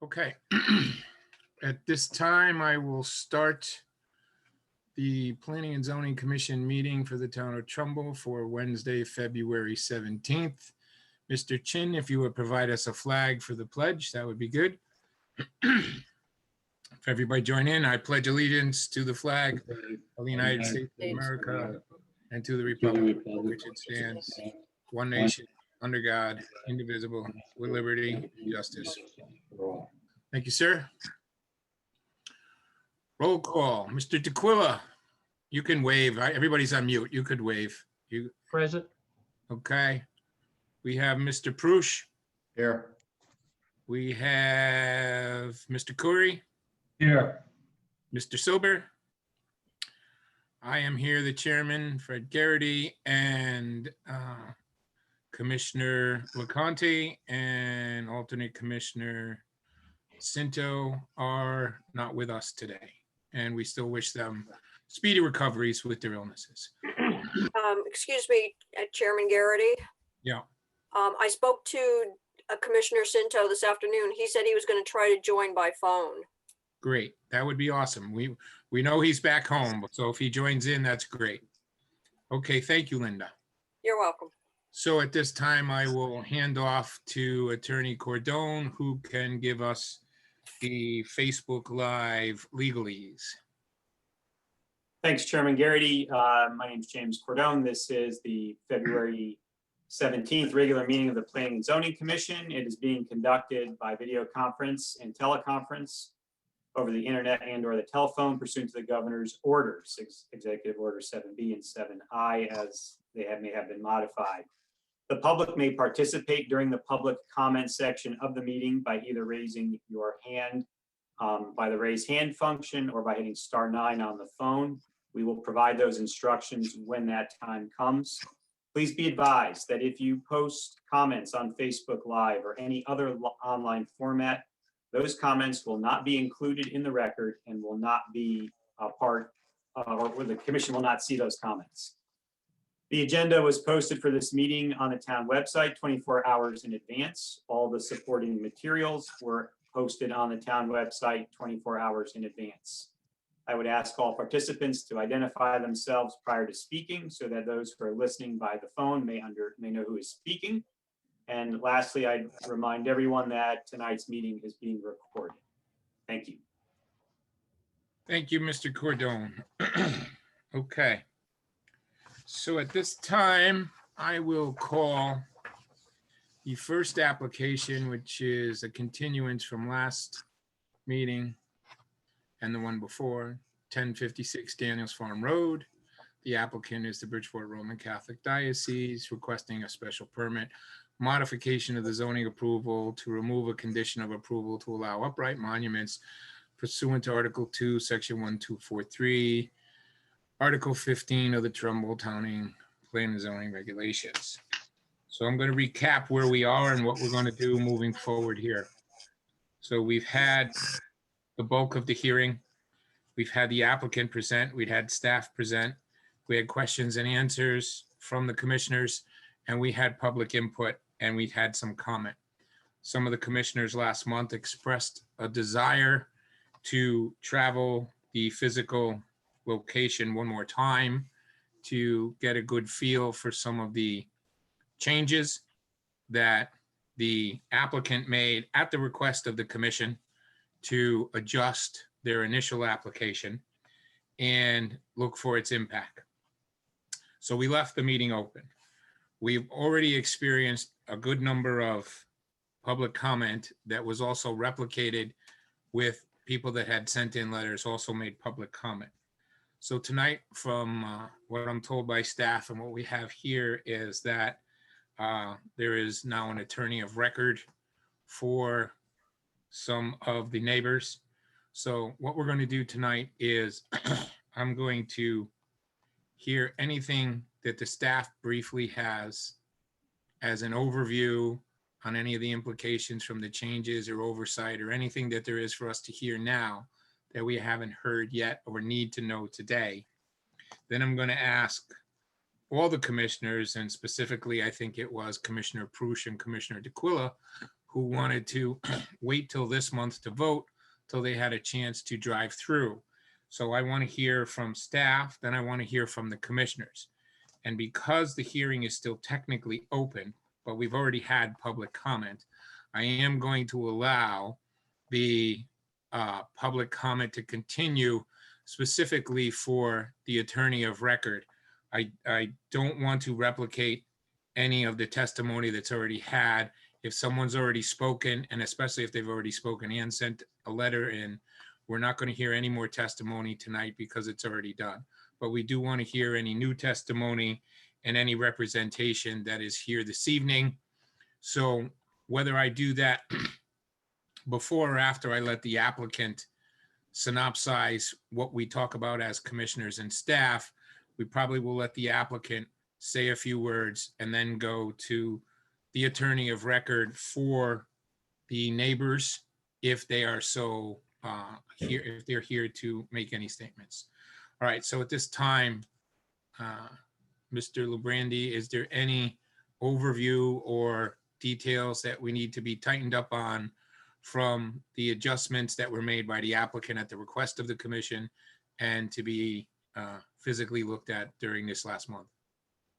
Okay. At this time, I will start the Planning and Zoning Commission meeting for the town of Trumbull for Wednesday, February 17th. Mr. Chin, if you would provide us a flag for the pledge, that would be good. If everybody join in, I pledge allegiance to the flag of the United States of America and to the republic for which it stands, one nation, under God, indivisible, with liberty and justice. Thank you, sir. Roll call. Mr. D'Aquila, you can wave. Everybody's on mute. You could wave. You Present. okay? We have Mr. Prush. Here. We have Mr. Curry. Here. Mr. Silber. I am here, the chairman, Fred Garrity, and Commissioner LeConte and alternate Commissioner Cinto are not with us today, and we still wish them speedy recoveries with their illnesses. Excuse me, Chairman Garrity. Yeah. I spoke to Commissioner Cinto this afternoon. He said he was going to try to join by phone. Great. That would be awesome. We know he's back home, so if he joins in, that's great. Okay, thank you, Linda. You're welcome. So at this time, I will hand off to Attorney Cordone, who can give us the Facebook Live legalese. Thanks, Chairman Garrity. My name is James Cordone. This is the February 17th regular meeting of the Planning and Zoning Commission. It is being conducted by video conference and teleconference over the internet and or the telephone pursuant to the governor's orders, Executive Order 7B and 7I, as they may have been modified. The public may participate during the public comment section of the meeting by either raising your hand by the raise hand function or by hitting *9 on the phone. We will provide those instructions when that time comes. Please be advised that if you post comments on Facebook Live or any other online format, those comments will not be included in the record and will not be a part, or the commission will not see those comments. The agenda was posted for this meeting on the town website 24 hours in advance. All the supporting materials were posted on the town website 24 hours in advance. I would ask all participants to identify themselves prior to speaking so that those who are listening by the phone may know who is speaking. And lastly, I'd remind everyone that tonight's meeting is being recorded. Thank you. Thank you, Mr. Cordone. Okay. So at this time, I will call the first application, which is a continuance from last meeting and the one before, 1056 Daniels Farm Road. The applicant is the Bridgeport Roman Catholic Diocese, requesting a special permit modification of the zoning approval to remove a condition of approval to allow upright monuments pursuant to Article 2, Section 1243, Article 15 of the Trumbull Town Plan and Zoning Regulations. So I'm going to recap where we are and what we're going to do moving forward here. So we've had the bulk of the hearing. We've had the applicant present. We'd had staff present. We had questions and answers from the commissioners, and we had public input, and we had some comment. Some of the commissioners last month expressed a desire to travel the physical location one more time to get a good feel for some of the changes that the applicant made at the request of the commission to adjust their initial application and look for its impact. So we left the meeting open. We've already experienced a good number of public comment that was also replicated with people that had sent in letters, also made public comment. So tonight, from what I'm told by staff and what we have here is that there is now an attorney of record for some of the neighbors. So what we're going to do tonight is I'm going to hear anything that the staff briefly has as an overview on any of the implications from the changes or oversight or anything that there is for us to hear now that we haven't heard yet or need to know today. Then I'm going to ask all the commissioners, and specifically I think it was Commissioner Prush and Commissioner D'Aquila, who wanted to wait till this month to vote till they had a chance to drive through. So I want to hear from staff, then I want to hear from the commissioners. And because the hearing is still technically open, but we've already had public comment, I am going to allow the public comment to continue specifically for the attorney of record. I don't want to replicate any of the testimony that's already had. If someone's already spoken, and especially if they've already spoken and sent a letter in, we're not going to hear any more testimony tonight because it's already done. But we do want to hear any new testimony and any representation that is here this evening. So whether I do that before or after I let the applicant synopsize what we talk about as commissioners and staff, we probably will let the applicant say a few words and then go to the attorney of record for the neighbors if they are so here, if they're here to make any statements. All right, so at this time, Mr. Lubrandi, is there any overview or details that we need to be tightened up on from the adjustments that were made by the applicant at the request of the commission and to be physically looked at during this last month?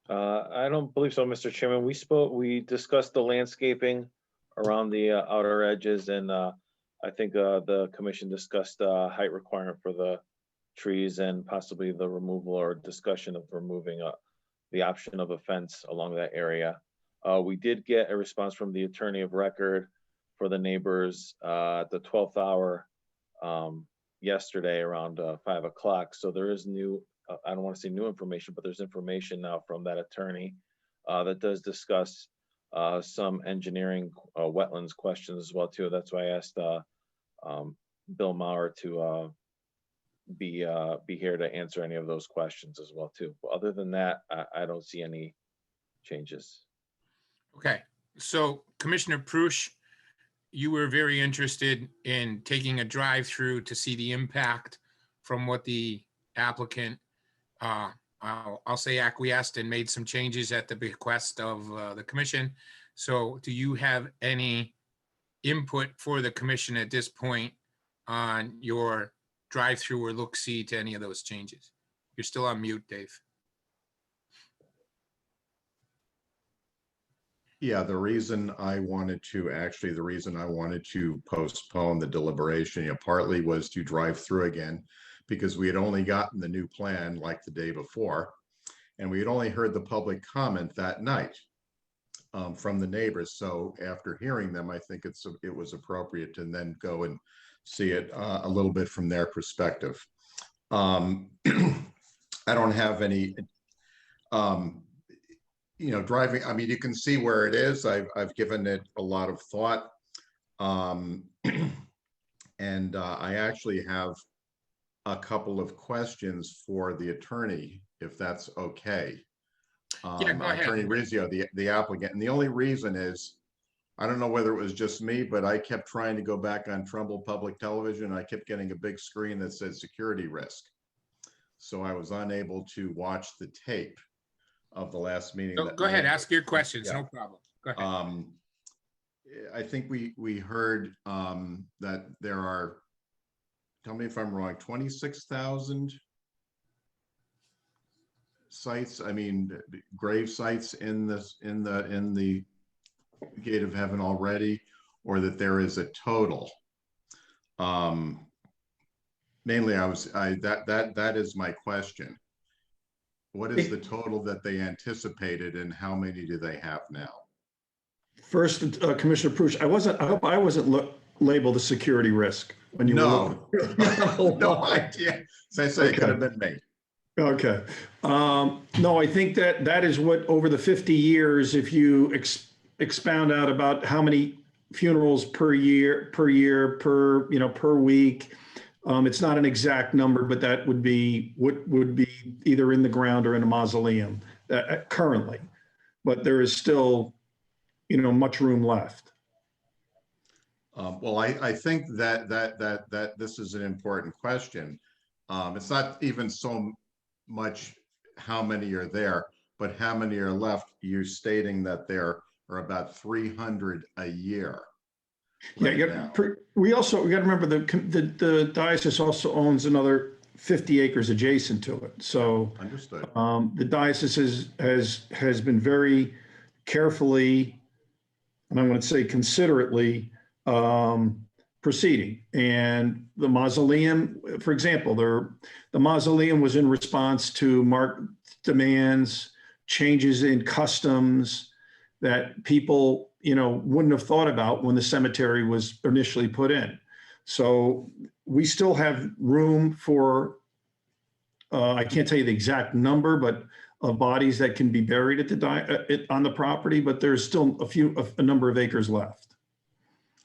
I don't believe so, Mr. Chairman. We discussed the landscaping around the outer edges, and I think the commission discussed height requirement for the trees and possibly the removal or discussion of removing the option of a fence along that area. We did get a response from the attorney of record for the neighbors at the 12th hour yesterday around 5 o'clock. So there is new, I don't want to say new information, but there's information now from that attorney that does discuss some engineering wetlands questions as well too. That's why I asked Bill Maurer to be here to answer any of those questions as well too. But other than that, I don't see any changes. Okay, so Commissioner Prush, you were very interested in taking a drive through to see the impact from what the applicant, I'll say acquiesced and made some changes at the bequest of the commission. So do you have any input for the commission at this point on your drive through or look see to any of those changes? You're still on mute, Dave. Yeah, the reason I wanted to postpone the deliberation, partly was to drive through again because we had only gotten the new plan like the day before, and we had only heard the public comment that night from the neighbors. So after hearing them, I think it was appropriate to then go and see it a little bit from their perspective. I don't have any. Driving, I mean, you can see where it is. I've given it a lot of thought. And I actually have a couple of questions for the attorney, if that's okay. Yeah, go ahead. Attorney Rizzio, the applicant. And the only reason is, I don't know whether it was just me, but I kept trying to go back on Trumbull Public Television. I kept getting a big screen that said security risk. So I was unable to watch the tape of the last meeting. Go ahead, ask your questions, Yeah. no problem. Go ahead. I think we heard that there are, tell me if I'm wrong, 26,000 sites, I mean, grave sites in the Gate of Heaven already, or that there is a total. Mainly that is my question. What is the total that they anticipated, and how many do they have now? First, Commissioner Prush, I hope I wasn't labeled a security risk when you No, were. no idea. So I say it could have been me. Okay. No, I think that is what, over the 50 years, if you expound out about how many funerals per year, per week, it's not an exact number, but that would be what would be either in the ground or in a mausoleum currently. But there is still, much room left. Well, I think that this is an important question. It's not even so much how many are there, but how many are left. You're stating that there are about 300 a year. Yeah, right you now. we got to remember the diocese also owns another 50 acres adjacent to it. So Understood. the diocese has been very carefully, and I'm going to say considerately, proceeding. And the mausoleum, for example, the mausoleum was in response to marked demands, changes in customs that people, wouldn't have thought about when the cemetery was initially put in. So we still have room for, I can't tell you the exact number, but of bodies that can be buried at on the property, but there's still a number of acres left.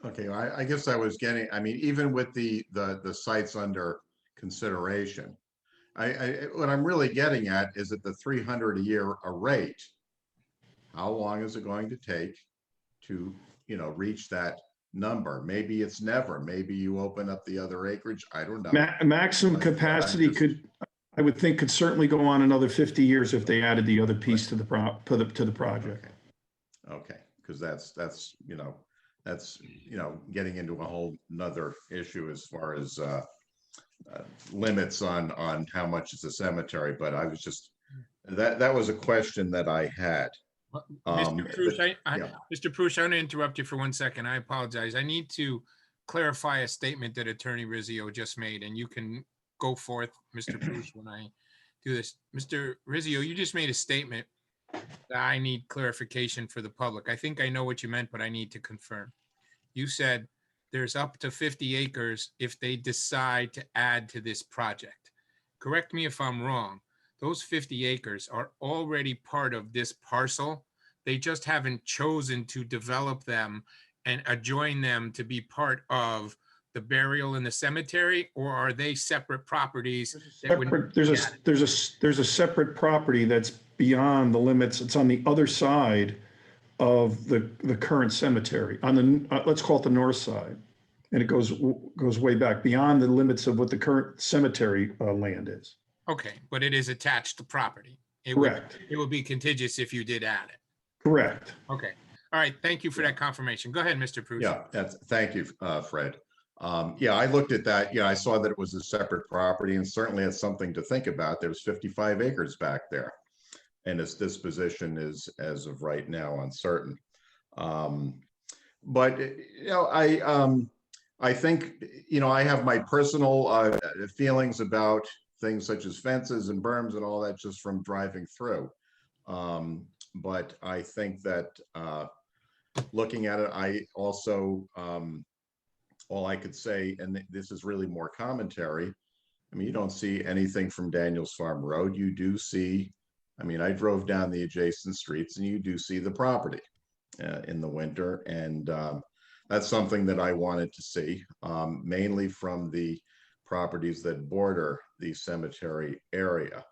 Okay, I guess I was getting, I mean, even with the sites under consideration, what I'm really getting at is at the 300 a year a rate, how long is it going to take to, reach that number? Maybe it's never, maybe you open up the other acreage, I don't know. Maximum But I'm capacity just- I would think could certainly go on another 50 years if they added the other piece to the project. Okay, because that's getting into a whole nother issue as far as limits on how much is a cemetery, but I was just, that was a question that I had. Mr. Prush, yeah. Mr. Prush, I'm going to interrupt you for 1 second. I apologize. I need to clarify a statement that Attorney Rizzio just made, and you can go forth, Mr. Prush, when I do this. Mr. Rizzio, you just made a statement that I need clarification for the public. I think I know what you meant, but I need to confirm. You said there's up to 50 acres if they decide to add to this project. Correct me if I'm wrong. Those 50 acres are already part of this parcel. They just haven't chosen to develop them and adjoin them to be part of the burial in the cemetery, or are they separate properties? There's a separate property that's beyond the limits. It's on the other side of the current cemetery, on the let's call it the north side, and it goes way back beyond the limits of what the current cemetery land is. Okay, but it is attached to property. Correct. It would be contiguous if you did add it. Correct. Okay. All right. Thank you for that confirmation. Go ahead, Mr. Prush. Yeah, thank you, Fred. Yeah, I looked at that. Yeah, I saw that it was a separate property, and certainly it's something to think about. There's 55 acres back there, and its disposition is, as of right now, uncertain. But I think I have my personal feelings about things such as fences and berms and all that just from driving through. But I think that looking at it, I also all I could say, and this is really more commentary, I mean, you don't see anything from Daniels Farm Road. You do see, I mean, I drove down the adjacent streets and you do see the property in the winter. And that's something that I wanted to see, mainly from the properties that border the cemetery area.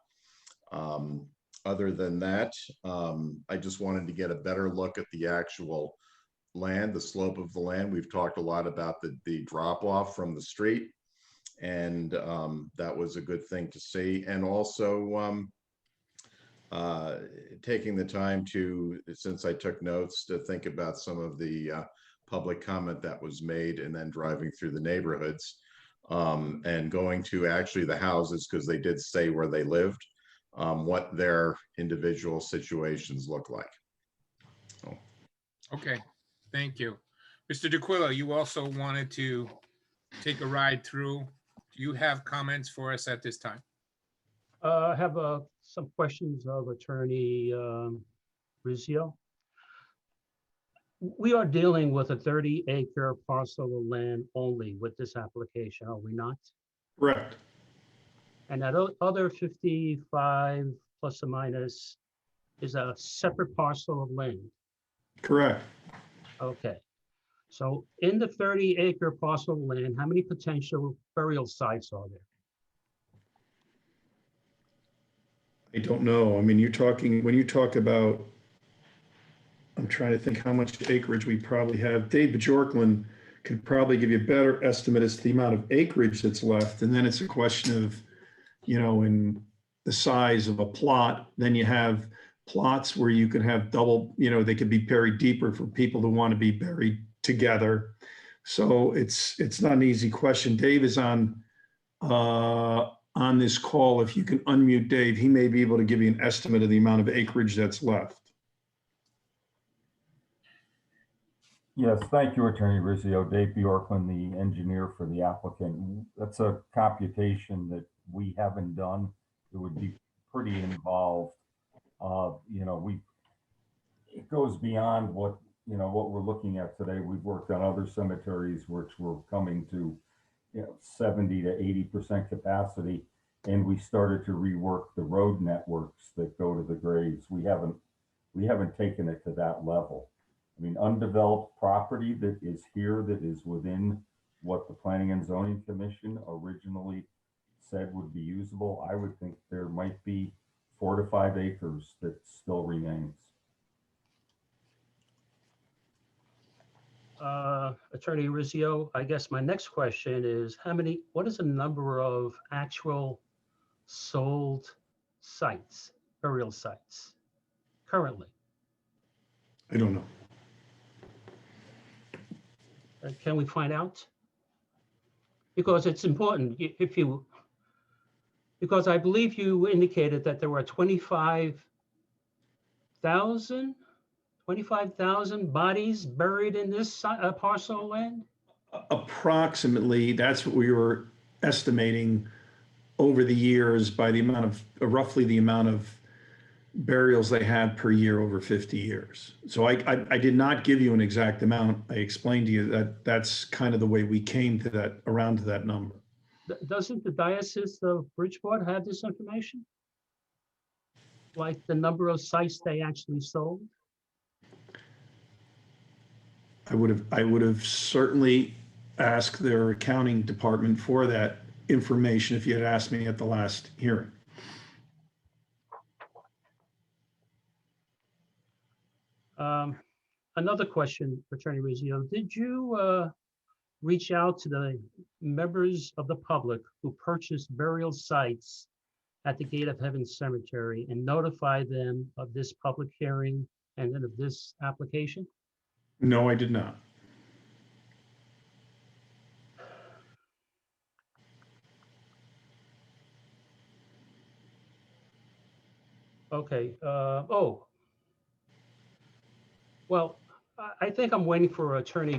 Other than that, I just wanted to get a better look at the actual land, the slope of the land. We've talked a lot about the drop off from the street, and that was a good thing to see. And also taking the time to, since I took notes, to think about some of the public comment that was made, and then driving through the neighborhoods and going to actually the houses, because they did say where they lived, what their individual situations look like. So. Okay, thank you. Mr. DeQuillo, you also wanted to take a ride through. Do you have comments for us at this time? I have some questions of Attorney Rizzio. We are dealing with a 30-acre parcel of land only with this application, are we not? Correct. And that other 55 plus or minus is a separate parcel of land. Correct. Okay. So in the 30-acre parcel of land, how many potential burial sites are there? I don't know. I mean, when you talk about, I'm trying to think how much acreage we probably have. Dave Bjorklund could probably give you a better estimate as to the amount of acreage that's left. And then it's a question of, in the size of a plot. Then you have plots where you can have double, they could be buried deeper for people who want to be buried together. So it's not an easy question. Dave is on this call. If you can unmute Dave, he may be able to give you an estimate of the amount of acreage that's left. Yes, thank you, Attorney Rizzio. Dave Bjorklund, the engineer for the applicant. That's a computation that we haven't done. It would be pretty involved. It goes beyond what we're looking at today. We've worked on other cemeteries which were coming to 70 to 80% capacity, and we started to rework the road networks that go to the graves. We haven't taken it to that level. I mean, undeveloped property that is here, that is within what the Planning and Zoning Commission originally said would be usable, I would think there might be 4 to 5 acres that still remains. Attorney Rizzio, I guess my next question is what is the number of actual sold sites, burial sites currently? I don't know. Can we find out? Because it's important because I believe you indicated that there were 25,000 bodies buried in this parcel of land? Approximately, that's what we were estimating over the years by the amount of, roughly the amount of burials they had per year over 50 years. So I did not give you an exact amount. I explained to you that that's kind of the way we came to that, around to that number. Doesn't the Diocese of Bridgeport have this information? Like the number of sites they actually sold? I would have certainly asked their accounting department for that information if you had asked me at the last hearing. Another question, Attorney Rizzio, did you reach out to the members of the public who purchased burial sites at the Gate of Heaven Cemetery and notify them of this public hearing and then of this application? No, I did not. Okay. Well, I think I'm waiting for Attorney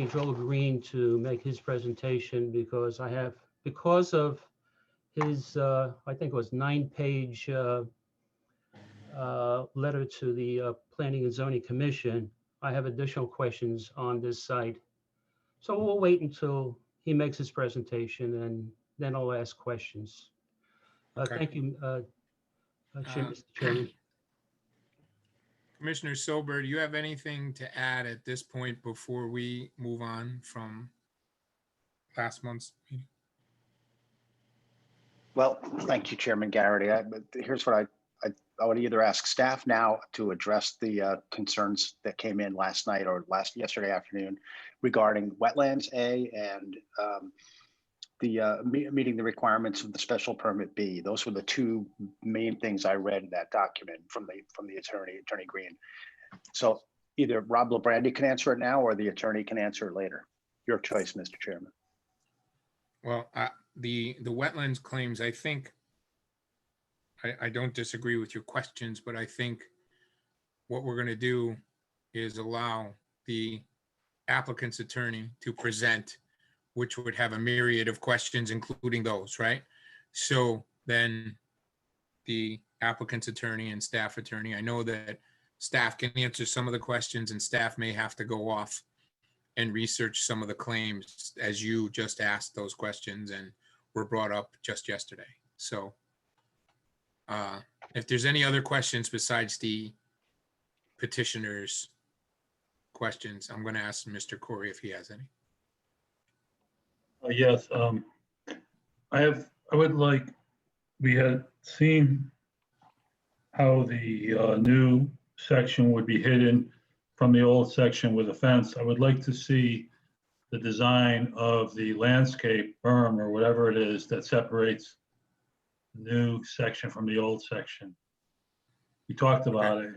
Joel Green to make his presentation because of his, I think it was 9-page letter to the Planning and Zoning Commission. I have additional questions on this site. So we'll wait until he makes his presentation and then I'll ask questions. Okay. Thank you, Mr. Chairman. Commissioner Silber, do you have anything to add at this point before we move on from last month's meeting? Well, thank you, Chairman Garrity. Here's what I would either ask staff now to address the concerns that came in last night or yesterday afternoon regarding wetlands A and meeting the requirements of the special permit B. Those were the two main things I read in that document from the Attorney Green. So either Rob Labrandy can answer it now or the attorney can answer it later. Your choice, Mr. Chairman. Well, the wetlands claims, I think, I don't disagree with your questions, but I think what we're going to do is allow the applicant's attorney to present, which would have a myriad of questions, including those, right? So then the applicant's attorney and staff attorney, I know that staff can answer some of the questions and staff may have to go off and research some of the claims as you just asked those questions and were brought up just yesterday. So if there's any other questions besides the petitioner's questions, I'm going to ask Mr. Corey if he has any. Yes, we had seen how the new section would be hidden from the old section with a fence. I would like to see the design of the landscape berm or whatever it is that separates the new section from the old section. We talked about it.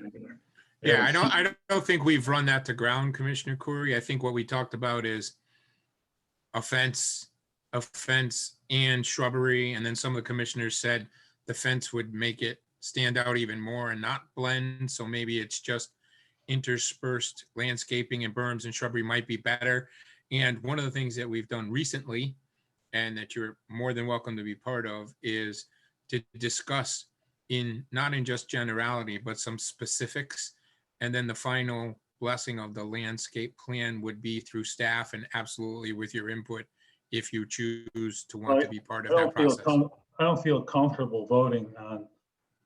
Yeah, I don't think we've run that to ground, Commissioner Corey. I think what we talked about is a fence and shrubbery, and then some of the commissioners said the fence would make it stand out even more and not blend, so maybe it's just interspersed landscaping and berms and shrubbery might be better. And one of the things that we've done recently, and that you're more than welcome to be part of, is to discuss not in just generality, but some specifics. And then the final blessing of the landscape plan would be through staff and absolutely with your input if you choose to want to be part of that process. I don't feel comfortable voting on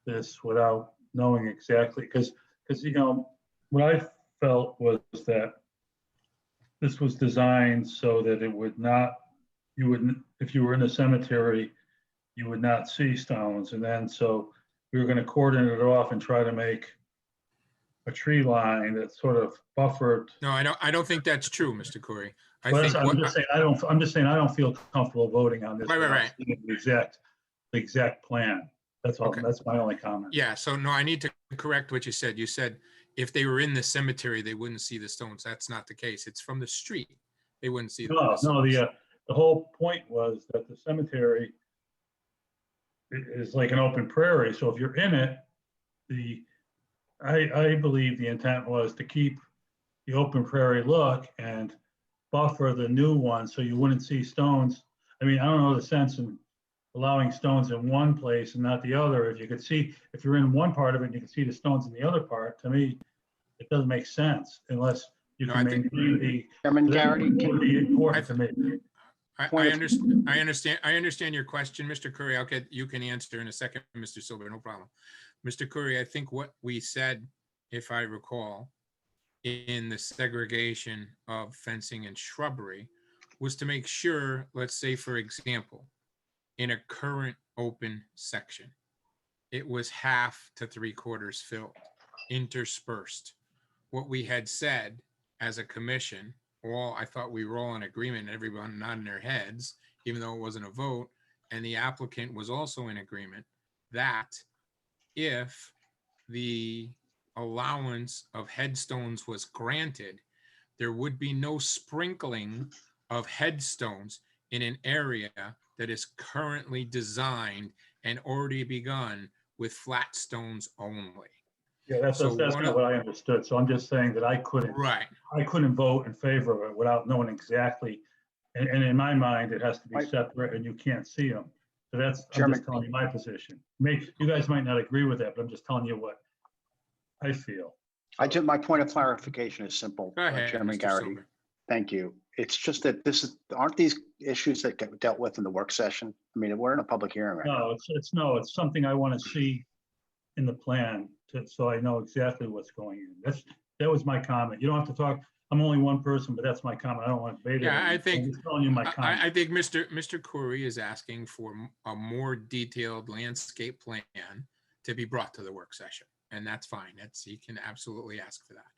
this without knowing exactly, because what I felt was that this was designed so that it would not, if you were in the cemetery, you would not see stones. And then so we were going to cordon it off and try to make a tree line that sort of buffered. No, I don't think that's true, Mr. Corey. I'm just saying I don't feel comfortable voting on this. Right. The exact plan. That's all. Okay. That's my only comment. Yeah. So no, I need to correct what you said. You said if they were in the cemetery, they wouldn't see the stones. That's not the case. It's from the street. They wouldn't see the stones. The whole point was that the cemetery is like an open prairie. So if you're in it, I believe the intent was to keep the open prairie look and buffer the new one so you wouldn't see stones. I mean, I don't know the sense in allowing stones in one place and not the other. If you could see, if you're in one part of it and you can see the stones in the other part, to me, it doesn't make sense unless you can maintain the. Chairman Garrity, important to me. I understand your question, Mr. Curry. You can answer in a second, Mr. Silver, no problem. Mr. Curry, I think what we said, if I recall, in the segregation of fencing and shrubbery was to make sure, let's say, for example, in a current open section, it was 1/2 to 3/4 filled, interspersed. What we had said as a commission, I thought we were all in agreement, everyone nodding their heads, even though it wasn't a vote, and the applicant was also in agreement, that if the allowance of headstones was granted, there would be no sprinkling of headstones in an area that is currently designed and already begun with flat stones only. Yeah, that's kind of what I understood. So I'm just saying that I couldn't vote in favor of it without knowing exactly. And in my mind, it has to be separate and you can't see them. So I'm just telling you my position. You guys might not agree with that, but I'm just telling you what I feel. My point of clarification is simple, Chairman Garrity. Thank you. It's just that aren't these issues that get dealt with in the work session? I mean, we're in a public hearing right now. It's something I want to see in the plan so I know exactly what's going in. That was my comment. You don't have to talk. I'm only one person, but that's my comment. I don't want to debate it. Yeah, I'm just telling you my comment. I think Mr. Corey is asking for a more detailed landscape plan to be brought to the work session, and that's fine. He can absolutely ask for that.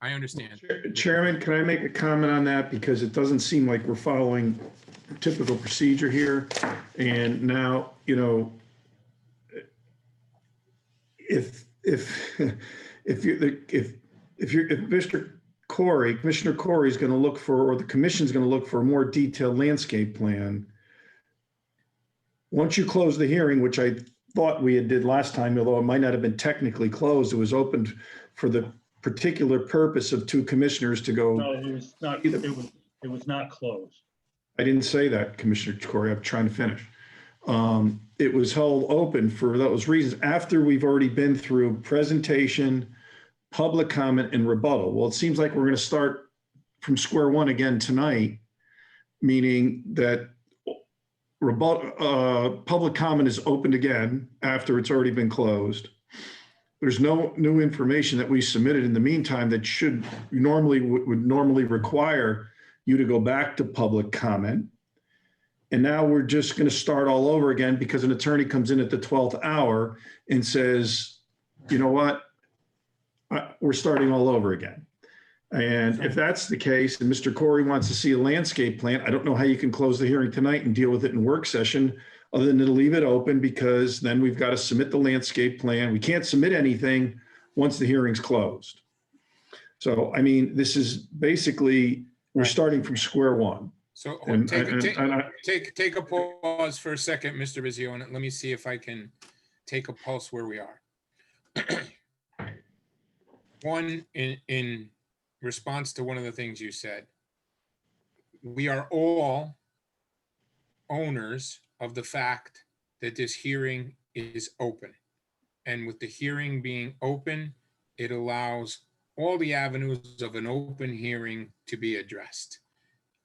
I understand. Chairman, can I make a comment on that? Because it doesn't seem like we're following typical procedure here. And now, if Commissioner Corey is going to look for, or the commission is going to look for a more detailed landscape plan, once you close the hearing, which I thought we did last time, although it might not have been technically closed, it was opened for the particular purpose of 2 commissioners to go. No, it was not closed. I didn't say that, Commissioner Corey. I'm trying to finish. It was held open for those reasons after we've already been through presentation, public comment, and rebuttal. Well, it seems like we're going to start from square one again tonight, meaning that public comment is opened again after it's already been closed. There's no new information that we submitted in the meantime that would normally require you to go back to public comment. And now we're just going to start all over again because an attorney comes in at the 12th hour and says, you know what, we're starting all over again. And if that's the case, and Mr. Corey wants to see a landscape plan, I don't know how you can close the hearing tonight and deal with it in work session other than to leave it open, because then we've got to submit the landscape plan. We can't submit anything once the hearing's closed. So, I mean, this is basically, we're Right. starting from square one. So And- take and I- take a pause for a second, Mr. Rizzio, and let me see if I can take a pulse where we are. One, in response to one of the things you said, we are all owners of the fact that this hearing is open. And with the hearing being open, it allows all the avenues of an open hearing to be addressed.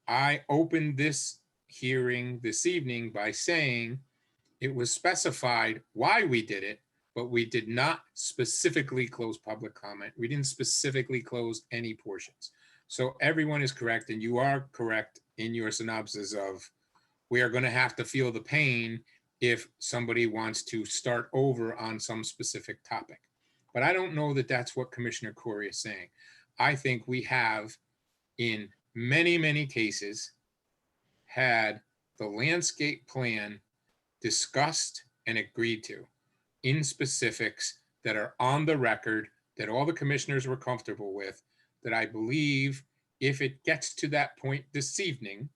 I opened this hearing this evening by saying it was specified why we did it, but we did not specifically close public comment. We didn't specifically close any portions. So everyone is correct, and you are correct in your synopsis of we are going to have to feel the pain if somebody wants to start over on some specific topic. But I don't know that that's what Commissioner Corey is saying. I think we have, in many, many cases, had the landscape plan discussed and agreed to in specifics that are on the record, that all the commissioners were comfortable with, that I believe if it gets to that point this evening,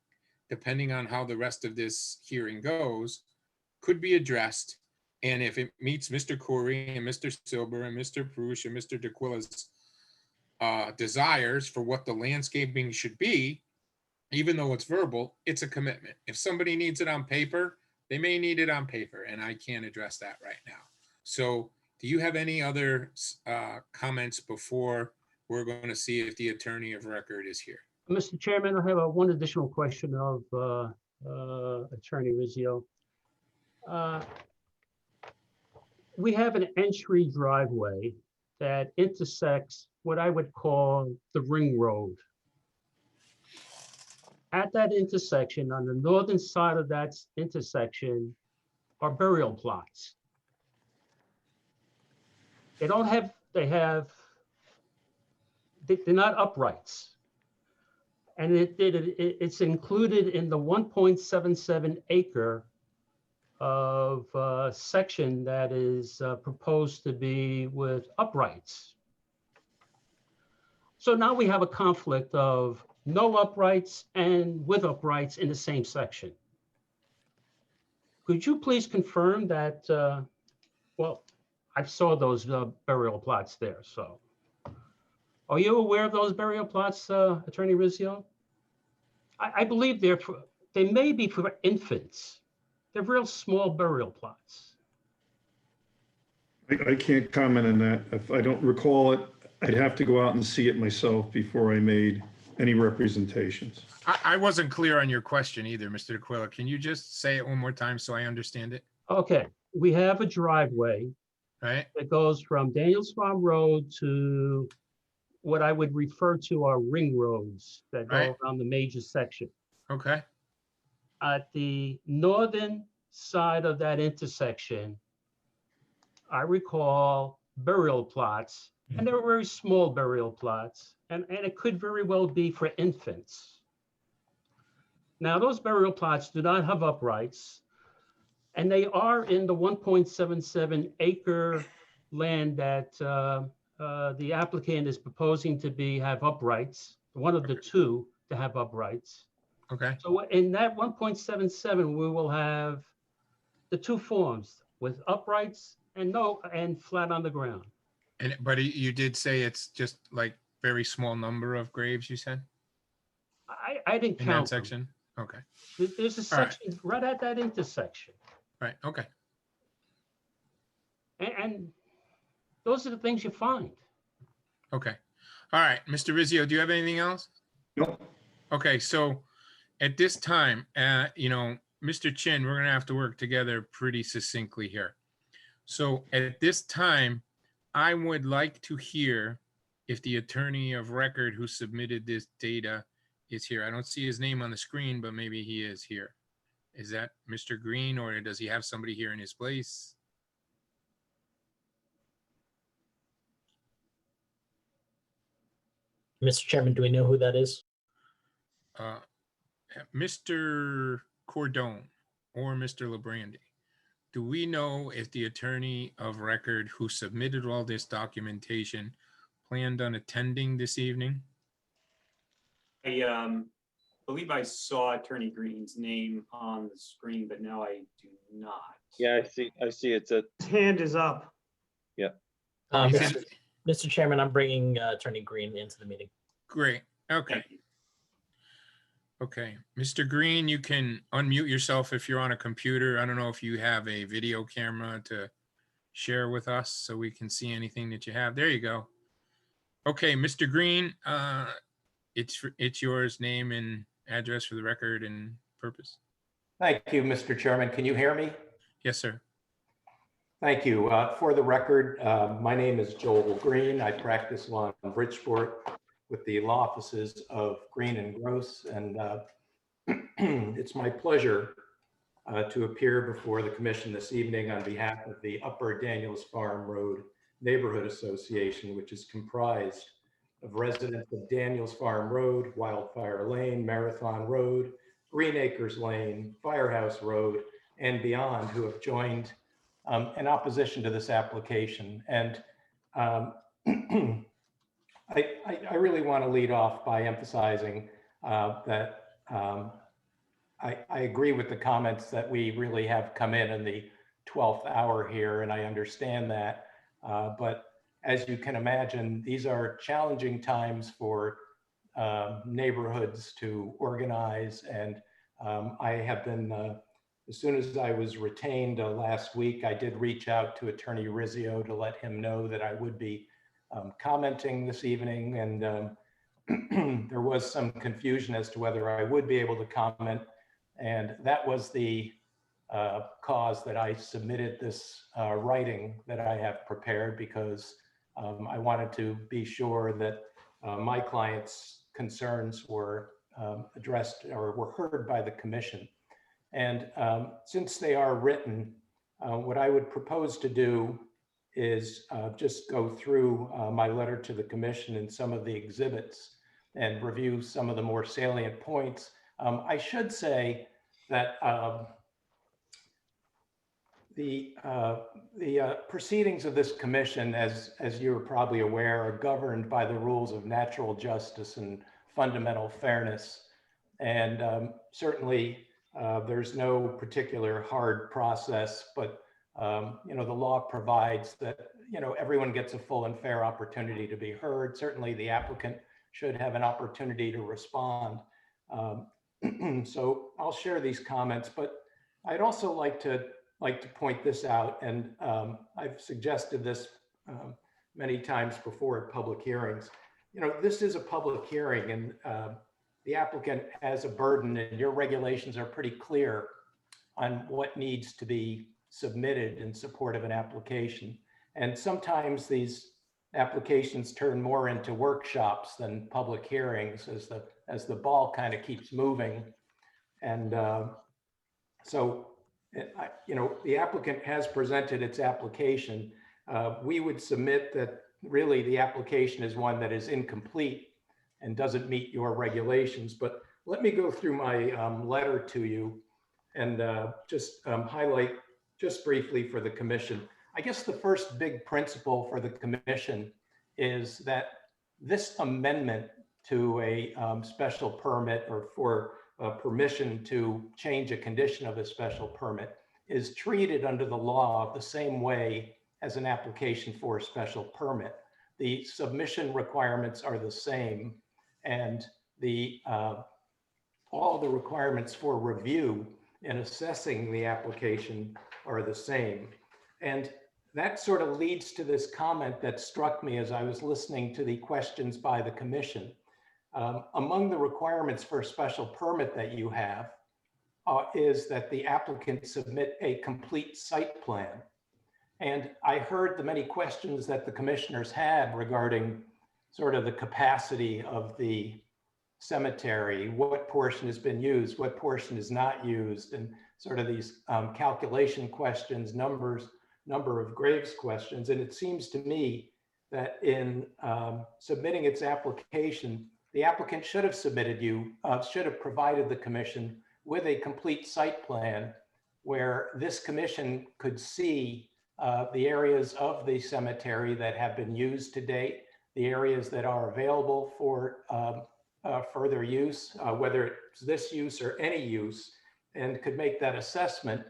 depending on how the rest of this hearing goes, could be addressed. And if it meets Mr. Corey and Mr. Silber and Mr. Prush and Mr. DeQuilla's desires for what the landscaping should be, even though it's verbal, it's a commitment. If somebody needs it on paper, they may need it on paper, and I can't address that right now. So do you have any other comments before we're going to see if the attorney of record is here? Mr. Chairman, I have one additional question of Attorney Rizzio. We have an entry driveway that intersects what I would call the ring road. At that intersection, on the northern side of that intersection, are burial plots. They're not uprights. And it's included in the 1.77 acre of section that is proposed to be with uprights. So now we have a conflict of no uprights and with uprights in the same section. Could you please confirm that, well, I saw those burial plots there, so. Are you aware of those burial plots, Attorney Rizzio? I believe they may be for infants. They're real small burial plots. I can't comment on that. If I don't recall it, I'd have to go out and see it myself before I made any representations. I wasn't clear on your question either, Mr. DeQuilla. Can you just say it one more time so I understand it? Okay, we have a driveway Right? that goes from Daniels Farm Road to what I would refer to are ring roads that go Right. around the major section. Okay. At the northern side of that intersection, I recall burial plots, and they were very small burial plots, and it could very well be for infants. Now, those burial plots do not have uprights, and they are in the 1.77 acre land that the applicant is proposing to have uprights, one of the two to have uprights. Okay. So in that 1.77, we will have the two forms with uprights and flat on the ground. But you did say it's just like very small number of graves, you said, I didn't in that count them. section? Okay. There's a All right. section right at that intersection. Right. Okay. And those are the things you find. Okay. All right. Mr. Rizzio, do you have anything else? No, Okay. So at this time, Mr. Chin, we're going to have to work together pretty succinctly here. So at this time, I would like to hear if the attorney of record who submitted this data is here. I don't see his name on the screen, but maybe he is here. Is that Mr. Green, or does he have somebody here in his place? Mr. Chairman, do we know who that is? Mr. Cordone or Mr. Labrandy. do we know if the attorney of record who submitted all this documentation planned on attending this evening? I believe I saw Attorney Green's name on the screen, but now I do not. Yeah, I see it's a, His hand is up. Is Mr. it- Mr. Chairman, I'm bringing Attorney Green into the meeting. Great, okay. Thank you. Okay, Mr. Green, you can unmute yourself if you're on a computer. I don't know if you have a video camera to share with us so we can see anything that you have. There you go. Okay, Mr. Green, it's yours, name and address for the record and purpose. Thank you, Mr. Chairman. Can you hear me? Yes, sir. Thank you. For the record, my name is Joel Green. I practice law in Bridgeport with the law offices of Green and Gross, and it's my pleasure to appear before the commission this evening on behalf of the Upper Daniels Farm Road Neighborhood Association, which is comprised of residents of Daniels Farm Road, Wildfire Lane, Marathon Road, Green Acres Lane, Firehouse Road, and beyond, who have joined in opposition to this application. And I really want to lead off by emphasizing that I agree with the comments that we really have come in the 12th hour here, and I understand that. But as you can imagine, these are challenging times for neighborhoods to organize. And I have been, as soon as I was retained last week, I did reach out to Attorney Rizzio to let him know that I would be commenting this evening. And there was some confusion as to whether I would be able to comment. And that was the cause that I submitted this writing that I have prepared, because I wanted to be sure that my clients' concerns were addressed or were heard by the commission. And since they are written, what I would propose to do is just go through my letter to the commission and some of the exhibits and review some of the more salient points. I should say that the proceedings of this commission, as you're probably aware, are governed by the rules of natural justice and fundamental fairness. And certainly there's no particular hard process, but the law provides that everyone gets a full and fair opportunity to be heard. Certainly the applicant should have an opportunity to respond. So I'll share these comments, but I'd also like to point this out, and I've suggested this many times before at public hearings. This is a public hearing, and the applicant has a burden, and your regulations are pretty clear on what needs to be submitted in support of an application. And sometimes these applications turn more into workshops than public hearings as the ball kind of keeps moving. And so, the applicant has presented its application. We would submit that really the application is one that is incomplete and doesn't meet your regulations. But let me go through my letter to you and just highlight just briefly for the commission. I guess the first big principle for the commission is that this amendment to a special permit, or for permission to change a condition of a special permit, is treated under the law the same way as an application for a special permit. The submission requirements are the same, and all the requirements for review and assessing the application are the same. And that sort of leads to this comment that struck me as I was listening to the questions by the commission. Among the requirements for a special permit that you have is that the applicant submit a complete site plan. And I heard the many questions that the commissioners had regarding sort of the capacity of the cemetery, what portion has been used, what portion is not used, and sort of these calculation questions, number of graves questions. And it seems to me that in submitting its application, the applicant should have provided the commission with a complete site plan where this commission could see the areas of the cemetery that have been used to date, the areas that are available for further use, whether it's this use or any use, and could make that assessment.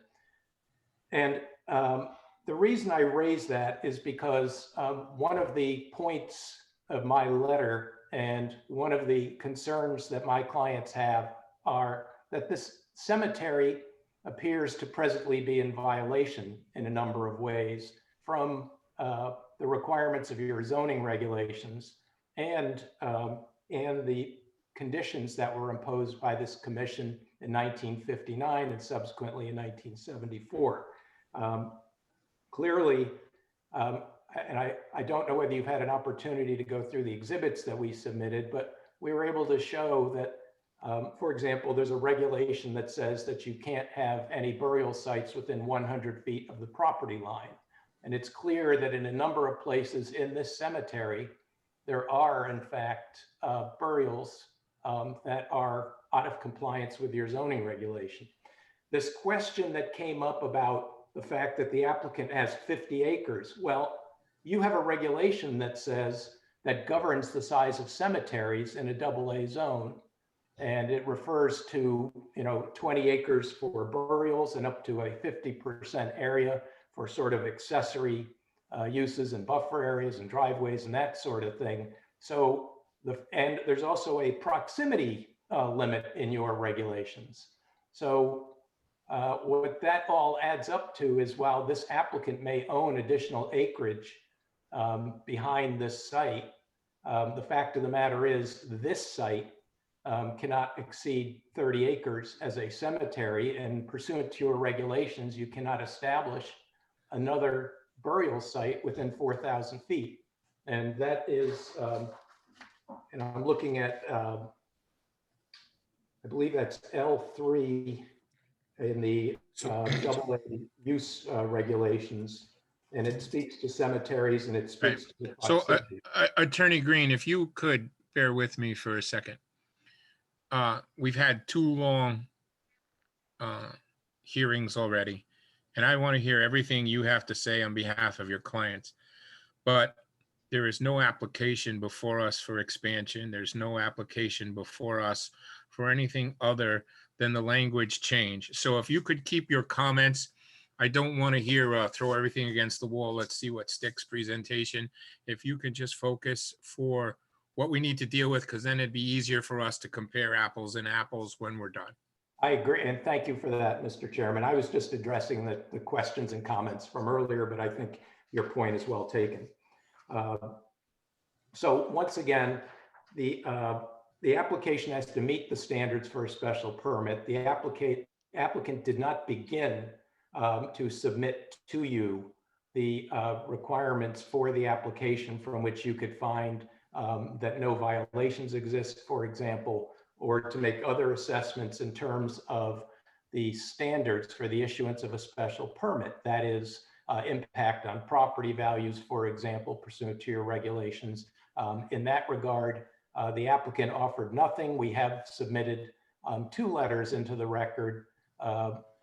And the reason I raise that is because one of the points of my letter and one of the concerns that my clients have are that this cemetery appears to presently be in violation in a number of ways from the requirements of your zoning regulations and the conditions that were imposed by this commission in 1959 and subsequently in 1974. Clearly, and I don't know whether you've had an opportunity to go through the exhibits that we submitted, but we were able to show that, for example, there's a regulation that says that you can't have any burial sites within 100 feet of the property line. And it's clear that in a number of places in this cemetery, there are, in fact, burials that are out of compliance with your zoning regulation. This question that came up about the fact that the applicant has 50 acres, well, you have a regulation that says that governs the size of cemeteries in a AA zone. And it refers to, 20 acres for burials and up to a 50% area for sort of accessory uses and buffer areas and driveways and that sort of thing. So, and there's also a proximity limit in your regulations. So what that all adds up to is while this applicant may own additional acreage behind this site, the fact of the matter is this site cannot exceed 30 acres as a cemetery, and pursuant to your regulations, you cannot establish another burial site within 4,000 feet. And that is, and I'm looking at, I believe that's L3 in the AA use regulations, and it speaks to cemeteries and it speaks to the proximity. Attorney Green, if you could bear with me for a second. We've had 2 long hearings already, and I want to hear everything you have to say on behalf of your clients. But there is no application before us for expansion. There's no application before us for anything other than the language change. So if you could keep your comments, I don't want to hear throw everything against the wall, let's see what sticks presentation. If you could just focus for what we need to deal with, because then it'd be easier for us to compare apples and apples when we're done. I agree, and thank you for that, Mr. Chairman. I was just addressing the questions and comments from earlier, but I think your point is well taken. So once again, the application has to meet the standards for a special permit. The applicant did not begin to submit to you the requirements for the application from which you could find that no violations exist, for example, or to make other assessments in terms of the standards for the issuance of a special permit. That is impact on property values, for example, pursuant to your regulations. In that regard, the applicant offered nothing. We have submitted 2 letters into the record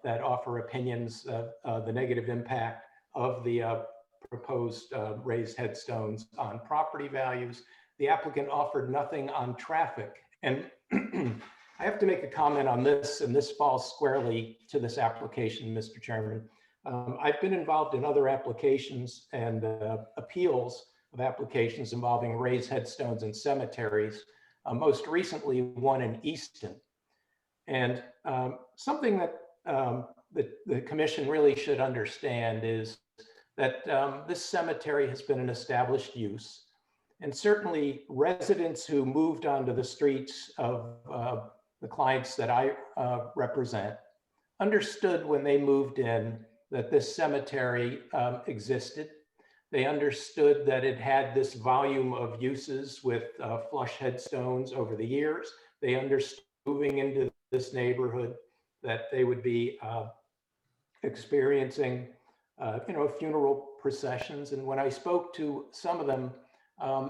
that offer opinions of the negative impact of the proposed raised headstones on property values. The applicant offered nothing on traffic. And I have to make a comment on this, and this falls squarely to this application, Mr. Chairman. I've been involved in other applications and appeals of applications involving raised headstones in cemeteries, most recently one in Easton. And something that the commission really should understand is that this cemetery has been an established use. And certainly residents who moved onto the streets of the clients that I represent understood when they moved in that this cemetery existed. They understood that it had this volume of uses with flush headstones over the years. They understood moving into this neighborhood that they would be experiencing, funeral processions. And when I spoke to some of them,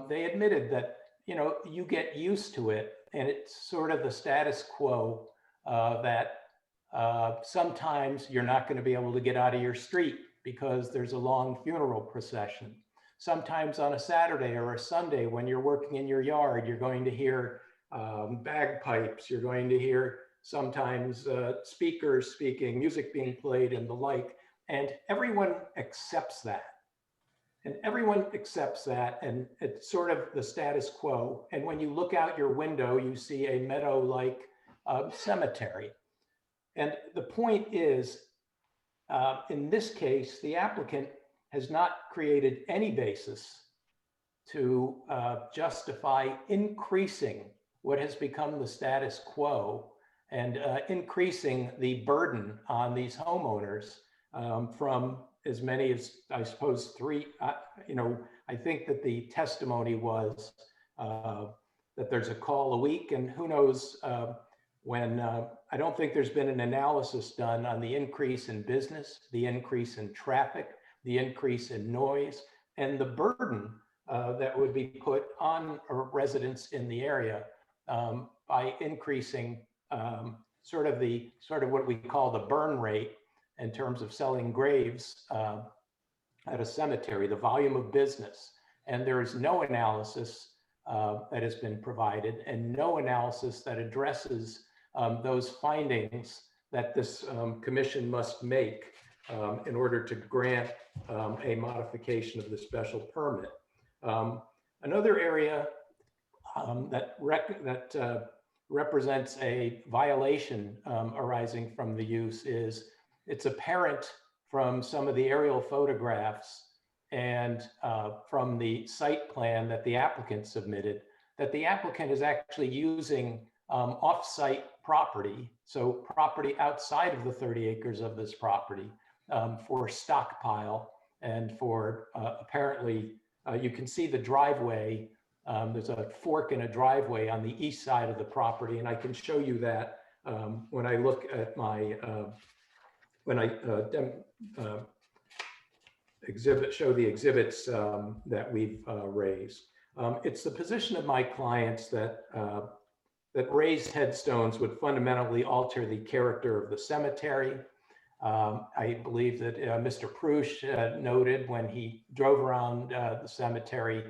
they admitted that, you get used to it, and it's sort of the status quo that Sometimes you're not going to be able to get out of your street because there's a long funeral procession. Sometimes on a Saturday or a Sunday when you're working in your yard, you're going to hear bagpipes, you're going to hear sometimes speakers speaking, music being played and the like, and everyone accepts that. And everyone accepts that, and it's sort of the status quo. And when you look out your window, you see a meadow-like cemetery. And the point is, in this case, the applicant has not created any basis to justify increasing what has become the status quo and increasing the burden on these homeowners from as many as, I suppose, 3. I think that the testimony was that there's a call a week, and who knows when. I don't think there's been an analysis done on the increase in business, the increase in traffic, the increase in noise, and the burden that would be put on residents in the area by increasing sort of what we call the burn rate in terms of selling graves at a cemetery, the volume of business. And there is no analysis that has been provided, and no analysis that addresses those findings that this commission must make in order to grant a modification of the special permit. Another area that represents a violation arising from the use is, it's apparent from some of the aerial photographs and from the site plan that the applicant submitted, that the applicant is actually using off-site property, so property outside of the 30 acres of this property for stockpile and for apparently, you can see the driveway. There's a fork in a driveway on the east side of the property, and I can show you that when I look at my show the exhibits that we've raised. It's the position of my clients that that raised headstones would fundamentally alter the character of the cemetery. I believe that Mr. Prush noted when he drove around the cemetery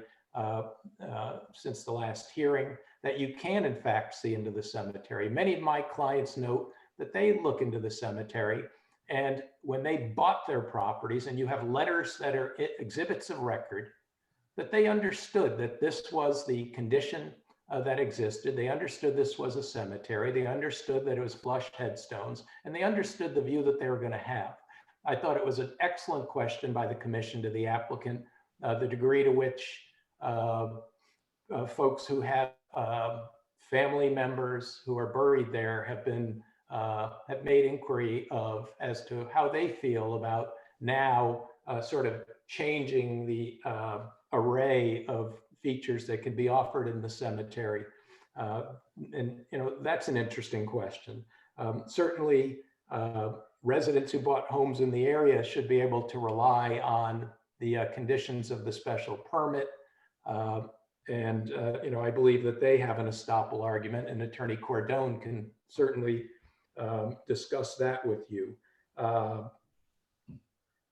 since the last hearing that you can in fact see into the cemetery. Many of my clients note that they look into the cemetery, and when they bought their properties, and you have letters that are exhibits of record, that they understood that this was the condition that existed. They understood this was a cemetery. They understood that it was flush headstones, and they understood the view that they were going to have. I thought it was an excellent question by the commission to the applicant, the degree to which folks who have family members who are buried there have made inquiry of as to how they feel about now sort of changing the array of features that can be offered in the cemetery. And that's an interesting question. Certainly, residents who bought homes in the area should be able to rely on the conditions of the special permit. I believe that they have an estoppel argument, and Attorney Cordone can certainly discuss that with you.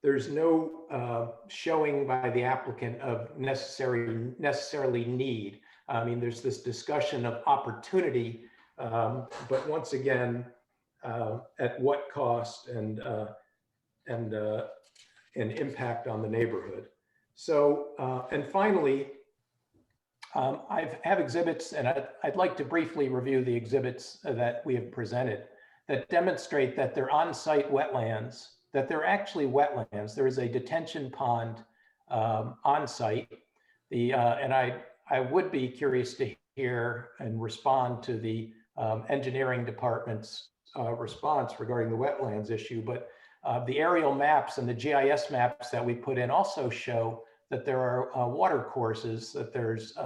There's no showing by the applicant of necessarily need. I mean, there's this discussion of opportunity, but once again, at what cost and impact on the neighborhood. So, and finally, I have exhibits, and I'd like to briefly review the exhibits that we have presented that demonstrate that they're on-site wetlands, that they're actually wetlands. There is a detention pond on-site. And I would be curious to hear and respond to the engineering department's response regarding the wetlands issue, but the aerial maps and the GIS maps that we put in also show that there are water courses, that there's,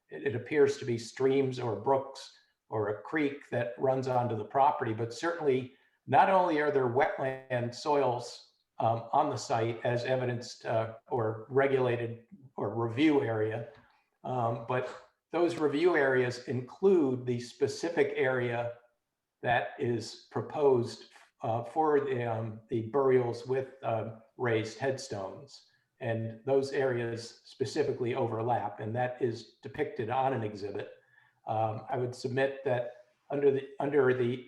it appears to be streams or brooks or a creek that runs onto the property, but certainly not only are there wetland soils on the site as evidenced or regulated or review area, but those review areas include the specific area that is proposed for the burials with raised headstones. And those areas specifically overlap, and that is depicted on an exhibit. I would submit that under the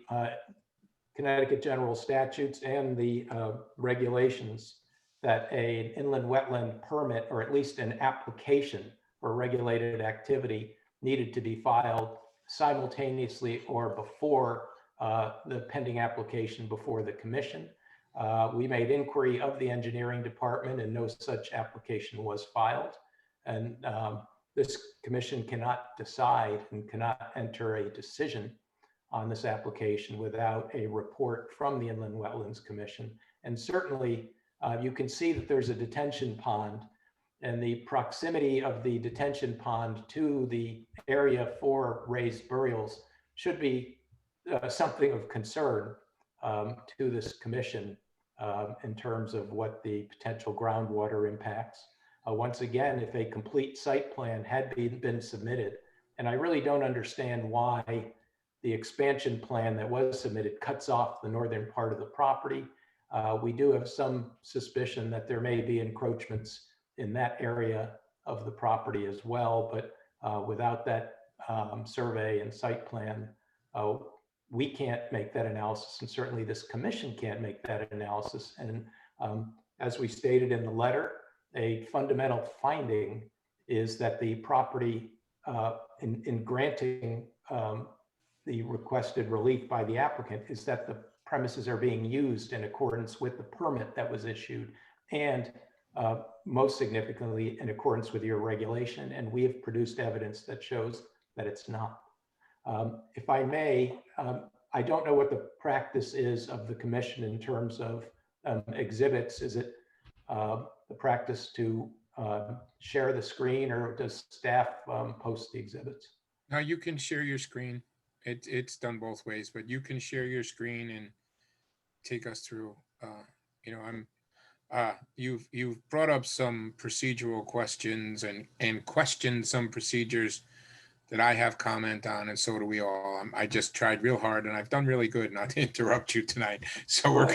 Connecticut general statutes and the regulations, that an inland wetland permit, or at least an application for regulated activity, needed to be filed simultaneously or before the pending application before the commission. We made inquiry of the engineering department and no such application was filed. And this commission cannot decide and cannot enter a decision on this application without a report from the Inland Wetlands Commission. And certainly you can see that there's a detention pond, and the proximity of the detention pond to the area for raised burials should be something of concern to this commission in terms of what the potential groundwater impacts. Once again, if a complete site plan had been submitted, and I really don't understand why the expansion plan that was submitted cuts off the northern part of the property. We do have some suspicion that there may be encroachments in that area of the property as well, but without that survey and site plan, we can't make that analysis, and certainly this commission can't make that analysis. And as we stated in the letter, a fundamental finding is that the property, in granting the requested relief by the applicant, is that the premises are being used in accordance with the permit that was issued, and most significantly in accordance with your regulation. And we have produced evidence that shows that it's not. If I may, I don't know what the practice is of the commission in terms of exhibits. Is it the practice to share the screen, or does staff post the exhibits? Now you can share your screen. It's done both ways, but you can share your screen and take us through. You've brought up some procedural questions and questioned some procedures that I have comment on, and so do we all. I just tried real hard, and I've done really good not to interrupt you tonight. So we're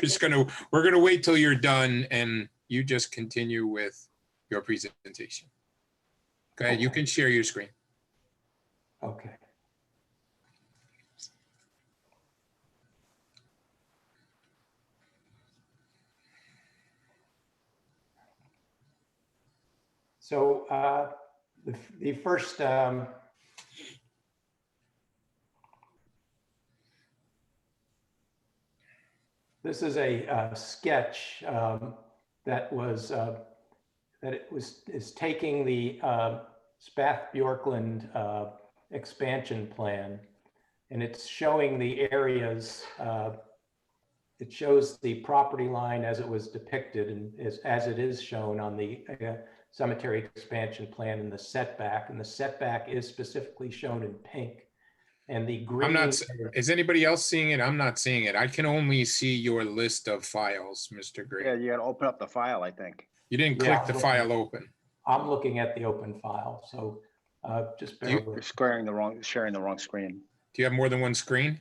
gonna wait till you're done, and you just continue with your presentation. Okay, you can share your screen. Okay. So the first this is a sketch that is taking the Spath-Bjorkland expansion plan, and it's showing the areas. It shows the property line as it was depicted and as it is shown on the cemetery expansion plan, and the setback. And the setback is specifically shown in pink. And the green. Is anybody else seeing it? I'm not seeing it. I can only see your list of files, Mr. Gray. Yeah, you gotta open up the file, I think. You didn't click the file open. I'm looking at the open file, so just bear with me. You're sharing the wrong screen. Do you have more than one screen?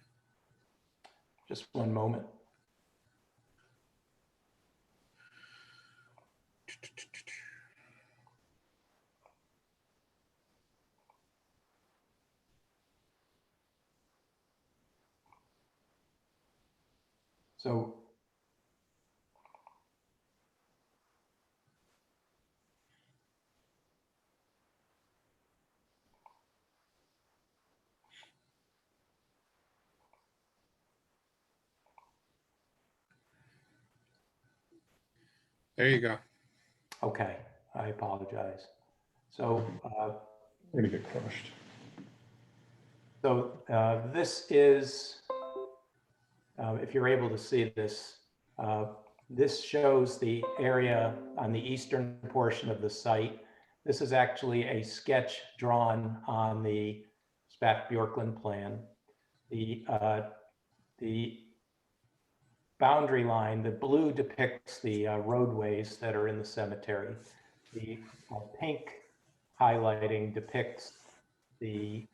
Just one moment. So there you go. okay, I apologize. So We're gonna get crushed. So this is, if you're able to see this, this shows the area on the eastern portion of the site. This is actually a sketch drawn on the Spath-Bjorkland plan. The boundary line, the blue depicts the roadways that are in the cemetery. The pink highlighting depicts the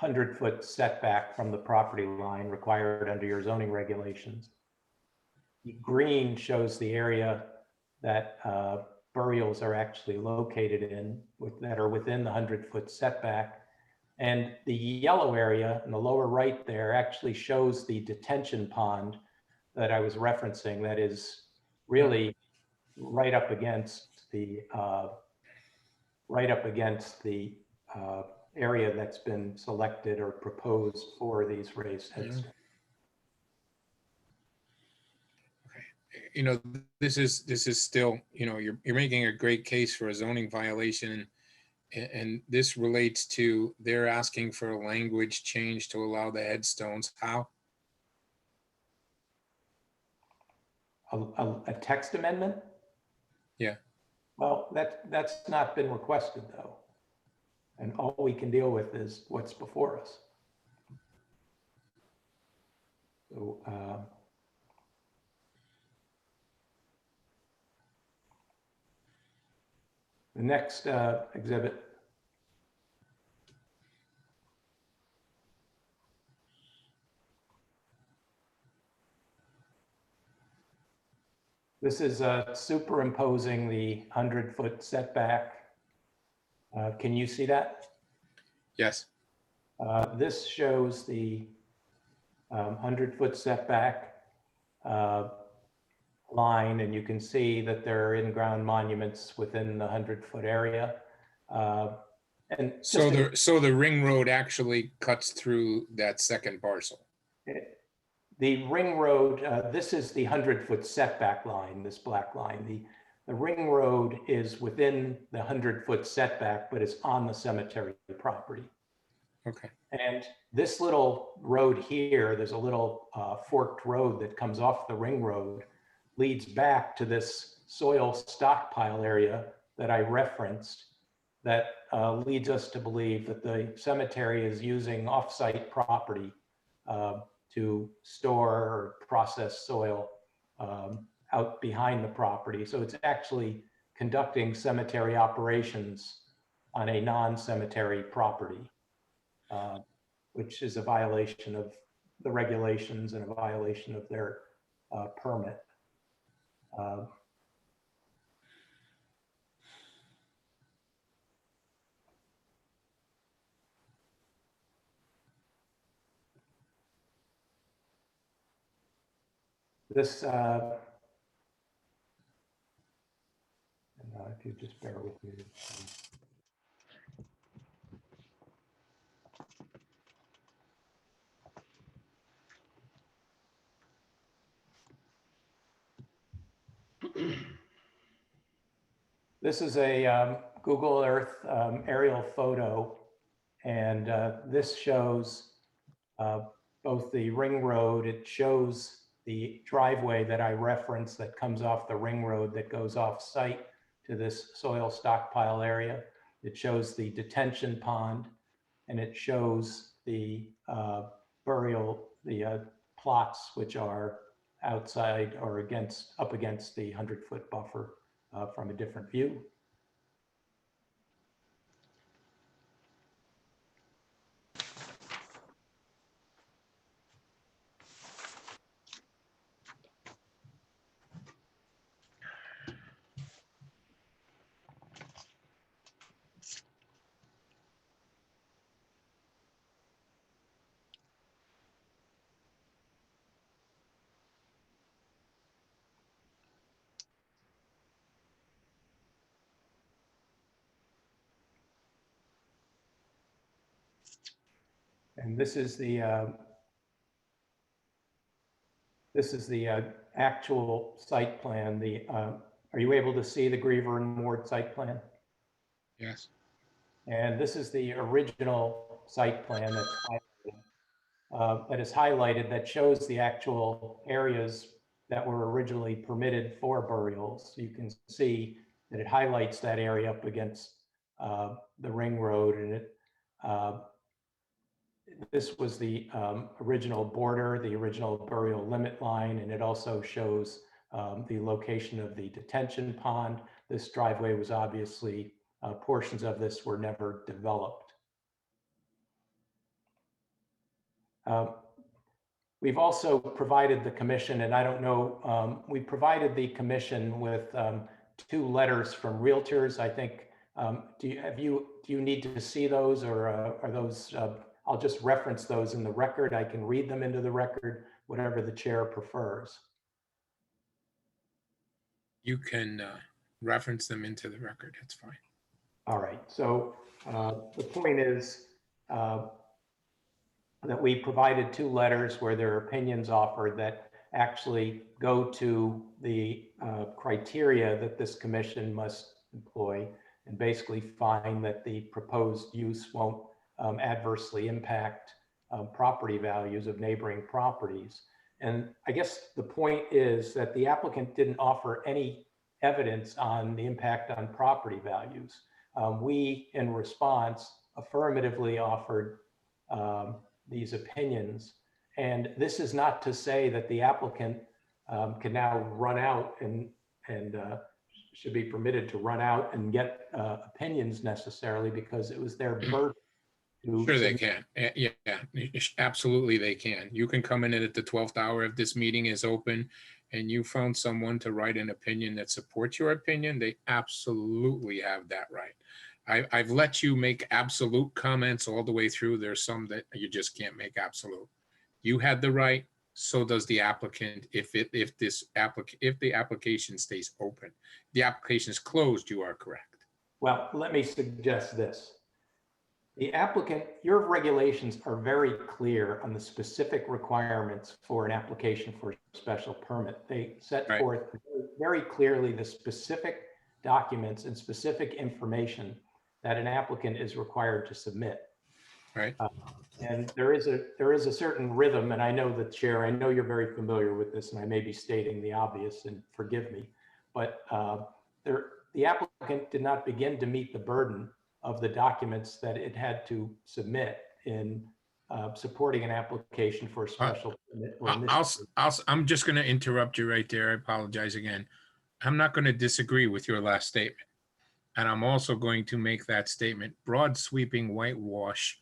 100-foot setback from the property line required under your zoning regulations. The green shows the area that burials are actually located in that are within the 100-foot setback. And the yellow area in the lower right there actually shows the detention pond that I was referencing, that is really right up against the area that's been selected or proposed for these raised headstones. You know, this is still, you know, you're making a great case for a zoning violation, and this relates to they're asking for a language change to allow the headstones. How? A text amendment? Yeah. Well, that's not been requested though. And all we can deal with is what's before us. So, the next exhibit. This is superimposing the 100-foot setback. Can you see that? Yes. This shows the 100-foot setback line, and you can see that there are in-ground monuments within the 100-foot area. And so the ring road actually cuts through that second parcel. The ring road, this is the 100-foot setback line, this black line. The ring road is within the 100-foot setback, but it's on the cemetery property. Okay. And this little road here, there's a little forked road that comes off the ring road, leads back to this soil stockpile area that I referenced, that leads us to believe that the cemetery is using off-site property to store or process soil out behind the property. So it's actually conducting cemetery operations on a non-cemetery property, which is a violation of the regulations and a violation of their permit. This, if you just bear with me. This is a Google Earth aerial photo, and this shows both the ring road. It shows the driveway that I referenced that comes off the ring road that goes off site to this soil stockpile area. It shows the detention pond, and it shows the burial, the plots which are outside or up against the 100-foot buffer from a different view. And this is the actual site plan. Are you able to see the Griever and Ward site plan? Yes. And this is the original site plan that is highlighted, that shows the actual areas that were originally permitted for burials. You can see that it highlights that area up against the ring road, and this was the original border, the original burial limit line, and it also shows the location of the detention pond. This driveway was obviously, portions of this were never developed. We've also provided the commission, and I don't know, we provided the commission with 2 letters from realtors. I think, do you need to see those, or are those, I'll just reference those in the record. I can read them into the record, whatever the chair prefers. You can reference them into the record. It's fine. All right. So the point is that we provided 2 letters where there are opinions offered that actually go to the criteria that this commission must employ, and basically find that the proposed use won't adversely impact property values of neighboring properties. And I guess the point is that the applicant didn't offer any evidence on the impact on property values. We, in response, affirmatively offered these opinions. And this is not to say that the applicant can now run out and should be permitted to run out and get opinions necessarily, because it was their burden. Sure they can. Yeah, absolutely they can. You can come in at the 12th hour if this meeting is open and you found someone to write an opinion that supports your opinion. They absolutely have that right. I've let you make absolute comments all the way through. There's some that you just can't make absolute. You had the right, so does the applicant. If the application stays open. The application is closed, you are correct. Well, let me suggest this. The applicant, your regulations are very clear on the specific requirements for an application for a special permit. They set forth very clearly the specific documents and specific information that an applicant is required to submit. Right. And there is a certain rhythm, and I know the chair, I know you're very familiar with this, and I may be stating the obvious, and forgive me, but the applicant did not begin to meet the burden of the documents that it had to submit in supporting an application for a special permit. I'm just going to interrupt you right there. I apologize again. I'm not going to disagree with your last statement. And I'm also going to make that statement broad sweeping whitewash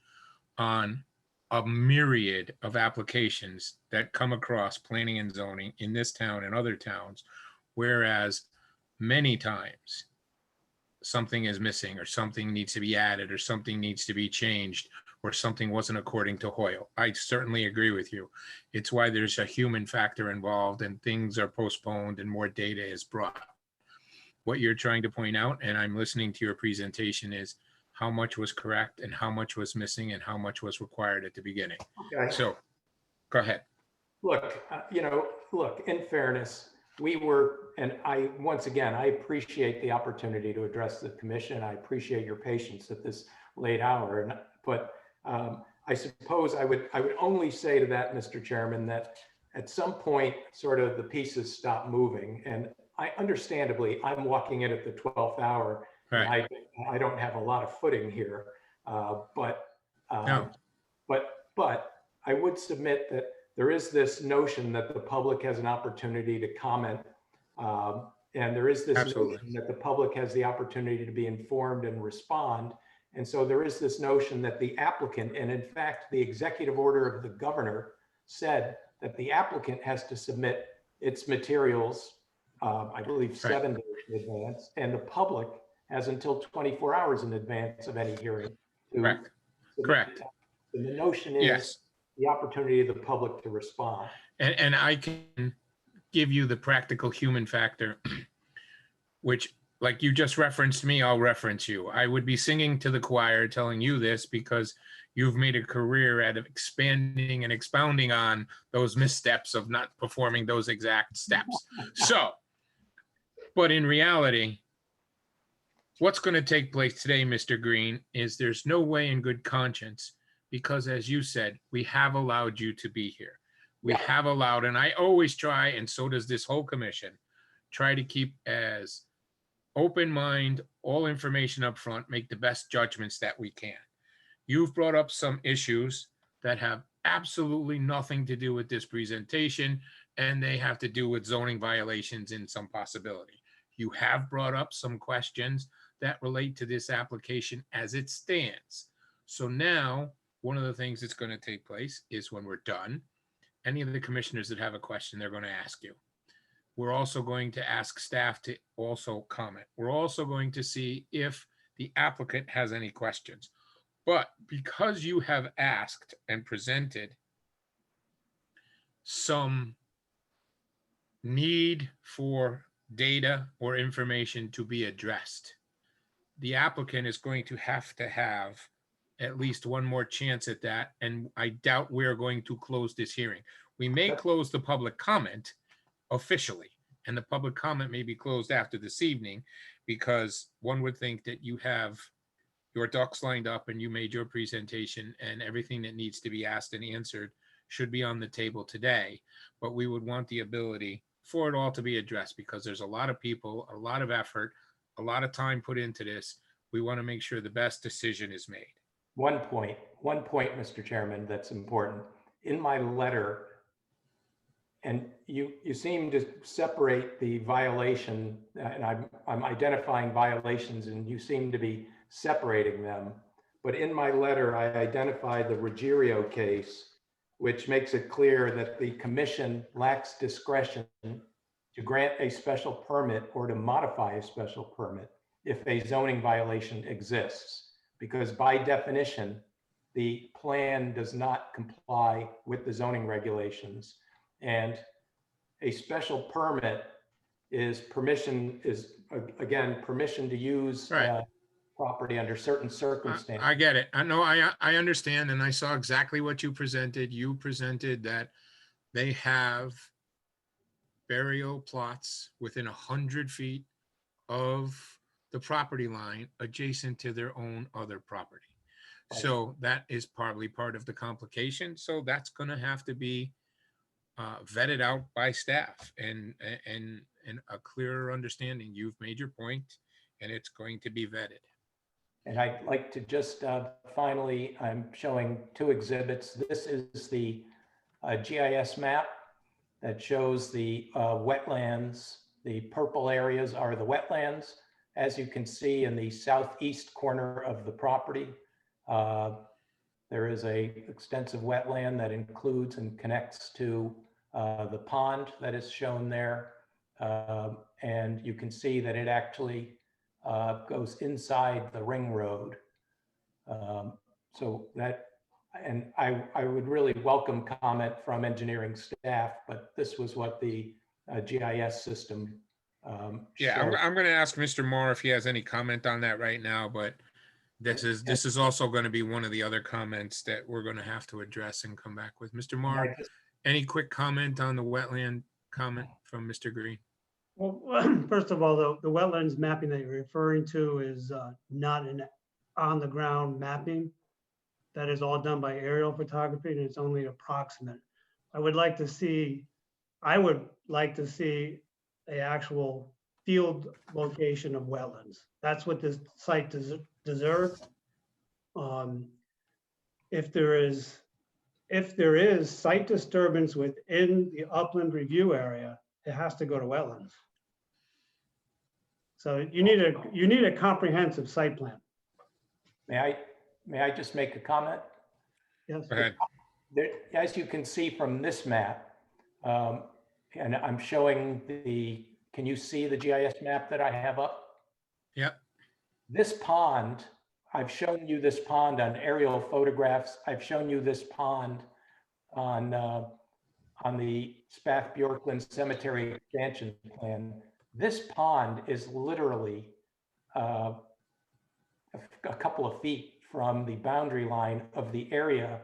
on a myriad of applications that come across planning and zoning in this town and other towns, whereas many times something is missing, or something needs to be added, or something needs to be changed, or something wasn't according to Hoyle. I certainly agree with you. It's why there's a human factor involved, and things are postponed and more data is brought. What you're trying to point out, and I'm listening to your presentation, is how much was correct and how much was missing and how much was required at the beginning. Okay. So go ahead. Look, look, in fairness, we were, and once again, I appreciate the opportunity to address the commission. I appreciate your patience at this late hour. But I suppose I would only say to that, Mr. Chairman, that at some point, sort of the pieces stop moving. And understandably, I'm walking in at the 12th hour. Right. I don't have a lot of footing here, but I would submit that there is this notion that the public has an opportunity to comment, and there is this notion that the public has the opportunity to be informed and respond. And so there is this notion that the applicant, and in fact, the executive order of the governor said that the applicant has to submit its materials, I believe 7 days in advance, and the public has until 24 hours in advance of any hearing. Correct. And the notion is the opportunity of the public to respond. And I can give you the practical human factor, which, like you just referenced me, I'll reference you. I would be singing to the choir telling you this because you've made a career out of expanding and expounding on those missteps of not performing those exact steps. So, but in reality, what's going to take place today, Mr. Green, is there's no way in good conscience, because as you said, we have allowed you to be here. We have allowed, and I always try, and so does this whole commission, try to keep as open mind, all information up front, make the best judgments that we can. You've brought up some issues that have absolutely nothing to do with this presentation, and they have to do with zoning violations in some possibility. You have brought up some questions that relate to this application as it stands. So now one of the things that's going to take place is when we're done, any of the commissioners that have a question, they're going to ask you. We're also going to ask staff to also comment. We're also going to see if the applicant has any questions. But because you have asked and presented some need for data or information to be addressed, the applicant is going to have at least one more chance at that. And I doubt we're going to close this hearing. We may close the public comment officially, and the public comment may be closed after this evening, because one would think that you have your ducks lined up and you made your presentation, and everything that needs to be asked and answered should be on the table today. But we would want the ability for it all to be addressed, because there's a lot of people, a lot of effort, a lot of time put into this. We want to make sure the best decision is made. One point, Mr. Chairman, that's important. In my letter, and you seem to separate the violation, and I'm identifying violations, and you seem to be separating them. But in my letter, I identified the Ruggiero case, which makes it clear that the commission lacks discretion to grant a special permit or to modify a special permit if a zoning violation exists, because by definition, the plan does not comply with the zoning regulations. And a special permit is permission to use Right. property under certain circumstances. I get it. I know, I understand, and I saw exactly what you presented. You presented that they have burial plots within 100 feet of the property line adjacent to their own other property. Right. So that is probably part of the complication. So that's going to have to be vetted out by staff and a clearer understanding. You've made your point, and it's going to be vetted. And I'd like to just finally, I'm showing two exhibits. This is the GIS map that shows the wetlands. The purple areas are the wetlands. As you can see in the southeast corner of the property, there is a extensive wetland that includes and connects to the pond that is shown there. And you can see that it actually goes inside the ring road. So that, and I would really welcome comment from engineering staff, but this was what the GIS system Yeah, showed. I'm going to ask Mr. Moore if he has any comment on that right now, but this is also going to be one of the other comments that we're going to have to address and come back with. Mr. Moore, any quick comment on the wetland comment from Mr. Green? Well, first of all, the wetlands mapping that you're referring to is not an on-the-ground mapping. That is all done by aerial photography, and it's only approximate. I would like to see an actual field location of wetlands. That's what this site deserves. If there is site disturbance within the upland review area, it has to go to wetlands. So you need a comprehensive site plan. May I just make a comment? Yes. Go ahead. There, as you can see from this map, and I'm showing can you see the GIS map that I have up? Yep. This pond, I've shown you this pond on aerial photographs. I've shown you this pond on the Spath Bjorkland Cemetery expansion plan. This pond is literally a couple of feet from the boundary line of the area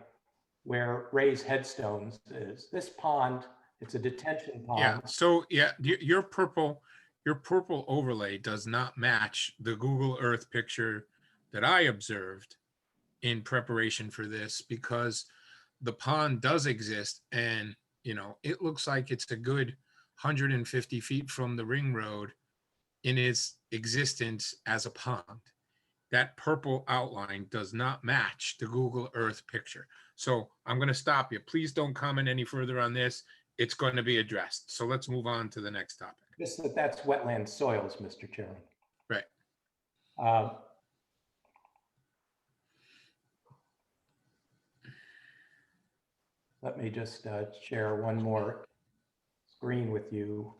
where Ray's headstones is. This pond, it's a detention pond. Yeah. So yeah, your purple overlay does not match the Google Earth picture that I observed in preparation for this, because the pond does exist, and it looks like it's a good 150 feet from the ring road in its existence as a pond. That purple outline does not match the Google Earth picture. So I'm going to stop you. Please don't comment any further on this. It's going to be addressed. So let's move on to the next topic. That's wetland soils, Mr. Chairman. Right. Let me just share one more screen with you.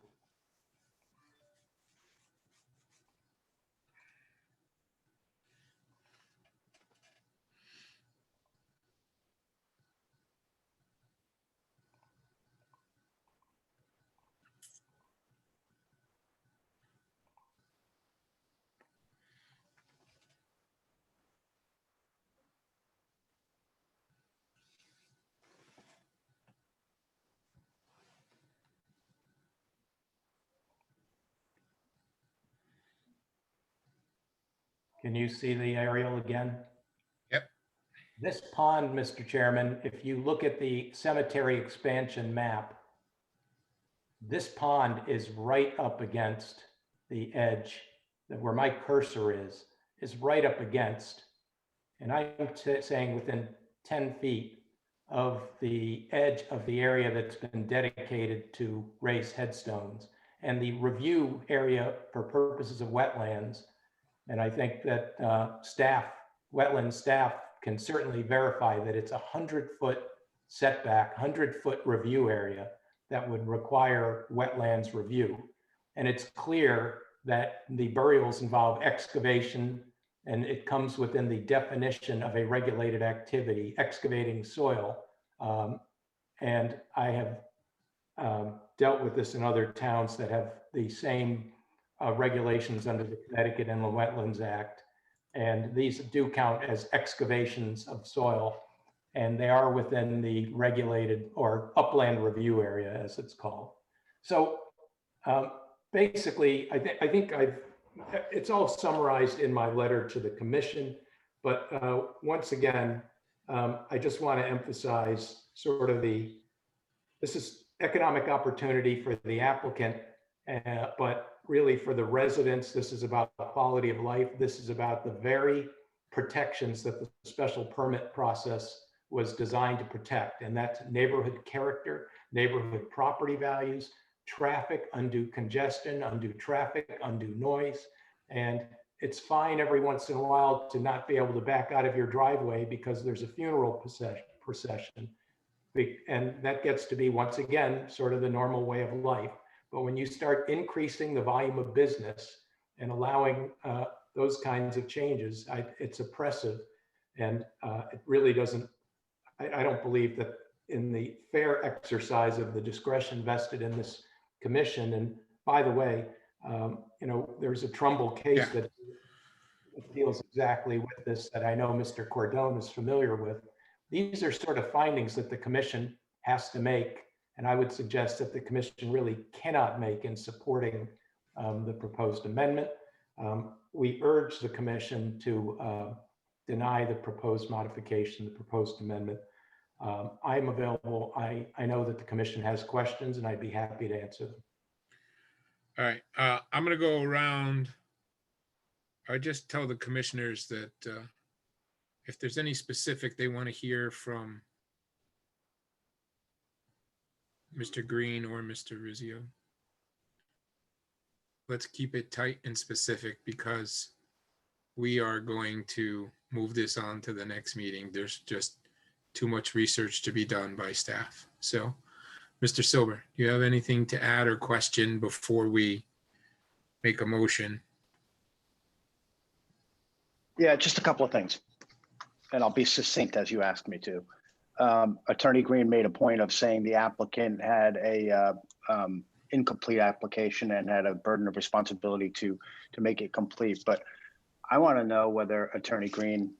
Can you see the aerial again? Yep. This pond, Mr. Chairman, if you look at the cemetery expansion map, this pond is right up against the edge that where my cursor is right up against. And I'm saying within 10 feet of the edge of the area that's been dedicated to raised headstones and the review area for purposes of wetlands. And I think that wetland staff can certainly verify that it's 100-foot setback, 100-foot review area that would require wetlands review. And it's clear that the burials involve excavation, and it comes within the definition of a regulated activity, excavating soil. And I have dealt with this in other towns that have the same regulations under the Connecticut Inland Wetlands Act. And these do count as excavations of soil, and they are within the regulated or upland review area, as it's called. So basically, I think it's all summarized in my letter to the commission. But once again, I just want to emphasize sort of this is economic opportunity for the applicant, but really for the residents, this is about the quality of life. This is about the very protections that the special permit process was designed to protect. And that's neighborhood character, neighborhood property values, traffic, undue congestion, undue traffic, undue noise. And it's fine every once in a while to not be able to back out of your driveway because there's a funeral procession. And that gets to be, once again, sort of the normal way of life. But when you start increasing the volume of business and allowing those kinds of changes, it's oppressive. And it really doesn't, I don't believe that in the fair exercise of the discretion vested in this commission. And by the way, there's a Trumbull case that deals exactly with this that I know Mr. Cordone is familiar with. These are sort of findings that the commission has to make. And I would suggest that the commission really cannot make in supporting the proposed amendment. We urge the commission to deny the proposed modification, the proposed amendment. I'm available. I know that the commission has questions and I'd be happy to answer them. All right, I'm going to go around. I just tell the commissioners that if there's any specific they want to hear from Mr. Green or Mr. Rizzio, let's keep it tight and specific because we are going to move this on to the next meeting. There's just too much research to be done by staff. So, Mr. Silver, do you have anything to add or question before we make a motion? Yeah, just a couple of things. And I'll be succinct as you asked me to. Attorney Green made a point of saying the applicant had a incomplete application and had a burden of responsibility to make it complete. But I want to know whether Attorney Green,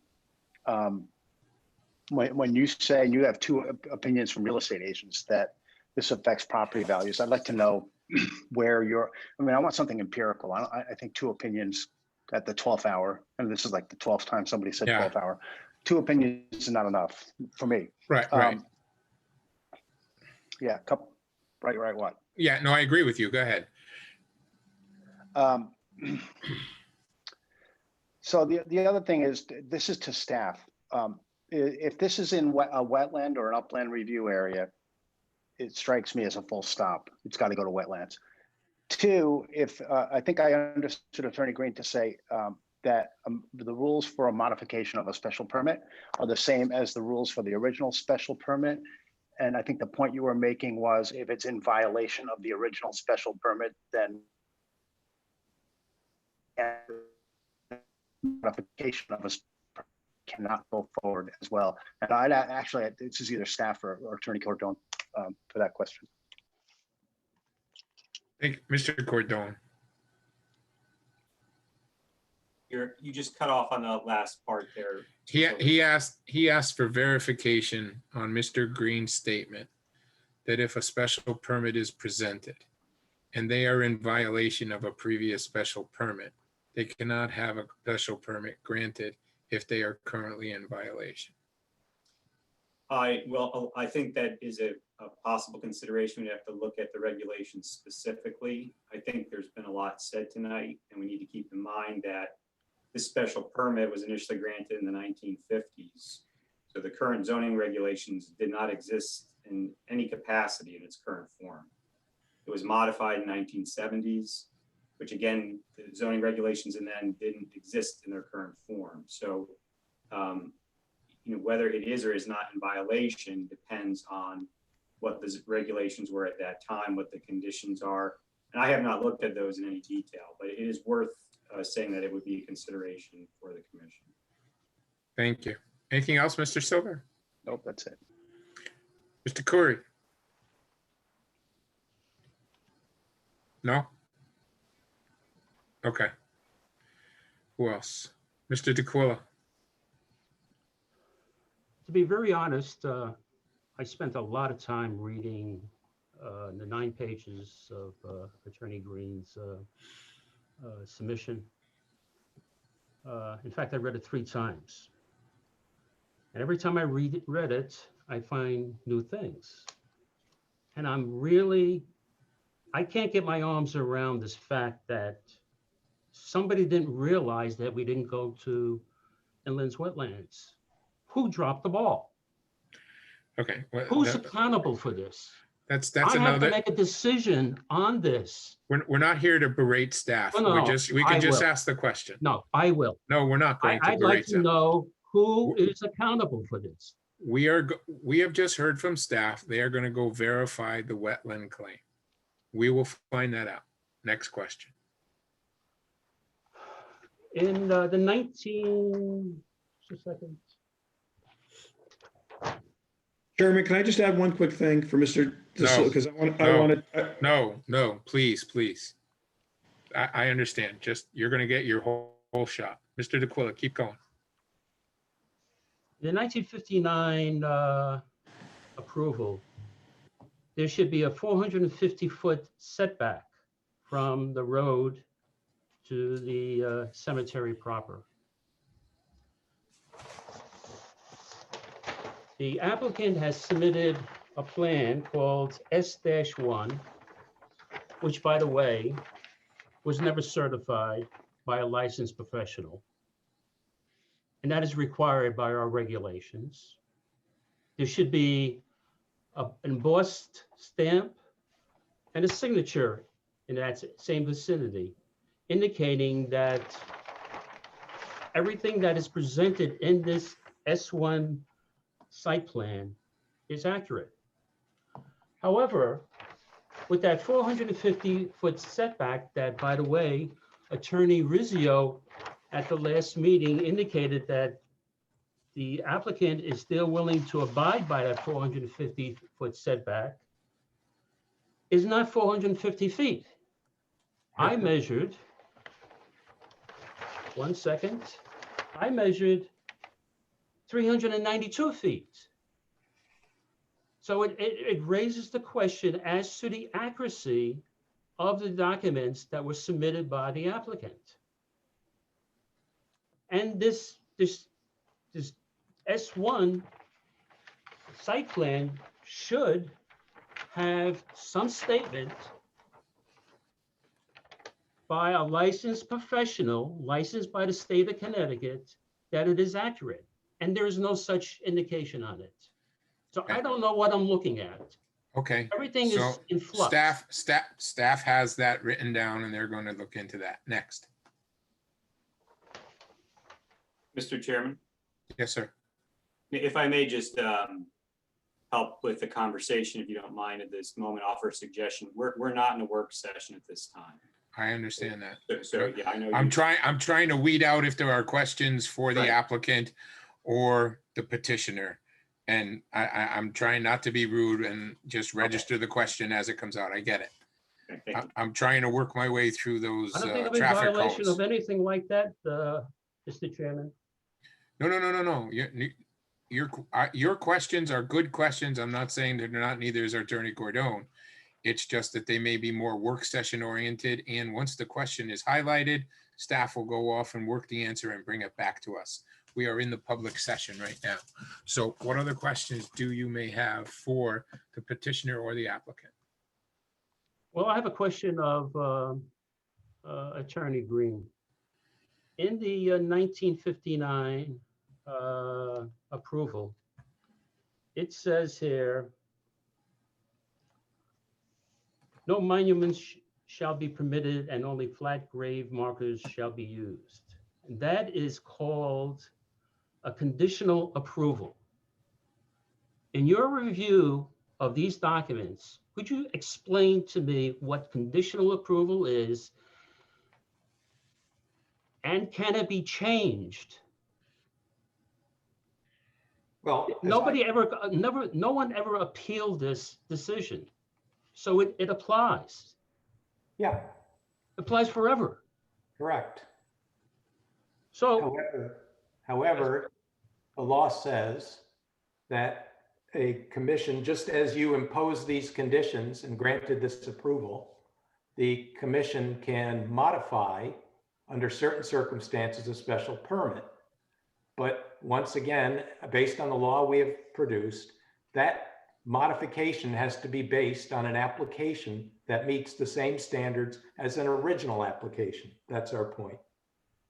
when you say you have two opinions from real estate agents that this affects property values, I'd like to know where I want something empirical. I think two opinions at the 12th hour, and this is like the 12th time somebody said 12th hour. Two opinions is not enough for me. Right. Yeah, right, what? Yeah, no, I agree with you. Go ahead. So the other thing is, this is to staff. If this is in a wetland or an upland review area, it strikes me as a full stop. It's got to go to wetlands. Two, if I think I understood Attorney Green to say that the rules for a modification of a special permit are the same as the rules for the original special permit. And I think the point you were making was if it's in violation of the original special permit, then modification of a cannot go forward as well. And I'd actually, this is either staff or Attorney Cordon for that question. Thank you, Mr. Cordon. You just cut off on the last part there. He asked for verification on Mr. Green's statement that if a special permit is presented and they are in violation of a previous special permit, they cannot have a special permit granted if they are currently in violation. I think that is a possible consideration. We have to look at the regulations specifically. I think there's been a lot said tonight, and we need to keep in mind that this special permit was initially granted in the 1950s. So the current zoning regulations did not exist in any capacity in its current form. It was modified in 1970s, which again, the zoning regulations and then didn't exist in their current form. So, whether it is or is not in violation depends on what the regulations were at that time, what the conditions are. And I have not looked at those in any detail, but it is worth saying that it would be a consideration for the commission. Thank you. Anything else, Mr. Silver? Nope, that's it. Mr. Corey? No? Okay. Who else? Mr. DeQuilla? To be very honest, I spent a lot of time reading the 9 pages of Attorney Green's submission. In fact, I read it 3 times. And every time I read it, I find new things. And I can't get my arms around this fact that somebody didn't realize that we didn't go to inland wetlands. Who dropped the ball? Okay. Well, Who's accountable for this? That's I have to another. make a decision on this. We're not here to berate staff. No, We can I just will. ask the question. No, I will. No, we're not going to I'd like berate to staff. know who is accountable for this. We have just heard from staff. They are going to go verify the wetland claim. We will find that out. Next question. In the 19, just a second. Chairman, can I just add one quick thing for Mr. No. Because I want to. No, please. I understand. Just, you're going to get your whole shot. Mr. DeQuilla, keep going. The 1959 approval, there should be a 450-foot setback from the road to the cemetery proper. The applicant has submitted a plan called S-1, which, by the way, was never certified by a licensed professional. And that is required by our regulations. There should be an embossed stamp and a signature in that same vicinity, indicating that everything that is presented in this S1 site plan is accurate. However, with that 450-foot setback that, by the way, Attorney Rizzio at the last meeting indicated that the applicant is still willing to abide by that 450-foot setback, is not 450 feet. I measured, 1 second, I measured 392 feet. So it raises the question as to the accuracy of the documents that were submitted by the applicant. And this S1 site plan should have some statement by a licensed professional, licensed by the state of Connecticut, that it is accurate. And there is no such indication on it. So I don't know what I'm looking at. Okay. Everything is in flux. Staff has that written down and they're going to look into that. Next. Mr. Chairman, Yes, sir. if I may just help with the conversation, if you don't mind, at this moment, offer a suggestion. We're not in a work session at this time. I understand that. So yeah, I know. I'm trying to weed out if there are questions for the Right. applicant or the petitioner. And I'm trying not to be rude and just register the question as it comes out. I get it. Okay, thank you. I'm trying to work my way through those I don't think I'm in traffic violation codes. of anything like that, Mr. Chairman. No. Your questions are good questions. I'm not saying they're not, neither is Attorney Cordone. It's just that they may be more work session oriented. And once the question is highlighted, staff will go off and work the answer and bring it back to us. We are in the public session right now. So what other questions do you may have for the petitioner or the applicant? Well, I have a question of Attorney Green. In the 1959 approval, it says here, no monuments shall be permitted and only flat grave markers shall be used. And that is called a conditional approval. In your review of these documents, could you explain to me what conditional approval is? And can it be changed? Well, No one ever appealed this decision. So it applies. yeah, It applies forever. correct. So However, the law says that a commission, just as you impose these conditions and granted this approval, the commission can modify under certain circumstances a special permit. But once again, based on the law we have produced, that modification has to be based on an application that meets the same standards as an original application. That's our point.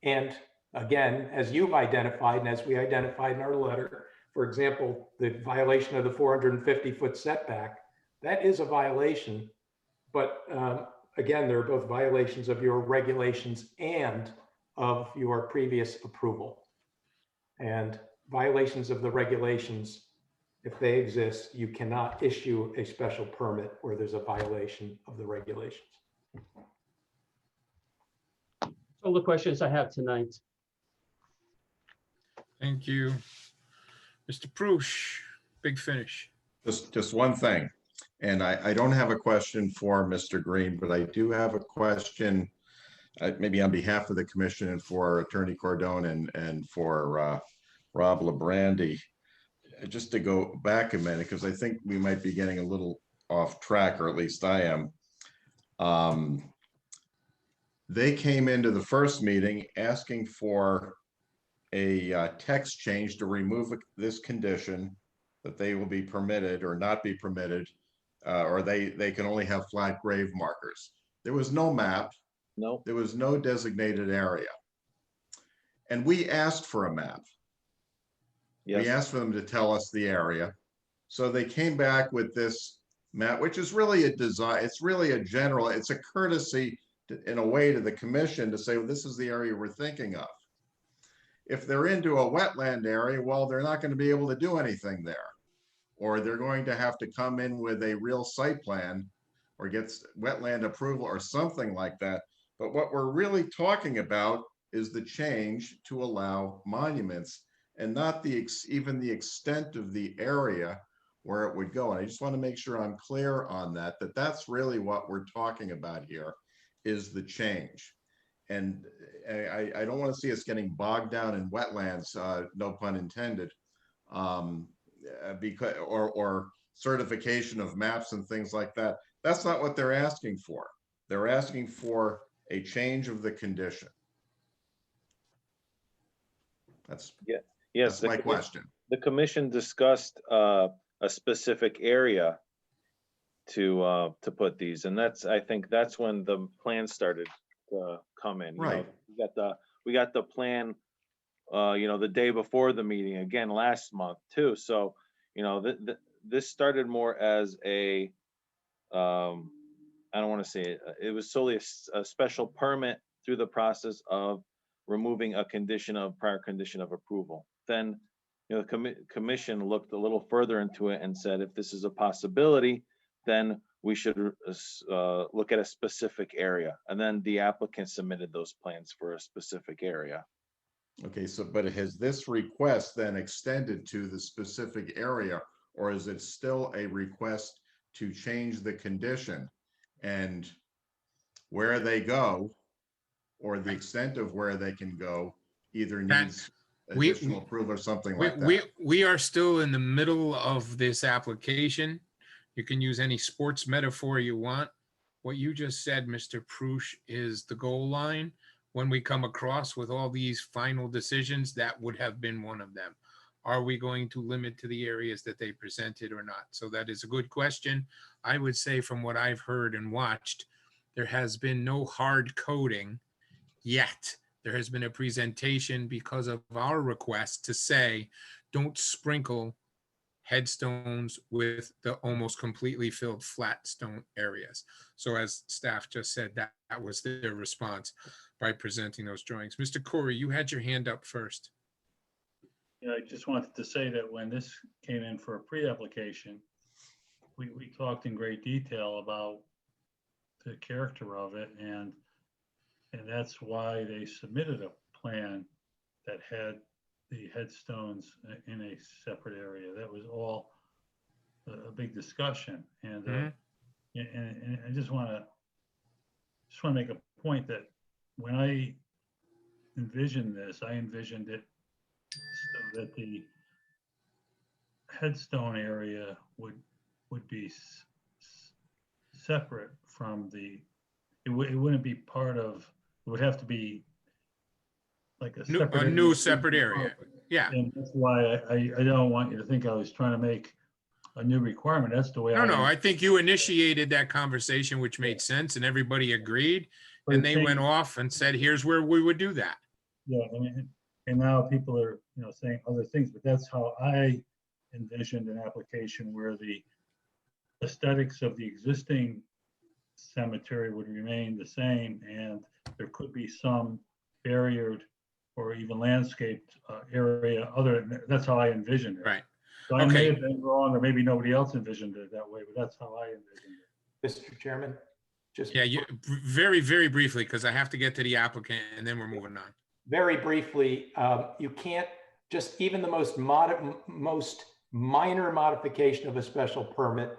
And again, as you've identified and as we identified in our letter, for example, the violation of the 450-foot setback, that is a violation. But again, there are both violations of your regulations and of your previous approval. And violations of the regulations, if they exist, you cannot issue a special permit where there's a violation of the regulations. all the questions I have tonight. Thank you. Mr. Prush, Big Finish. Just one thing, and I don't have a question for Mr. Green, but I do have a question, maybe on behalf of the commission and for Attorney Cordone and for Rob Labrandy. Just to go back a minute, because I think we might be getting a little off track, or at least I am. They came into the first meeting asking for a text change to remove this condition that they will be permitted or not be permitted, or they can only have flat grave markers. There was no map. No. There was no designated area. And we asked for a map. Yes. We asked for them to tell us the area. So they came back with this map, which is really a design. It's really a general, it's a courtesy in a way to the commission to say, well, this is the area we're thinking of. If they're into a wetland area, well, they're not going to be able to do anything there. Or they're going to have to come in with a real site plan or get wetland approval or something like that. But what we're really talking about is the change to allow monuments and not even the extent of the area where it would go. And I just want to make sure I'm clear on that that's really what we're talking about here, is the change. And I don't want to see us getting bogged down in wetlands, no pun intended, because or certification of maps and things like that. That's not what they're asking for. They're asking for a change of the condition. That's Yes, my question. The commission discussed a specific area to put these, and I think that's when the plan started to come in. Right. You know, we got the plan, the day before the meeting again last month too. So, this started more as a, I don't want to say it. It was solely a special permit through the process of removing a prior condition of approval. Then the commission looked a little further into it and said, if this is a possibility, then we should look at a specific area. And then the applicant submitted those plans for a specific area. Okay, so, but has this request then extended to the specific area, or is it still a request to change the condition? And where they go, or the extent of where they can go, either needs additional approval or something like that? We are still in the middle of this application. You can use any sports metaphor you want. What you just said, Mr. Prush, is the goal line. When we come across with all these final decisions, that would have been one of them. Are we going to limit to the areas that they presented or not? So that is a good question. I would say from what I've heard and watched, there has been no hard coding yet. There has been a presentation because of our request to say, don't sprinkle headstones with the almost completely filled flat stone areas. So as staff just said, that was their response by presenting those drawings. Mr. Corey, you had your hand up first. Yeah, I just wanted to say that when this came in for a pre-application, we talked in great detail about the character of it, and that's why they submitted a plan that had the headstones in a separate area. That was all a big discussion, and and I just want to make a point that when I envisioned this, I envisioned it so that the headstone area would be separate from the. It wouldn't be part of. It would have to be like a new separate area. Yeah. And that's why I don't want you to think I was trying to make a new requirement. That's the way No, I think you initiated that conversation, which made sense, and everybody agreed. And they went off and said, here's where we would do that. Yeah, and now people are, saying other things, but that's how I envisioned an application where the aesthetics of the existing cemetery would remain the same, and there could be some barriered or even landscaped area. That's how I envisioned it. Right. So I may have been wrong, or maybe nobody else envisioned it that way, but that's how I envisioned it. Mr. Chairman, just very, very briefly, because I have to get to the applicant and then we're moving on. Very briefly, you can't just even the most minor modification of a special permit,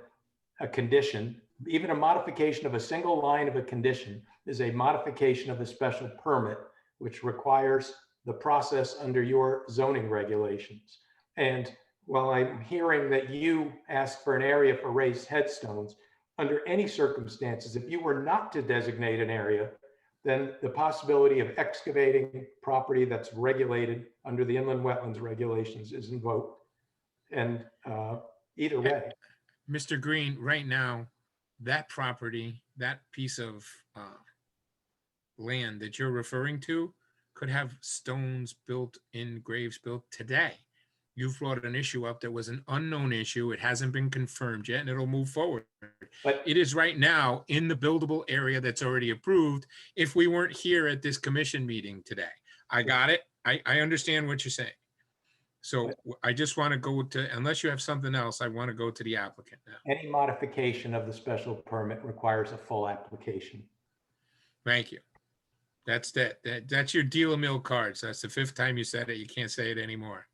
a condition, even a modification of a single line of a condition is a modification of a special permit, which requires the process under your zoning regulations. And while I'm hearing that you asked for an area for raised headstones, under any circumstances, if you were not to designate an area, then the possibility of excavating property that's regulated under the inland wetlands regulations is invoked. And either way. Mr. Green, right now, that property, that piece of land that you're referring to could have stones built in graves built today. You've brought an issue up that was an unknown issue. It hasn't been confirmed yet, and it'll move forward. But it is right now in the buildable area that's already approved. If we weren't here at this commission meeting today, I got it. I understand what you're saying. So I just want to go to, unless you have something else, I want to go to the applicant now. Any modification of the special permit requires a full application. Thank you. That's that's your deal of milk cards. That's the 5th time you said it. You can't say it anymore.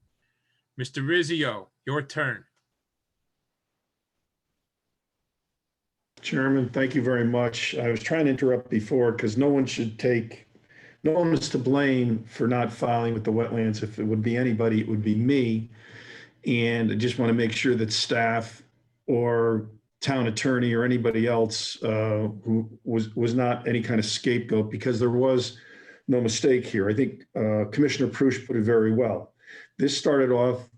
Mr. Rizzio, your turn. Chairman, thank you very much. I was trying to interrupt before because no one is to blame for not filing with the wetlands. If it would be anybody, it would be me. And I just want to make sure that staff or town attorney or anybody else who was not any kind of scapegoat, because there was no mistake here. I think Commissioner Prush put it very well. This started off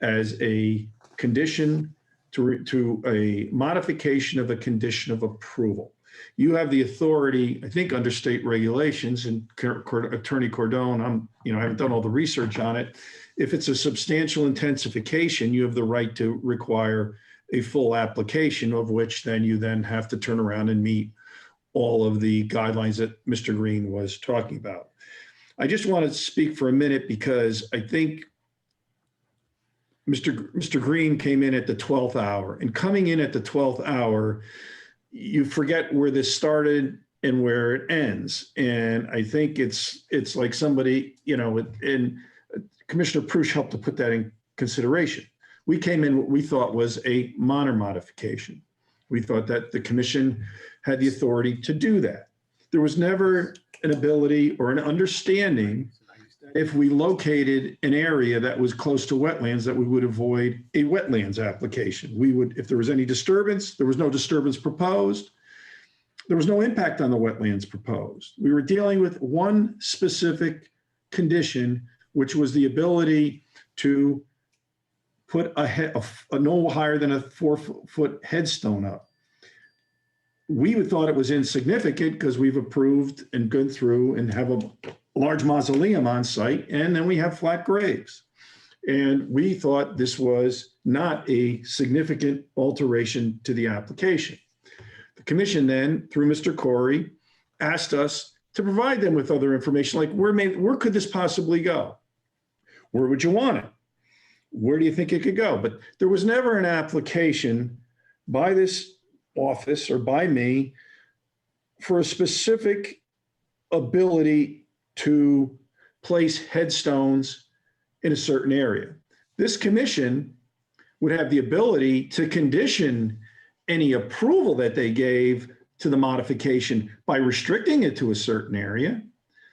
as a condition to a modification of a condition of approval. You have the authority, I think, under state regulations, and Attorney Cordone, I haven't done all the research on it. If it's a substantial intensification, you have the right to require a full application, of which then you have to turn around and meet all of the guidelines that Mr. Green was talking about. I just want to speak for a minute because I think Mr. Green came in at the 12th hour, and coming in at the 12th hour, you forget where this started and where it ends. And I think it's like somebody, and Commissioner Prush helped to put that in consideration. We came in what we thought was a minor modification. We thought that the commission had the authority to do that. There was never an ability or an understanding if we located an area that was close to wetlands that we would avoid a wetlands application. We would, if there was any disturbance, there was no disturbance proposed. There was no impact on the wetlands proposed. We were dealing with one specific condition, which was the ability to put a no higher than a 4-foot headstone up. We would thought it was insignificant because we've approved and gone through and have a large mausoleum on site, and then we have flat graves. And we thought this was not a significant alteration to the application. The commission then, through Mr. Corey, asked us to provide them with other information, like where could this possibly go? Where would you want it? Where do you think it could go? But there was never an application by this office or by me for a specific ability to place headstones in a certain area. This commission would have the ability to condition any approval that they gave to the modification by restricting it to a certain area.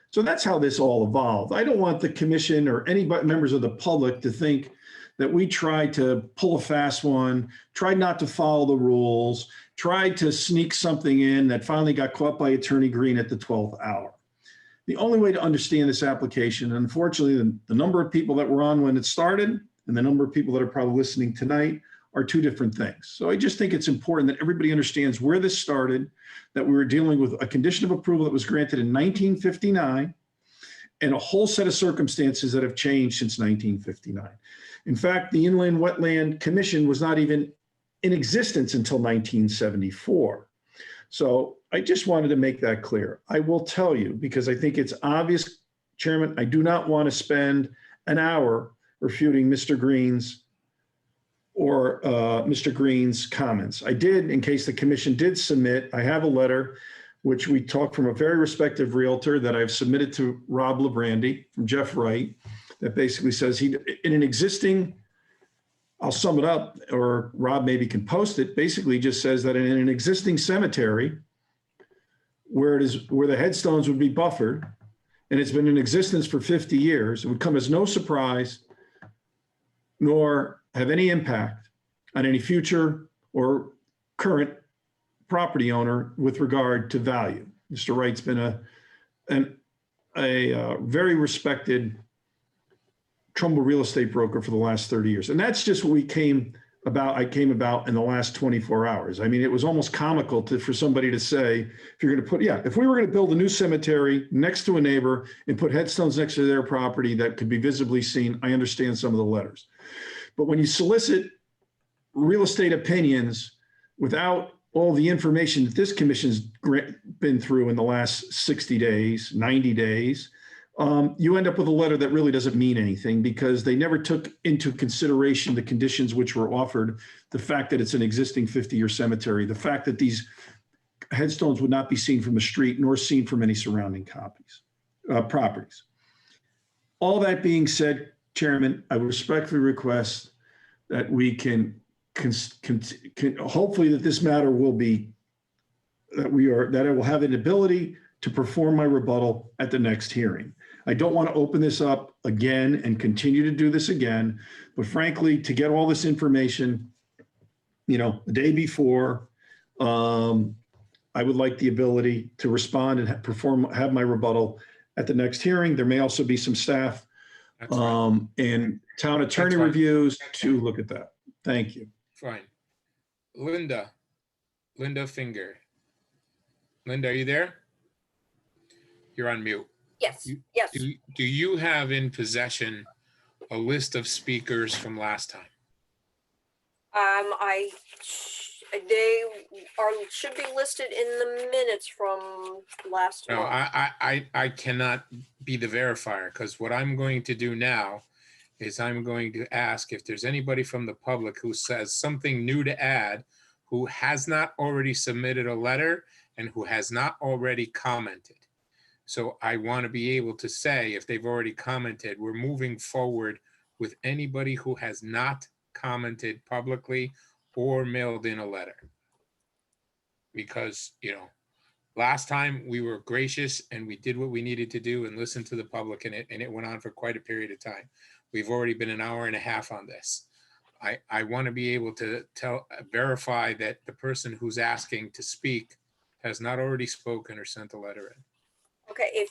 So that's how this all evolved. I don't want the commission or any members of the public to think that we tried to pull a fast one, tried not to follow the rules, tried to sneak something in that finally got caught by Attorney Green at the 12th hour. The only way to understand this application, and unfortunately, the number of people that were on when it started and the number of people that are probably listening tonight are two different things. So I just think it's important that everybody understands where this started, that we were dealing with a condition of approval that was granted in 1959 and a whole set of circumstances that have changed since 1959. In fact, the Inland Wetland Commission was not even in existence until 1974. So I just wanted to make that clear. I will tell you, because I think it's obvious, Chairman, I do not want to spend an hour refuting Mr. Green's comments. I did, in case the commission did submit, I have a letter which we talked from a very respected realtor that I've submitted to Rob Labrandy from Jeff Wright, that basically says in an existing, I'll sum it up, or Rob maybe can post it, basically just says that in an existing cemetery where the headstones would be buffered, and it's been in existence for 50 years, it would come as no surprise nor have any impact on any future or current property owner with regard to value. Mr. Wright's been a very respected Trumbull real estate broker for the last 30 years. And that's just what I came about in the last 24 hours. I mean, it was almost comical for somebody to say, if you're going to if we were going to build a new cemetery next to a neighbor and put headstones next to their property that could be visibly seen, I understand some of the letters. But when you solicit real estate opinions without all the information that this commission's been through in the last 60 days, 90 days, you end up with a letter that really doesn't mean anything because they never took into consideration the conditions which were offered, the fact that it's an existing 50-year cemetery, the fact that these headstones would not be seen from the street nor seen from any surrounding properties. All that being said, Chairman, I respectfully request that we can hopefully that this matter will be, that I will have an ability to perform my rebuttal at the next hearing. I don't want to open this up again and continue to do this again, but frankly, to get all this information, the day before, I would like the ability to respond and have my rebuttal at the next hearing. There may also be some staff and town attorney reviews to look at that. Thank you. Fine. Linda Finger. Linda, are you there? You're on mute. Yes, yes. Do you have in possession a list of speakers from last time? They should be listed in the minutes from last No, month. I cannot be the verifier because what I'm going to do now is I'm going to ask if there's anybody from the public who says something new to add, who has not already submitted a letter and who has not already commented. So I want to be able to say, if they've already commented, we're moving forward with anybody who has not commented publicly or mailed in a letter. Because, you know, last time we were gracious and we did what we needed to do and listened to the public, and it went on for quite a period of time. We've already been an hour and a half on this. I want to be able to verify that the person who's asking to speak has not already spoken or sent a letter in. Okay, if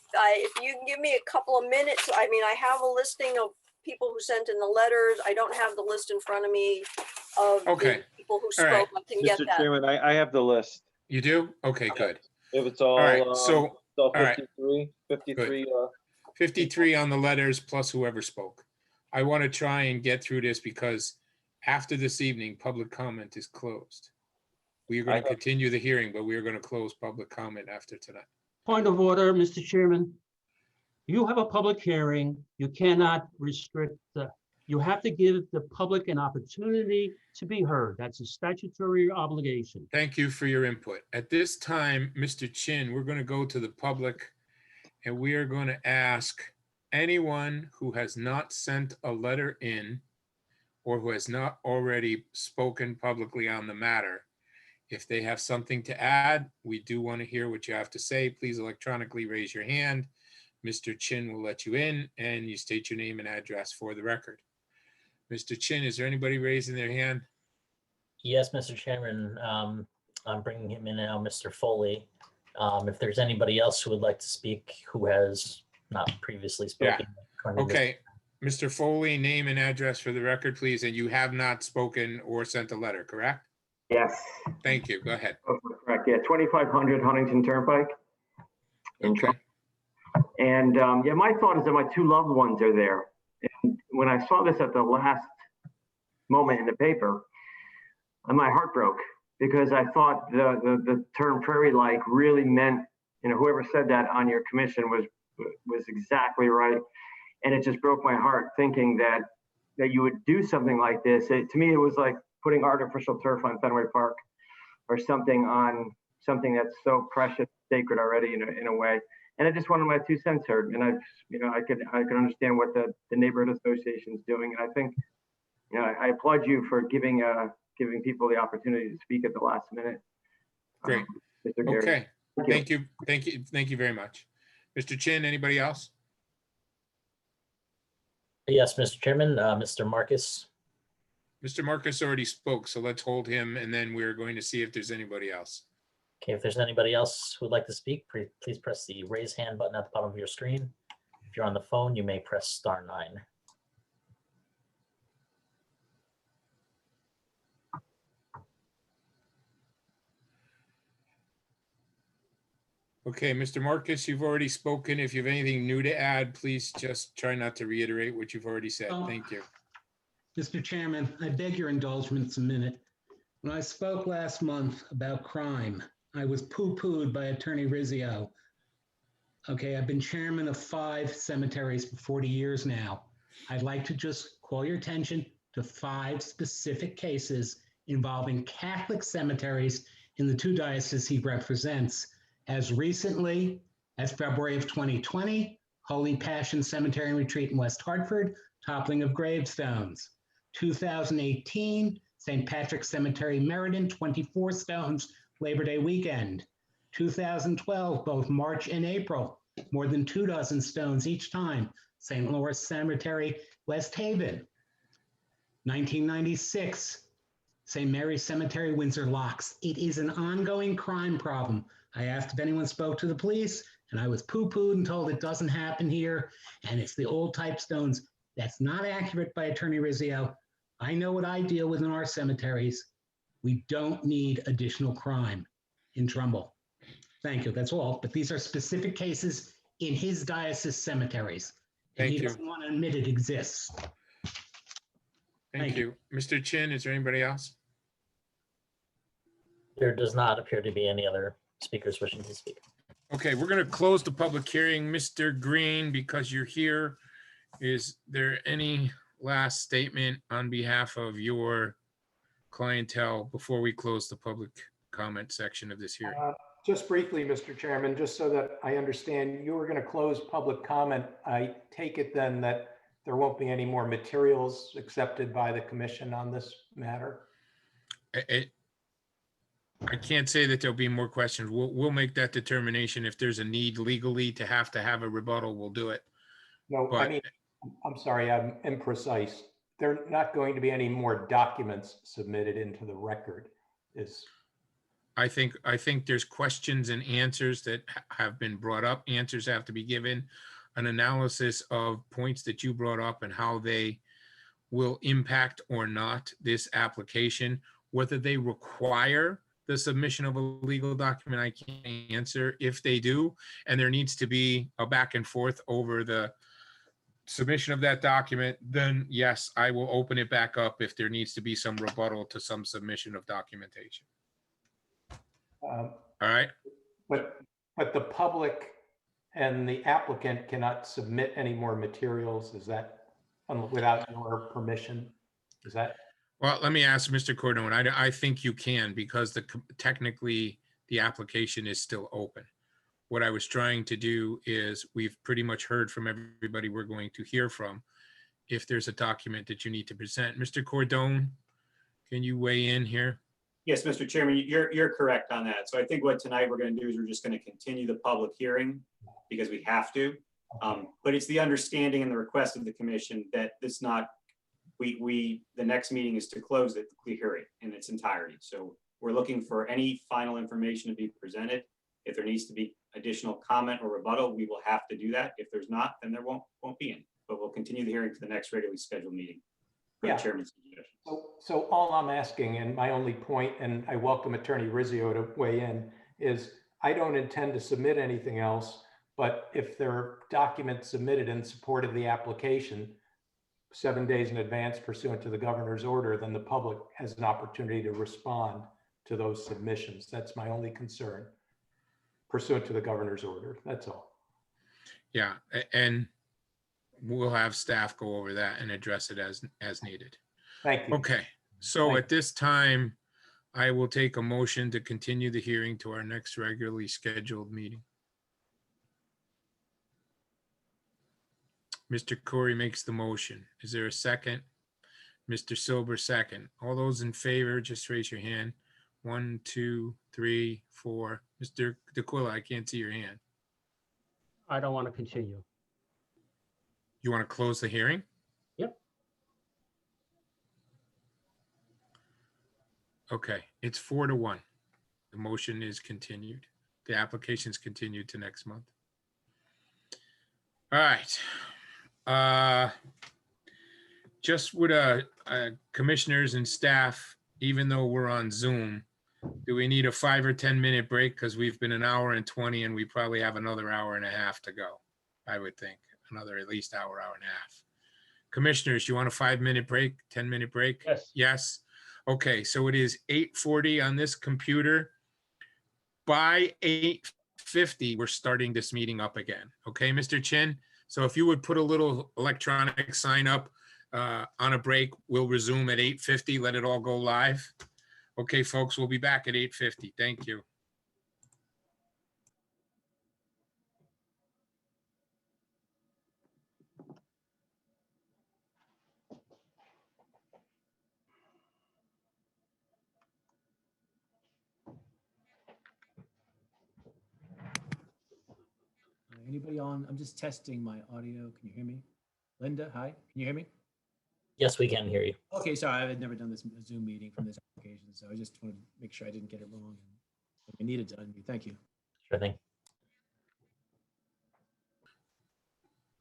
you can give me a couple of minutes, I mean, I have a listing of people who sent in the letters. I don't have the list in front of me of the Okay. people who All right. spoke. I can get Mr. that. Chairman, I have the list. You do? Okay, good. If it's all, right, so- it's all all right. 53, 53 on the letters plus whoever spoke. I want to try and get through this because after this evening, public comment is closed. We are going to continue the hearing, but we are going to close public comment after tonight. Point of order, Mr. Chairman. You have a public hearing. You cannot restrict you have to give the public an opportunity to be heard. That's a statutory obligation. Thank you for your input. At this time, Mr. Chin, we're going to go to the public and we are going to ask anyone who has not sent a letter in or who has not already spoken publicly on the matter. If they have something to add, we do want to hear what you have to say. Please electronically raise your hand. Mr. Chin will let you in and you state your name and address for the record. Mr. Chin, is there anybody raising their hand? Yes, Mr. Chairman, I'm bringing him in now, Mr. Foley. If there's anybody else who would like to speak who has not previously spoken. Okay, Mr. Foley, name and address for the record, please. And you have not spoken or sent a letter, correct? Yes. Thank you. Go ahead. Correct. Yeah, 2500 Huntington Turnpike. Okay. And yeah, my thought is that my two loved ones are there. And when I saw this at the last moment in the paper, my heart broke because I thought the term prairie-like really meant, you know, whoever said that on your commission was exactly right. And it just broke my heart thinking that you would do something like this. To me, it was like putting artificial turf on Fenway Park or something that's so precious, sacred already in a way. And I just wanted my 2 cents heard. And I could understand what the neighborhood association is doing. And I think, you know, I applaud you for giving people the opportunity to speak at the last minute. Great. Mr. Gary. Okay. Thank you very much. Mr. Chin, anybody else? Yes, Mr. Chairman, Mr. Marcus. Mr. Marcus already spoke, so let's hold him and then we're going to see if there's anybody else. Okay, if there's anybody else who would like to speak, please press the raise hand button at the bottom of your screen. If you're on the phone, you may press *9. Okay, Mr. Marcus, you've already spoken. If you have anything new to add, please just try not to reiterate what you've already said. Thank you. Mr. Chairman, I beg your indulgence a minute. When I spoke last month about crime, I was poo-pooed by Attorney Rizzio. Okay, I've been chairman of 5 cemeteries for 40 years now. I'd like to just call your attention to 5 specific cases involving Catholic cemeteries in the 2 dioceses he represents. As recently as February of 2020, Holy Passion Cemetery and Retreat in West Hartford, toppling of gravestones. 2018, St. Patrick's Cemetery, Meriden, 24 stones, Labor Day weekend. 2012, both March and April, more than 24 stones each time. St. Louis Cemetery, West Haven. 1996, St. Mary's Cemetery, Windsor Locks. It is an ongoing crime problem. I asked if anyone spoke to the police, and I was poo-pooed and told it doesn't happen here, and it's the old type stones. That's not accurate by Attorney Rizzio. I know what I deal with in our cemeteries. We don't need additional crime in Trumbull. Thank you, that's all. But these are specific cases in his diocese cemeteries. And he doesn't want to admit it exists. Thank you. Mr. Chin, is there anybody else? There does not appear to be any other speakers wishing to speak. Okay, we're going to close the public hearing. Mr. Green, because you're here, is there any last statement on behalf of your clientele before we close the public comment section of this hearing? Just briefly, Mr. Chairman, just so that I understand, you were going to close public comment. I take it then that there won't be any more materials accepted by the commission on this matter? I can't say that there'll be more questions. We'll make that determination. If there's a need legally to have a rebuttal, we'll do it. No, But- I mean, I'm sorry, I'm imprecise. There are not going to be any more documents submitted into the record. I think there's questions and answers that have been brought up. Answers have to be given. An analysis of points that you brought up and how they will impact or not this application. Whether they require the submission of a legal document, I can't answer. If they do, and there needs to be a back and forth over the submission of that document, then yes, I will open it back up if there needs to be some rebuttal to some submission of documentation. All right. But the public and the applicant cannot submit any more materials. Is that without your permission? Is that? Well, let me ask Mr. Cordone. I think you can, because technically the application is still open. What I was trying to do is, we've pretty much heard from everybody we're going to hear from. If there's a document that you need to present, Mr. Cordone, can you weigh in here? Yes, Mr. Chairman, you're correct on that. So I think what tonight we're going to do is we're just going to continue the public hearing because we have to. But it's the understanding and the request of the commission that it's not, the next meeting is to close the hearing in its entirety. So we're looking for any final information to be presented. If there needs to be additional comment or rebuttal, we will have to do that. If there's not, then there won't be any. But we'll continue the hearing to the next regularly scheduled meeting. Yeah. Chairman's suggestion. So all I'm asking, and my only point, and I welcome Attorney Rizzio to weigh in, is I don't intend to submit anything else, but if there are documents submitted in support of the application 7 days in advance pursuant to the governor's order, then the public has an opportunity to respond to those submissions. That's my only concern, pursuant to the governor's order. That's all. Yeah, and we'll have staff go over that and address it as needed. Thank you. Okay, so Thank at this time, I will take a motion to continue the hearing to our next regularly scheduled meeting. Mr. Corey makes the motion. Is there a second? Mr. Silber, second. All those in favor, just raise your hand. 1, 2, 3, 4. Mr. DeQuilla, I can't see your hand. I don't want to continue. You want to close the hearing? Yep. Okay, it's 4-1. The motion is continued. The application is continued to next month. All right. Just would commissioners and staff, even though we're on Zoom, do we need a 5 or 10 minute break? Because we've been 1 hour and 20 and we probably have another hour and a half to go. I would think another at least hour and a half. Commissioners, you want a 5-minute break, 10-minute break? Yes. Yes. Okay, so it is 8:40 on this computer. By 8:50, we're starting this meeting up again. Okay, Mr. Chin? So if you would put a little electronic sign up on a break, we'll resume at 8:50, let it all go live. Okay, folks, we'll be back at 8:50. Thank you. Anybody on? I'm just testing my audio. Can you hear me? Linda, hi. Can you hear me? Yes, we can hear you. Okay, sorry. I had never done this Zoom meeting from this application, so I just wanted to make sure I didn't get it wrong. I needed to unmute. Thank you. Sure thing.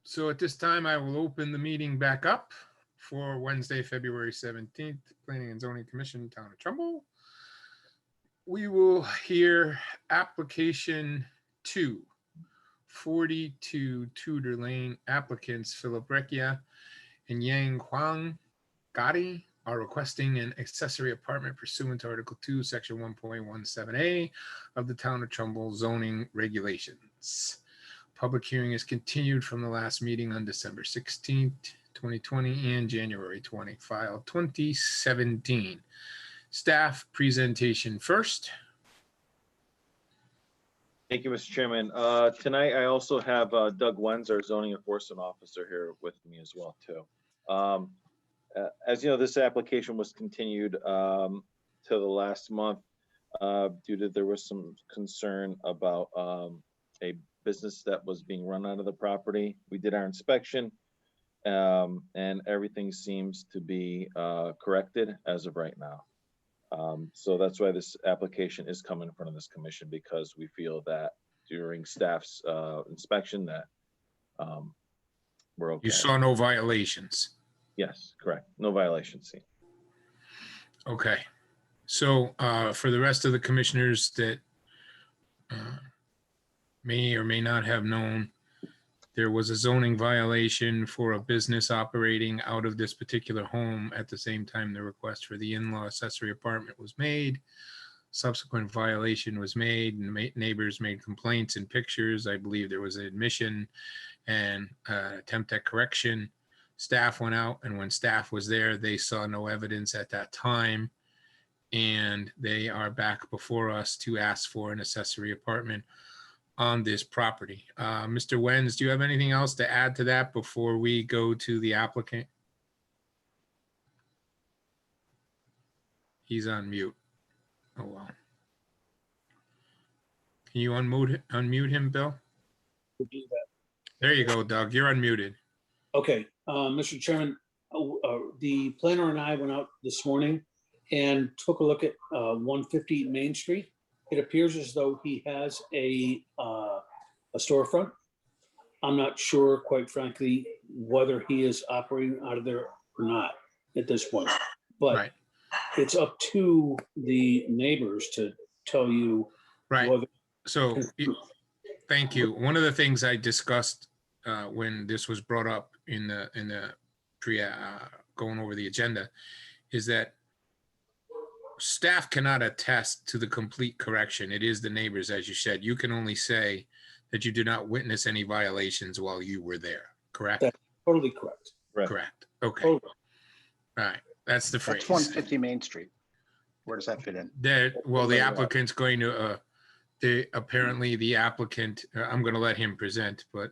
So at this time, I will open the meeting back up for Wednesday, February 17th, Planning and Zoning Commission, Town of Trumbull. We will hear application 2, 42 Tudor Lane. Applicants Philip Recchia and Yang Huang Gotti are requesting an accessory apartment pursuant to Article 2, Section 1.17A of the Town of Trumbull zoning regulations. Public hearing is continued from the last meeting on December 16th, 2020 and January 20, file 2017. Staff presentation first. Thank you, Mr. Chairman. Tonight, I also have Doug Wenz, our zoning enforcement officer, here with me as well, too. As you know, this application was continued to the last month due to there was some concern about a business that was being run out of the property. We did our inspection and everything seems to be corrected as of right now. So that's why this application is coming in front of this commission, because we feel that during staff's inspection that we're okay. You saw no violations. Yes, correct. No violations seen. Okay. So for the rest of the commissioners that may or may not have known, there was a zoning violation for a business operating out of this particular home at the same time the request for the in-law accessory apartment was made. Subsequent violation was made and neighbors made complaints and pictures. I believe there was an admission and attempt at correction. Staff went out, and when staff was there, they saw no evidence at that time. And they are back before us to ask for an accessory apartment on this property. Mr. Wenz, do you have anything else to add to that before we go to the applicant? He's on mute. Oh, well. Can you unmute him, Bill? There you go, Doug. You're unmuted. Okay, Mr. Chairman, the planner and I went out this morning and took a look at 150 Main Street. It appears as though he has a storefront. I'm not sure, quite frankly, whether he is operating out of there or not at this point. But right. It's up to the neighbors to tell you. Right. Whether so thank you. One of the things I discussed when this was brought up in the pre going over the agenda is that staff cannot attest to the complete correction. It is the neighbors, as you said. You can only say that you did not witness any violations while you were there, correct? That's totally correct. Right. Correct. Okay. Totally. All right. That's the phrase. That's 150 Main Street. Where does that fit in? Well, the applicant's going to, apparently the applicant, I'm going to let him present, but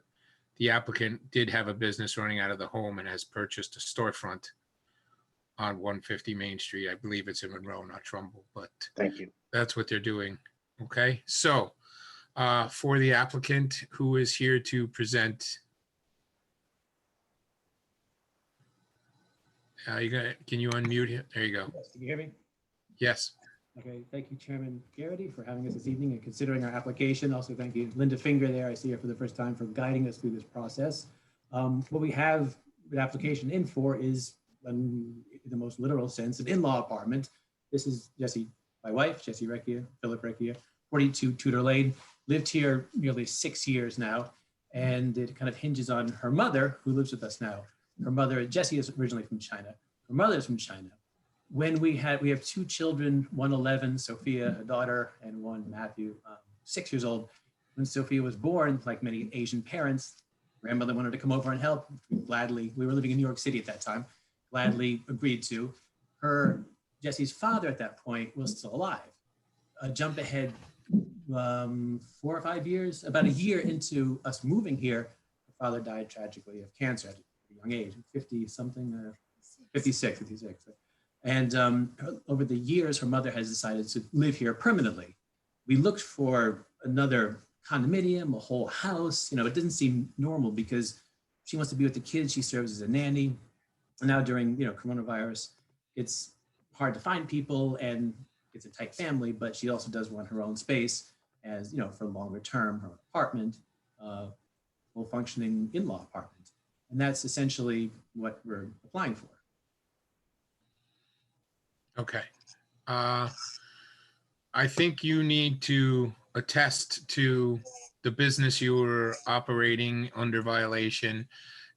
the applicant did have a business running out of the home and has purchased a storefront on 150 Main Street. I believe it's in Monroe, not Trumbull, but Thank you. that's what they're doing. Okay, so for the applicant who is here to present, can you unmute him? There you go. Yes, can you hear me? Yes. Okay, thank you, Chairman Garrity, for having us this evening and considering our application. Also, thank you, Linda Finger there. I see her for the first time, for guiding us through this process. What we have the application in for is, in the most literal sense, an in-law apartment. This is Jesse, my wife, Jesse Recchia, Philip Recchia, 42 Tudor Lane. Lived here nearly 6 years now, and it kind of hinges on her mother, who lives with us now. Her mother, Jesse, is originally from China. Her mother is from China. When we have 2 children, one 11, Sophia, a daughter, and one Matthew, 6 years old. When Sophia was born, like many Asian parents, grandmother wanted to come over and help. Gladly, we were living in New York City at that time, gladly agreed to. Jesse's father at that point was still alive. Jump ahead 4 or 5 years, about a year into us moving here, her father died tragically of cancer at a young age, 50 something, 56. And over the years, her mother has decided to live here permanently. We looked for another condominium, a whole house. It doesn't seem normal because she wants to be with the kids. She serves as a nanny. And now during, coronavirus, it's hard to find people and it's a tight family, but she also does want her own space as, for longer term, her apartment, full functioning in-law apartment. And that's essentially what we're applying for. Okay. I think you need to attest to the business you were operating under violation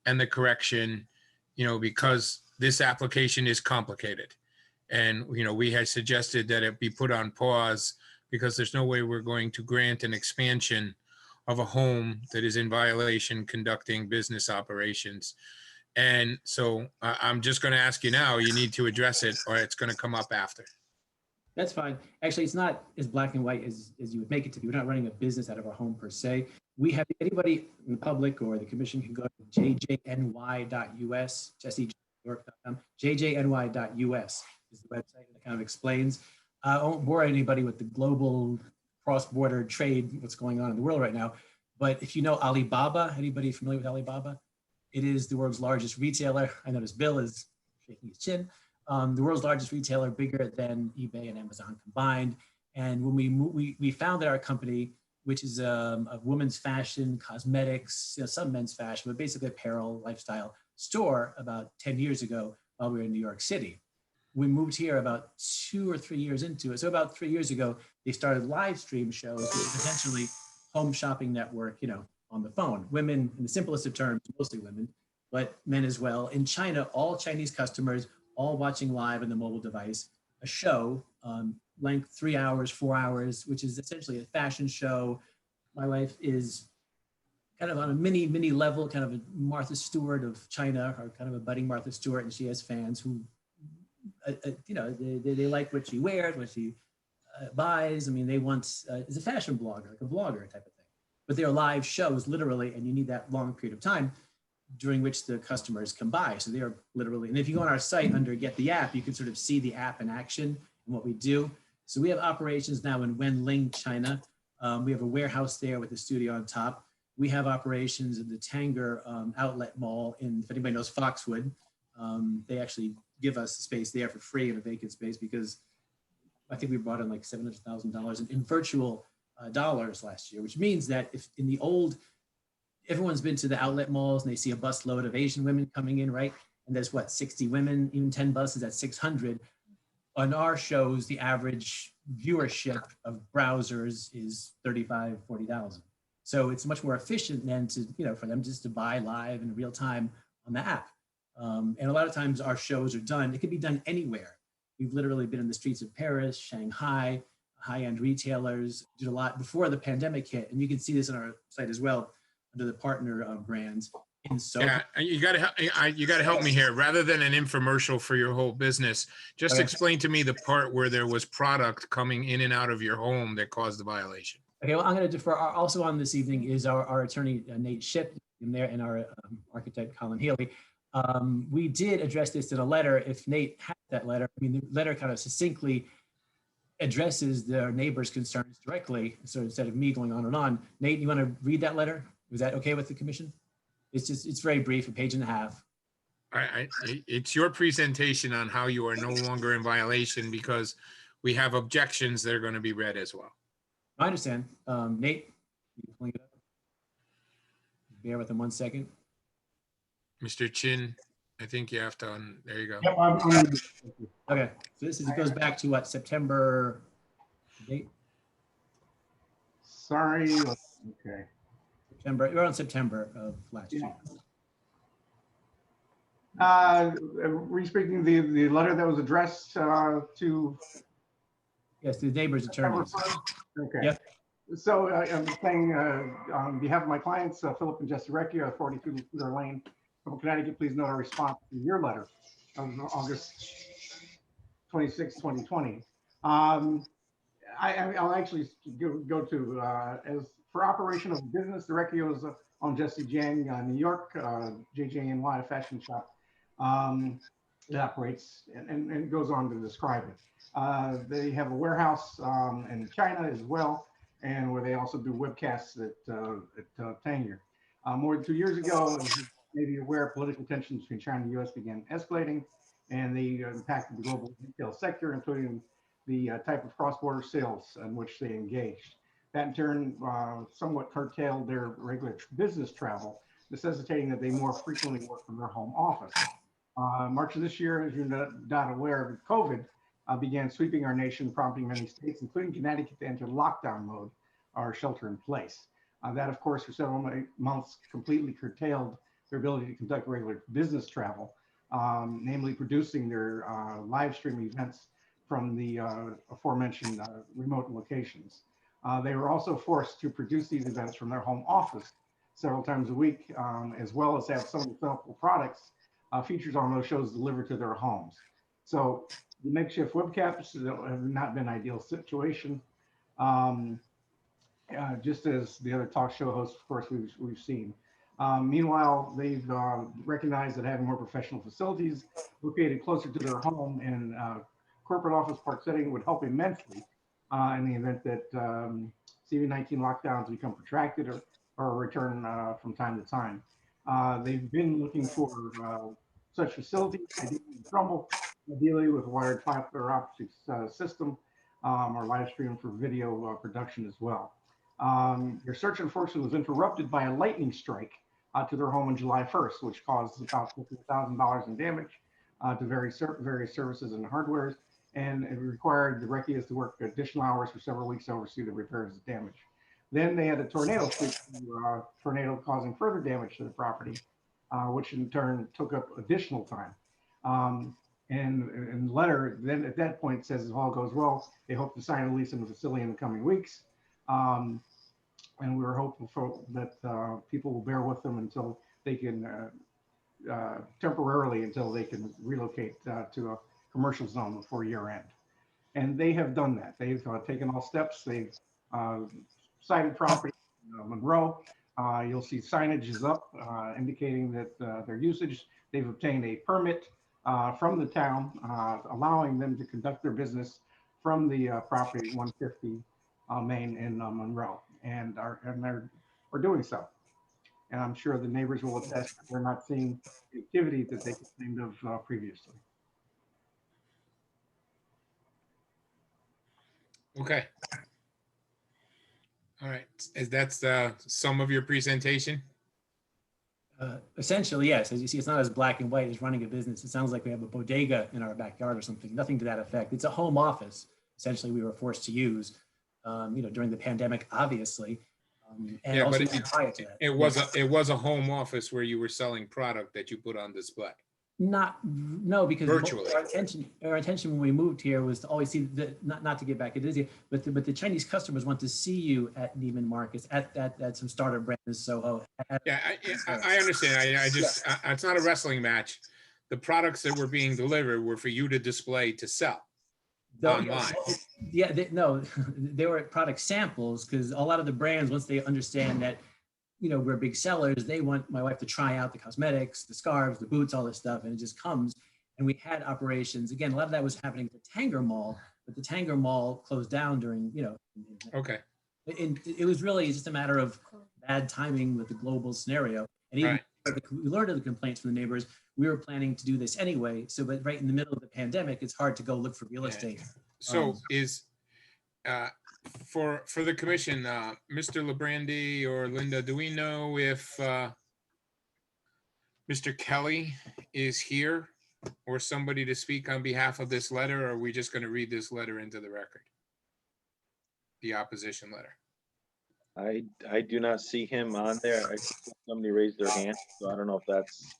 and the correction, because this application is complicated. And, we had suggested that it be put on pause because there's no way we're going to grant an expansion of a home that is in violation conducting business operations. And so I'm just going to ask you now, you need to address it or it's going to come up after. That's fine. Actually, it's not as black and white as you would make it to be. We're not running a business out of our home per se. We have anybody in the public or the commission can go to jjny.us, jesseyork.com, jjny.us is the website that kind of explains. I won't bore anybody with the global cross-border trade, what's going on in the world right now. But if you know Alibaba, anybody familiar with Alibaba? It is the world's largest retailer. I notice Bill is shaking his chin. The world's largest retailer, bigger than eBay and Amazon combined. And when we founded our company, which is a women's fashion, cosmetics, you know, some men's fashion, but basically apparel, lifestyle store about 10 years ago while we were in New York City. We moved here about 2 or 3 years into it. So about 3 years ago, they started live stream shows, which is essentially home shopping network, you know, on the phone. Women, in the simplest of terms, mostly women, but men as well. In China, all Chinese customers, all watching live on the mobile device, a show, length 3 hours, 4 hours, which is essentially a fashion show. My wife is kind of on a mini level, kind of a Martha Stewart of China, or kind of a budding Martha Stewart, and she has fans who, you know, they like what she wears, what she buys. I mean, they want, is a fashion blogger, like a vlogger type of thing. But they're live shows, literally, and you need that long period of time during which the customers can buy. So they are literally, and if you go on our site under Get the App, you can sort of see the app in action and what we do. So we have operations now in Wenling, China. We have a warehouse there with a studio on top. We have operations in the Tanger outlet mall in, if anybody knows Foxwood, they actually give us space there for free in a vacant space because I think we brought in like $700,000 in virtual dollars last year, which means that if in the old, everyone's been to the outlet malls and they see a busload of Asian women coming in, right? And there's what, 60 women, even 10 buses at 600. On our shows, the average viewership of browsers is 35, 40,000. So it's much more efficient than to, you know, for them just to buy live in real time on the app. And a lot of times our shows are done, it can be done anywhere. We've literally been in the streets of Paris, Shanghai, high-end retailers, did a lot before the pandemic hit. And you can see this on our site as well, under the partner brands. Yeah, you got to help me here. Rather than an infomercial for your whole business, just explain to me the part where there was product coming in and out of your home that caused the violation. Okay, well, I'm going to defer. Also on this evening is our attorney, Nate Ship, in there, and our architect, Colin Healy. We did address this in a letter. If Nate had that letter, I mean, the letter kind of succinctly addresses their neighbors' concerns directly. So instead of me going on and on, Nate, you want to read that letter? Was that okay with the commission? It's very brief, a page and a half. It's your presentation on how you are no longer in violation because we have objections that are going to be read as well. I understand. Nate, you pulling it up? Bear with him 1 second. Mr. Chin, I think you have to, there you go. Yep, Okay, so this is, it goes back to what, September date? Sorry, okay. September, we're on September of last year. Re-speaking the letter that was addressed to. Yes, the neighbor's attorneys. Okay. Yep. So I'm saying on behalf of my clients, Philip and Jesse Recchio at 42 Cedar Lane, from Connecticut, please note our response to your letter of August 26, 2020. I'll actually go to, as for operation of business, the Recchio is on Jesse Jang, New York, JJNY, a fashion shop that operates and goes on to describe it. They have a warehouse in China as well, and where they also do webcasts at Tanger. More than 2 years ago, as you may be aware, political tensions between China and the US began escalating, and they impacted the global retail sector, including the type of cross-border sales in which they engaged. That in turn somewhat curtailed their regular business travel, necessitating that they more frequently work from their home office. March of this year, as you're not aware, COVID began sweeping our nation, prompting many states, including Connecticut, to enter lockdown mode or shelter in place. That, of course, for several months completely curtailed their ability to conduct regular business travel, namely producing their live stream events from the aforementioned remote locations. They were also forced to produce these events from their home office several times a week, as well as have some of the sample products features on those shows delivered to their homes. So the makeshift webcaps have not been an ideal situation. Just as the other talk show hosts, of course, we've seen. Meanwhile, they've recognized that having more professional facilities located closer to their home and corporate office park setting would help immensely in the event that CV-19 lockdowns become protracted or return from time to time. They've been looking for such facilities, ideally in Trumbull, ideally with a wired fiber optics system or live stream for video production as well. Their search, unfortunately, was interrupted by a lightning strike to their home on July 1st, which caused about $50,000 in damage to various services and hardwares, and it required the Reckias to work additional hours for several weeks to oversee the repairs and damage. Then they had a tornado sweep, tornado causing further damage to the property, which in turn took up additional time. And the letter then at that point says if all goes well, they hope to sign a lease in the facility in the coming weeks. And we were hopeful that people will bear with them until they can temporarily until they can relocate to a commercial zone before year end. And they have done that. They've taken all steps. They've cited property in Monroe. You'll see signage is up indicating that their usage. They've obtained a permit from the town allowing them to conduct their business from the property 150 Main in Monroe, and they're doing so. And I'm sure the neighbors will attest that they're not seeing the activity that they complained of previously. Okay. All right. Is that some of your presentation? Essentially, yes. As you see, it's not as black and white as running a business. It sounds like we have a bodega in our backyard or something. Nothing to that effect. It's a home office. Essentially, we were forced to use, during the pandemic, obviously. And yeah, also but prior to that. it was a home office where you were selling product that you put on display. No, because virtually our intention when we moved here was to always see the, not to get back into this, but the Chinese customers want to see you at Neiman Marcus, at some starter brands in Soho. Yeah, I understand. I just it's not a wrestling match. The products that were being delivered were for you to display to sell online. Yeah, they were product samples because a lot of the brands, once they understand that, we're big sellers, they want my wife to try out the cosmetics, the scarves, the boots, all this stuff, and it just comes. And we had operations. Again, a lot of that was happening at the Tanger Mall, but the Tanger Mall closed down during, Okay. And it was really just a matter of bad timing with the global scenario. And even we learned of the complaints from the neighbors. We were planning to do this anyway. So, but right in the middle of the pandemic, it's hard to go look for real estate. So for the commission, Mr. Lebrandi or Linda, do we know if Mr. Kelly is here or somebody to speak on behalf of this letter, or are we just going to read this letter into the record? The opposition letter. I do not see him on there. I think somebody raised their hand, so I don't know if that's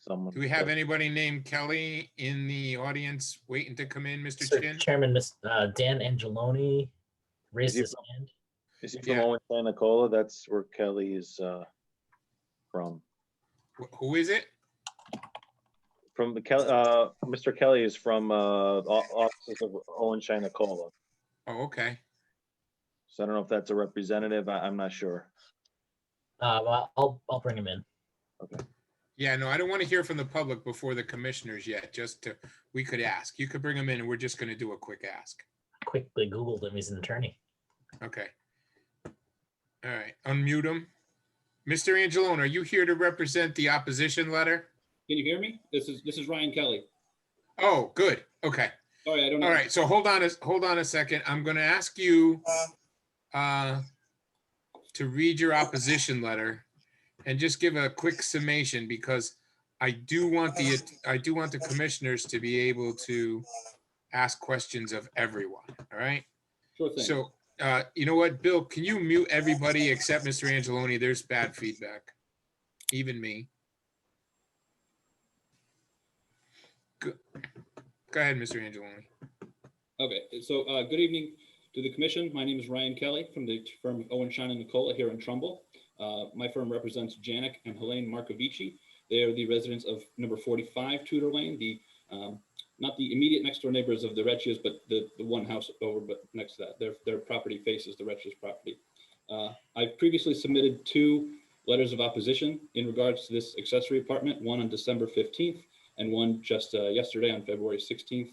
someone. Do we have anybody named Kelly in the audience waiting to come in, Mr. Chin? Chairman, Dan Angeloni raised his hand. Is he from Owen Santa Cola? That's where Kelly is from. Who is it? From the Mr. Kelly is from offices of Owen China Cola. Oh, okay. So I don't know if that's a representative. I'm not sure. Well, I'll bring him in. Okay. Yeah, no, I don't want to hear from the public before the commissioners yet. We could ask. You could bring him in, and we're just going to do a quick ask. Quickly Googled him. He's an attorney. Okay. All right. Unmute him. Mr. Angelone, are you here to represent the opposition letter? Can you hear me? This is Ryan Kelly. Oh, good. Okay. Sorry, I don't know. All right. So hold on a second. I'm going to ask you to read your opposition letter and just give a quick summation, because I do want the commissioners to be able to ask questions of everyone. All right. Sure thing. So you know what, Bill, can you mute everybody except Mr. Angeloni? There's bad feedback, even me. Go ahead, Mr. Angeloni. Okay, so good evening to the commission. My name is Ryan Kelly from the firm Owen Shine and Nicola here in Trumbull. My firm represents Janik and Helene Markovici, They are the residents of number 45 Tudor Lane, the not the immediate next door neighbors of the Recchias, but the one house over, but next to that, their property faces the Recchias property. I've previously submitted 2 letters of opposition in regards to this accessory apartment, one on December 15th and one just yesterday on February 16th.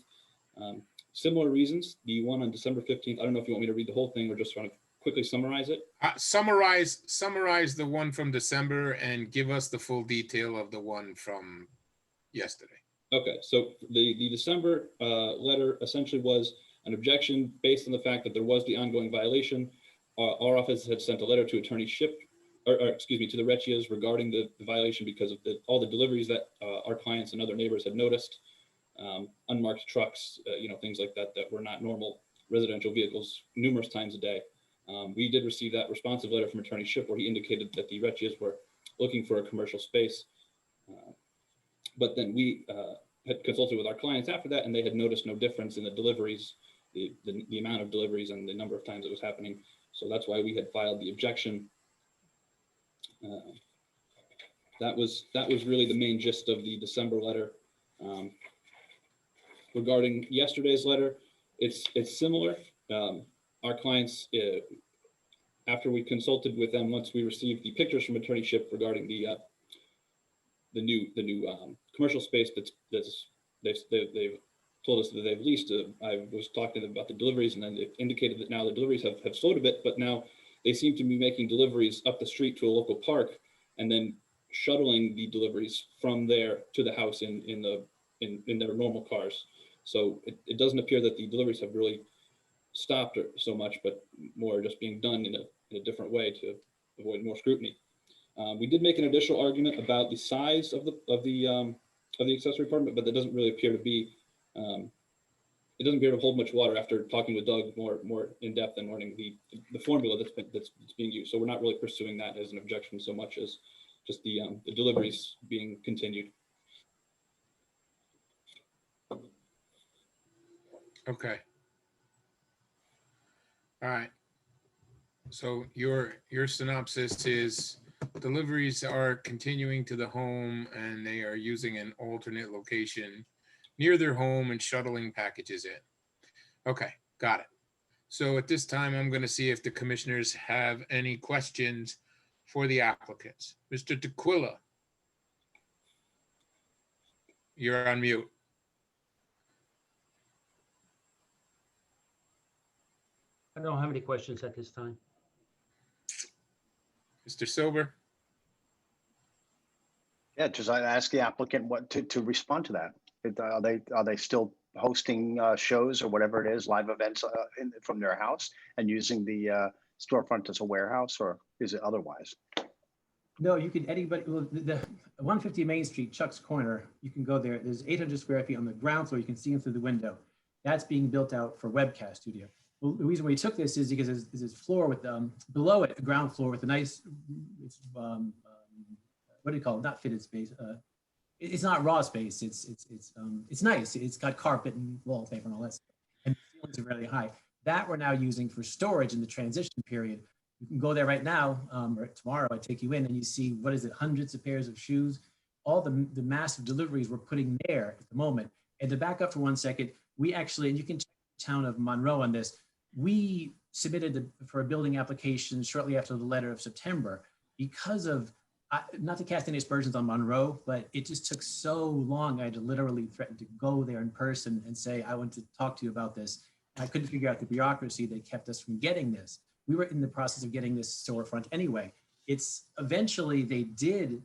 Similar reasons. The one on December 15th, I don't know if you want me to read the whole thing or just want to quickly summarize it. Summarize the one from December and give us the full detail of the one from yesterday. Okay, so the December letter essentially was an objection based on the fact that there was the ongoing violation. Our office had sent a letter to Attorney Ship, or excuse me, to the Recchias regarding the violation because of all the deliveries that our clients and other neighbors had noticed. Unmarked trucks, things like that that were not normal residential vehicles numerous times a day. We did receive that responsive letter from Attorney Ship where he indicated that the Recchias were looking for a commercial space. But then we had consulted with our clients after that, and they had noticed no difference in the deliveries, the amount of deliveries and the number of times it was happening. So that's why we had filed the objection. That was really the main gist of the December letter. Regarding yesterday's letter, it's similar. Our clients, after we consulted with them, once we received the pictures from Attorney Ship regarding the new commercial space they've told us that they've leased. I was talking to them about the deliveries, and then they've indicated that now the deliveries have slowed a bit, but now they seem to be making deliveries up the street to a local park and then shuttling the deliveries from there to the house in their normal cars. So it doesn't appear that the deliveries have really stopped so much, but more just being done in a different way to avoid more scrutiny. We did make an additional argument about the size of the accessory apartment, but that doesn't really appear to be. It doesn't appear to hold much water after talking with Doug more in depth and learning the formula that's being used. So we're not really pursuing that as an objection so much as just the deliveries being continued. Okay. All right. So your synopsis is deliveries are continuing to the home and they are using an alternate location near their home and shuttling packages in. Okay, got it. So at this time, I'm going to see if the commissioners have any questions for the applicants. Mr. Tequila, you're on mute. I don't have any questions at this time. Mr. Silver? Yeah, just I ask the applicant what to respond to that. Are they still hosting shows or whatever it is, live events from their house and using the storefront as a warehouse, or is it otherwise? No, you can, anybody, well, the 150 Main Street, Chuck's Corner, you can go there. There's 800 square feet on the ground floor. You can see them through the window. That's being built out for webcast studio. Well, the reason we took this is because there's this floor with, below it, a ground floor with a nice, what do you call it? Not fitted space. It's not raw space. It's nice. It's got carpet and wallpaper and all that stuff. And the ceilings are really high. That we're now using for storage in the transition period. You can go there right now, or tomorrow I take you in and you see, what is it, hundreds of pairs of shoes, all the massive deliveries we're putting there at the moment. And to back up for 1 second, we actually, and you can check the town of Monroe on this, we submitted for a building application shortly after the letter of September because of, not to cast any aspersions on Monroe, but it just took so long. I had to literally threaten to go there in person and say, I want to talk to you about this. And I couldn't figure out the bureaucracy that kept us from getting this. We were in the process of getting this storefront anyway. It's eventually they did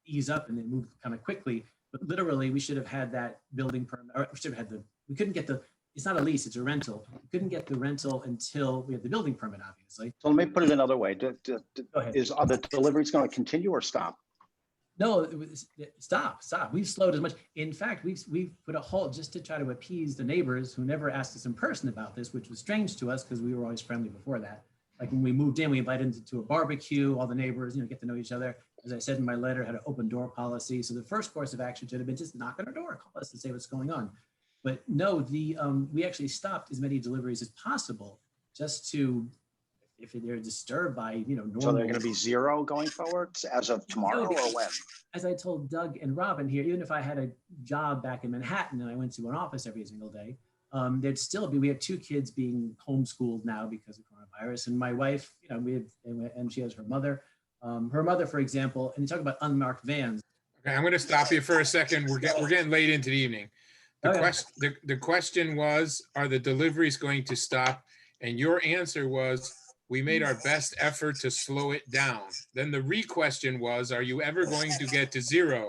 ease up and they moved kind of quickly, but literally we should have had that building permit, or we should have had we couldn't get it's not a lease, it's a rental. We couldn't get the rental until we had the building permit, obviously. So let me put it another way. Are the deliveries going to continue or stop? No, stop. We've slowed as much. In fact, we've put a halt just to try to appease the neighbors who never asked us in person about this, which was strange to us because we were always friendly before that. Like when we moved in, we invited them to a barbecue, all the neighbors, get to know each other. As I said in my letter, had an open door policy. So the first course of action should have been just knock on our door, call us and say what's going on. But no, we actually stopped as many deliveries as possible just to if they're disturbed by, normal. So they're going to be 0 going forward as of tomorrow or when? As I told Doug and Robin here, even if I had a job back in Manhattan and I went to an office every single day, there'd still be, we have 2 kids being homeschooled now because of coronavirus. And my wife, and she has her mother. Her mother, for example, and you talk about unmarked vans. Okay, I'm going to stop you for a second. We're getting late into the evening. The question was, are the deliveries going to stop? And your answer was, we made our best effort to slow it down. Then the re-question was, are you ever going to get to 0?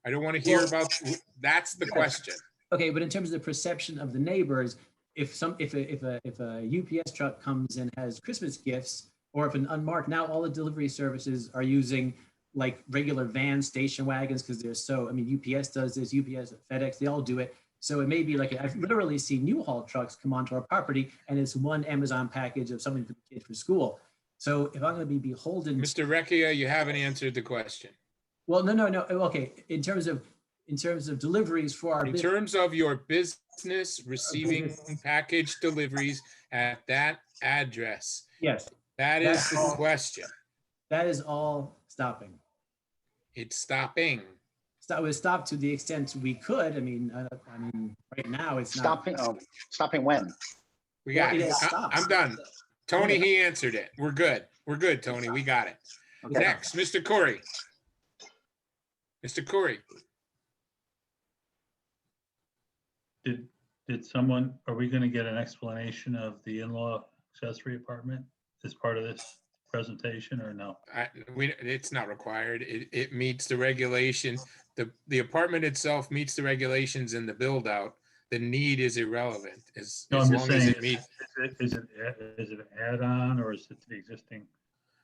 I don't want to hear about, that's the question. Okay, but in terms of the perception of the neighbors, if a UPS truck comes and has Christmas gifts, or if an unmarked, now all the delivery services are using like regular vans, station wagons, because they're so, UPS does this, UPS, FedEx, they all do it. So it may be like, I've literally seen U-Haul trucks come onto our property and it's one Amazon package of something for the kids for school. So if I'm going to be beholden. Mr. Recchia, you haven't answered the question. Well, no. Okay. In terms of deliveries for our business. In terms of your business receiving package deliveries at that address. Yes. That is the question. That is all stopping. It's stopping. It was stopped to the extent we could. Right now it's stopping. Not. Stopping when? We got it. I'm done. Tony, he answered it. We're good. We're good, Tony. We got it. Okay. Next, Mr. Corey. Mr. Corey. Did someone, are we going to get an explanation of the in-law accessory apartment as part of this presentation or no? It's not required. It meets the regulation. The apartment itself meets the regulations in the build out. The need is irrelevant as long as it meets. Is it an add-on or is it the existing?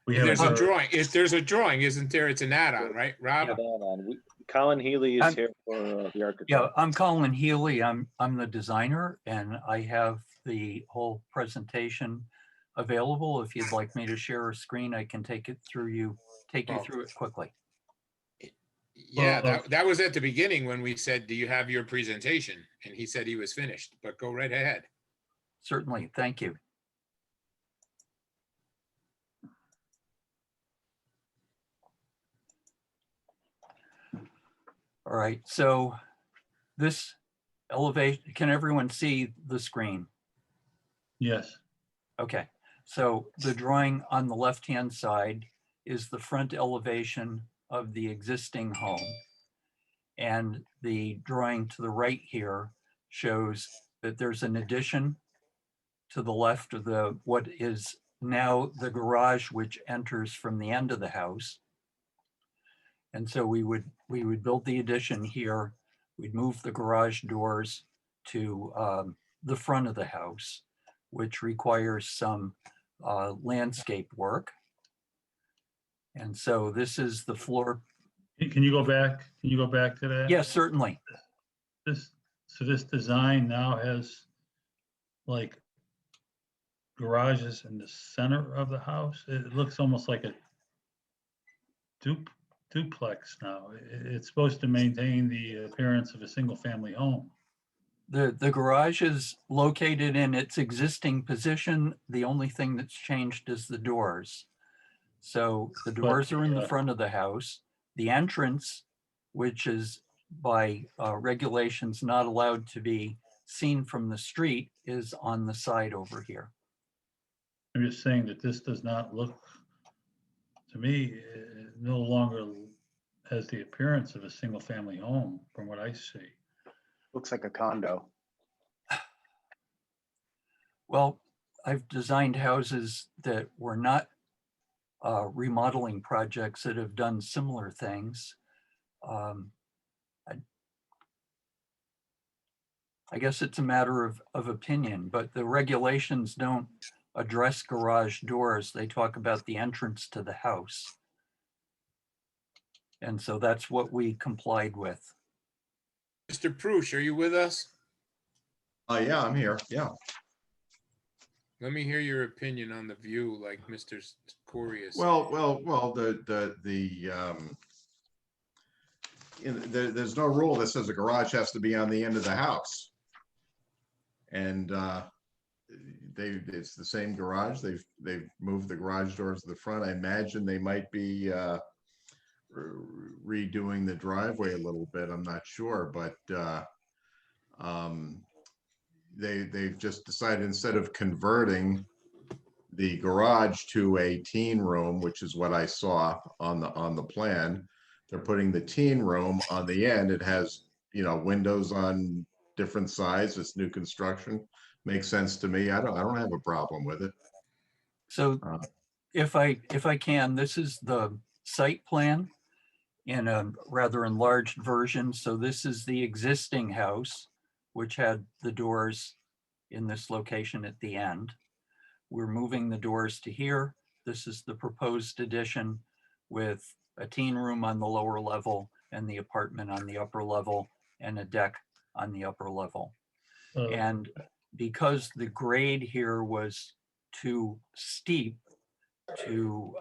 There's a drawing. If there's a drawing, isn't there? It's an add-on, right, Rob? Yeah, Colin Healy is here for the architect. Yeah, I'm Colin Healy. I'm the designer, and I have the whole presentation available. If you'd like me to share a screen, I can take you through it quickly. Yeah, that was at the beginning when we said, do you have your presentation? And he said he was finished, but go right ahead. Certainly, thank you. All right, so this elevation, can everyone see the screen? Yes. Okay, so the drawing on the left-hand side is the front elevation of the existing home. And the drawing to the right here shows that there's an addition to the left of what is now the garage, which enters from the end of the house. And so we would build the addition here. We'd move the garage doors to the front of the house, which requires some landscape work. And so this is the floor. Can you go back? Can you go back to that? Yes, certainly. This design now has like garages in the center of the house. It looks almost like a duplex now. It's supposed to maintain the appearance of a single family home. The garage is located in its existing position. The only thing that's changed is the doors. So the doors are in the front of the house. The entrance, which is by regulations not allowed to be seen from the street, is on the side over here. I'm just saying that this does not look, to me, it no longer has the appearance of a single family home from what I see. Looks like a condo. Well, I've designed houses that were not remodeling projects that have done similar things. I guess it's a matter of opinion, but the regulations don't address garage doors. They talk about the entrance to the house. And so that's what we complied with. Mr. Prush, are you with us? Yeah, I'm here. Yeah. Let me hear your opinion on the view, like Mr. Corey is. Well, there's no rule that says a garage has to be on the end of the house. And it's the same garage. They've moved the garage doors to the front. I imagine they might be redoing the driveway a little bit. I'm not sure, but they've just decided, instead of converting the garage to a teen room, which is what I saw on the plan, they're putting the teen room on the end. It has, you know, windows on different sides. It's new construction. Makes sense to me. I don't have a problem with it. So if I can, this is the site plan in a rather enlarged version. So this is the existing house, which had the doors in this location at the end. We're moving the doors to here. This is the proposed addition with a teen room on the lower level and the apartment on the upper level and a deck on the upper level. And because the grade here was too steep to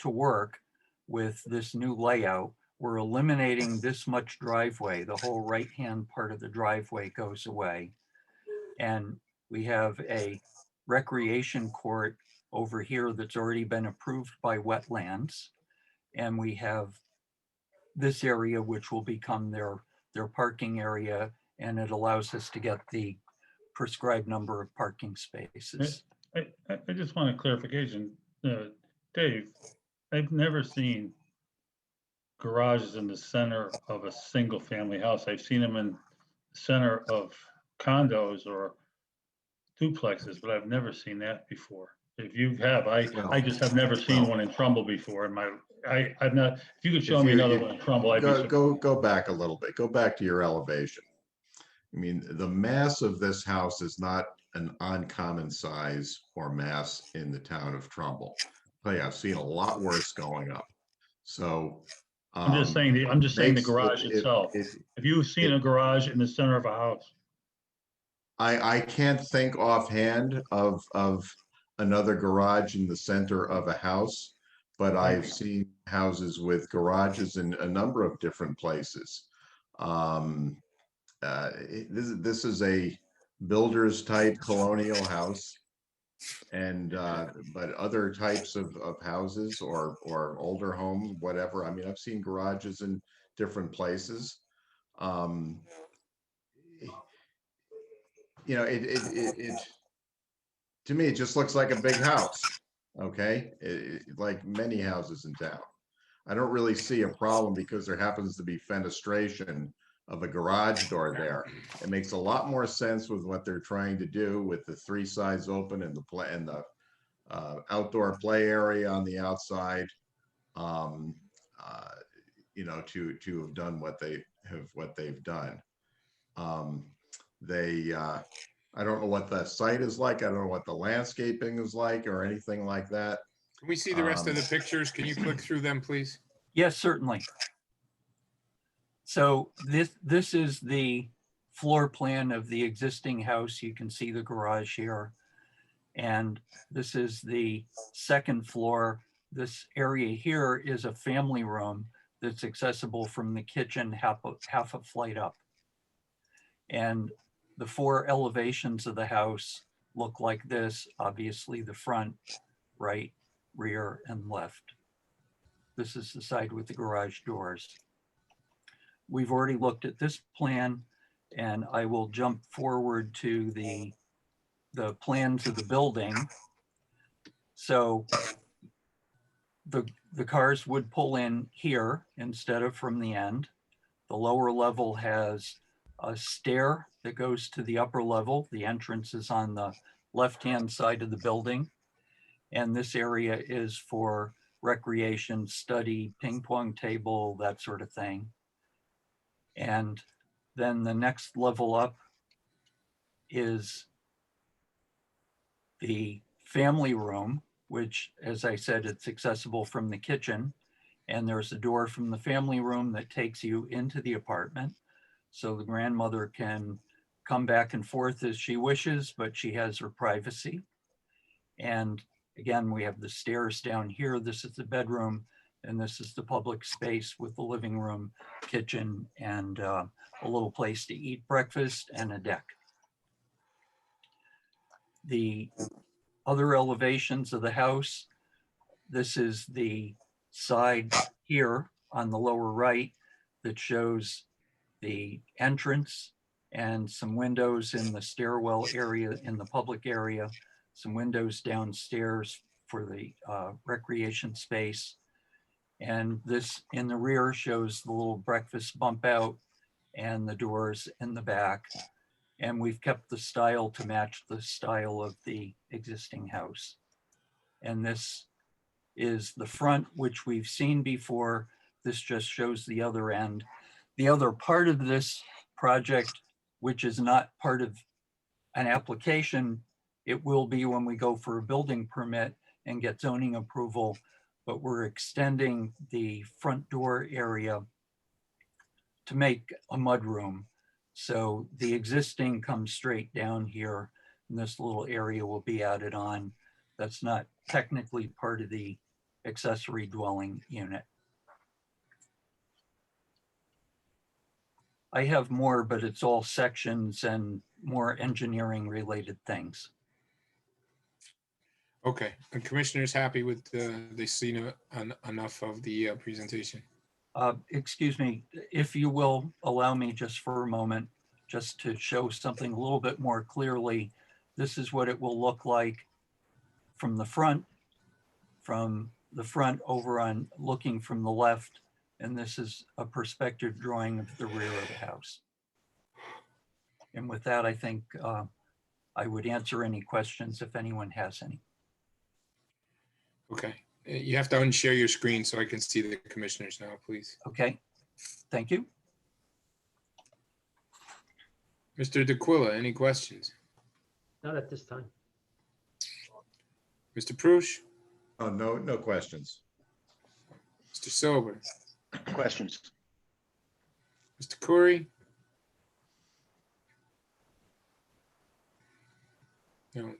work with this new layout, we're eliminating this much driveway. The whole right-hand part of the driveway goes away. And we have a recreation court over here that's already been approved by Wetlands. And we have this area, which will become their parking area, and it allows us to get the prescribed number of parking spaces. I just want a clarification. Dave, I've never seen garages in the center of a single family house. I've seen them in the center of condos or duplexes, but I've never seen that before. If you have, I just have never seen one in Trumbull before. I've not. If you could show me another one in Trumbull, I'd be go back a little bit. Go back to your elevation. I mean, the mass of this house is not an uncommon size or mass in the town of Trumbull. But yeah, I've seen a lot worse going up. So I'm just saying the garage itself. Have you seen a garage in the center of a house? I can't think offhand of another garage in the center of a house, but I've seen houses with garages in a number of different places. This is a builder's type colonial house, and but other types of houses or older homes, whatever. I mean, I've seen garages in different places. You know, it to me, it just looks like a big house. Okay, like many houses in town. I don't really see a problem because there happens to be fenestration of a garage door there. It makes a lot more sense with what they're trying to do with the three sides open and the outdoor play area on the outside. You know, to have done what they've done. I don't know what the site is like. I don't know what the landscaping is like or anything like that. Can we see the rest of the pictures? Can you click through them, please? Yes, certainly. So this is the floor plan of the existing house. You can see the garage here. And this is the second floor. This area here is a family room that's accessible from the kitchen half a flight up. And the four elevations of the house look like this. Obviously the front, right, rear, and left. This is the side with the garage doors. We've already looked at this plan, and I will jump forward to the plans of the building. So the cars would pull in here instead of from the end. The lower level has a stair that goes to the upper level. The entrance is on the left-hand side of the building. And this area is for recreation, study, ping pong table, that sort of thing. And then the next level up is the family room, which, as I said, it's accessible from the kitchen. And there's a door from the family room that takes you into the apartment. So the grandmother can come back and forth as she wishes, but she has her privacy. And again, we have the stairs down here. This is the bedroom, and this is the public space with the living room, kitchen, and a little place to eat breakfast and a deck. the other elevations of the house. This is the side here on the lower right that shows the entrance and some windows in the stairwell area, in the public area, some windows downstairs for the recreation space. And this in the rear shows the little breakfast bump out and the doors in the back. And we've kept the style to match the style of the existing house. And this is the front, which we've seen before. This just shows the other end. The other part of this project, which is not part of an application, it will be when we go for a building permit and get zoning approval, but we're extending the front door area to make a mudroom. So the existing comes straight down here, and this little area will be added on. That's not technically part of the accessory dwelling unit. I have more, but it's all sections and more engineering related things. Okay, and commissioners happy with they seen enough of the presentation? Excuse me, if you will allow me just for a moment, just to show something a little bit more clearly. This is what it will look like from the front over on looking from the left. And this is a perspective drawing of the rear of the house. And with that, I think I would answer any questions if anyone has any. Okay, you have to unshare your screen so I can see the commissioners now, please. Okay, thank you. Mr. D'Aquila, any questions? Not at this time. Mr. Prush? Oh, no questions. Mr. Sober? Questions? Mr. Corey? No,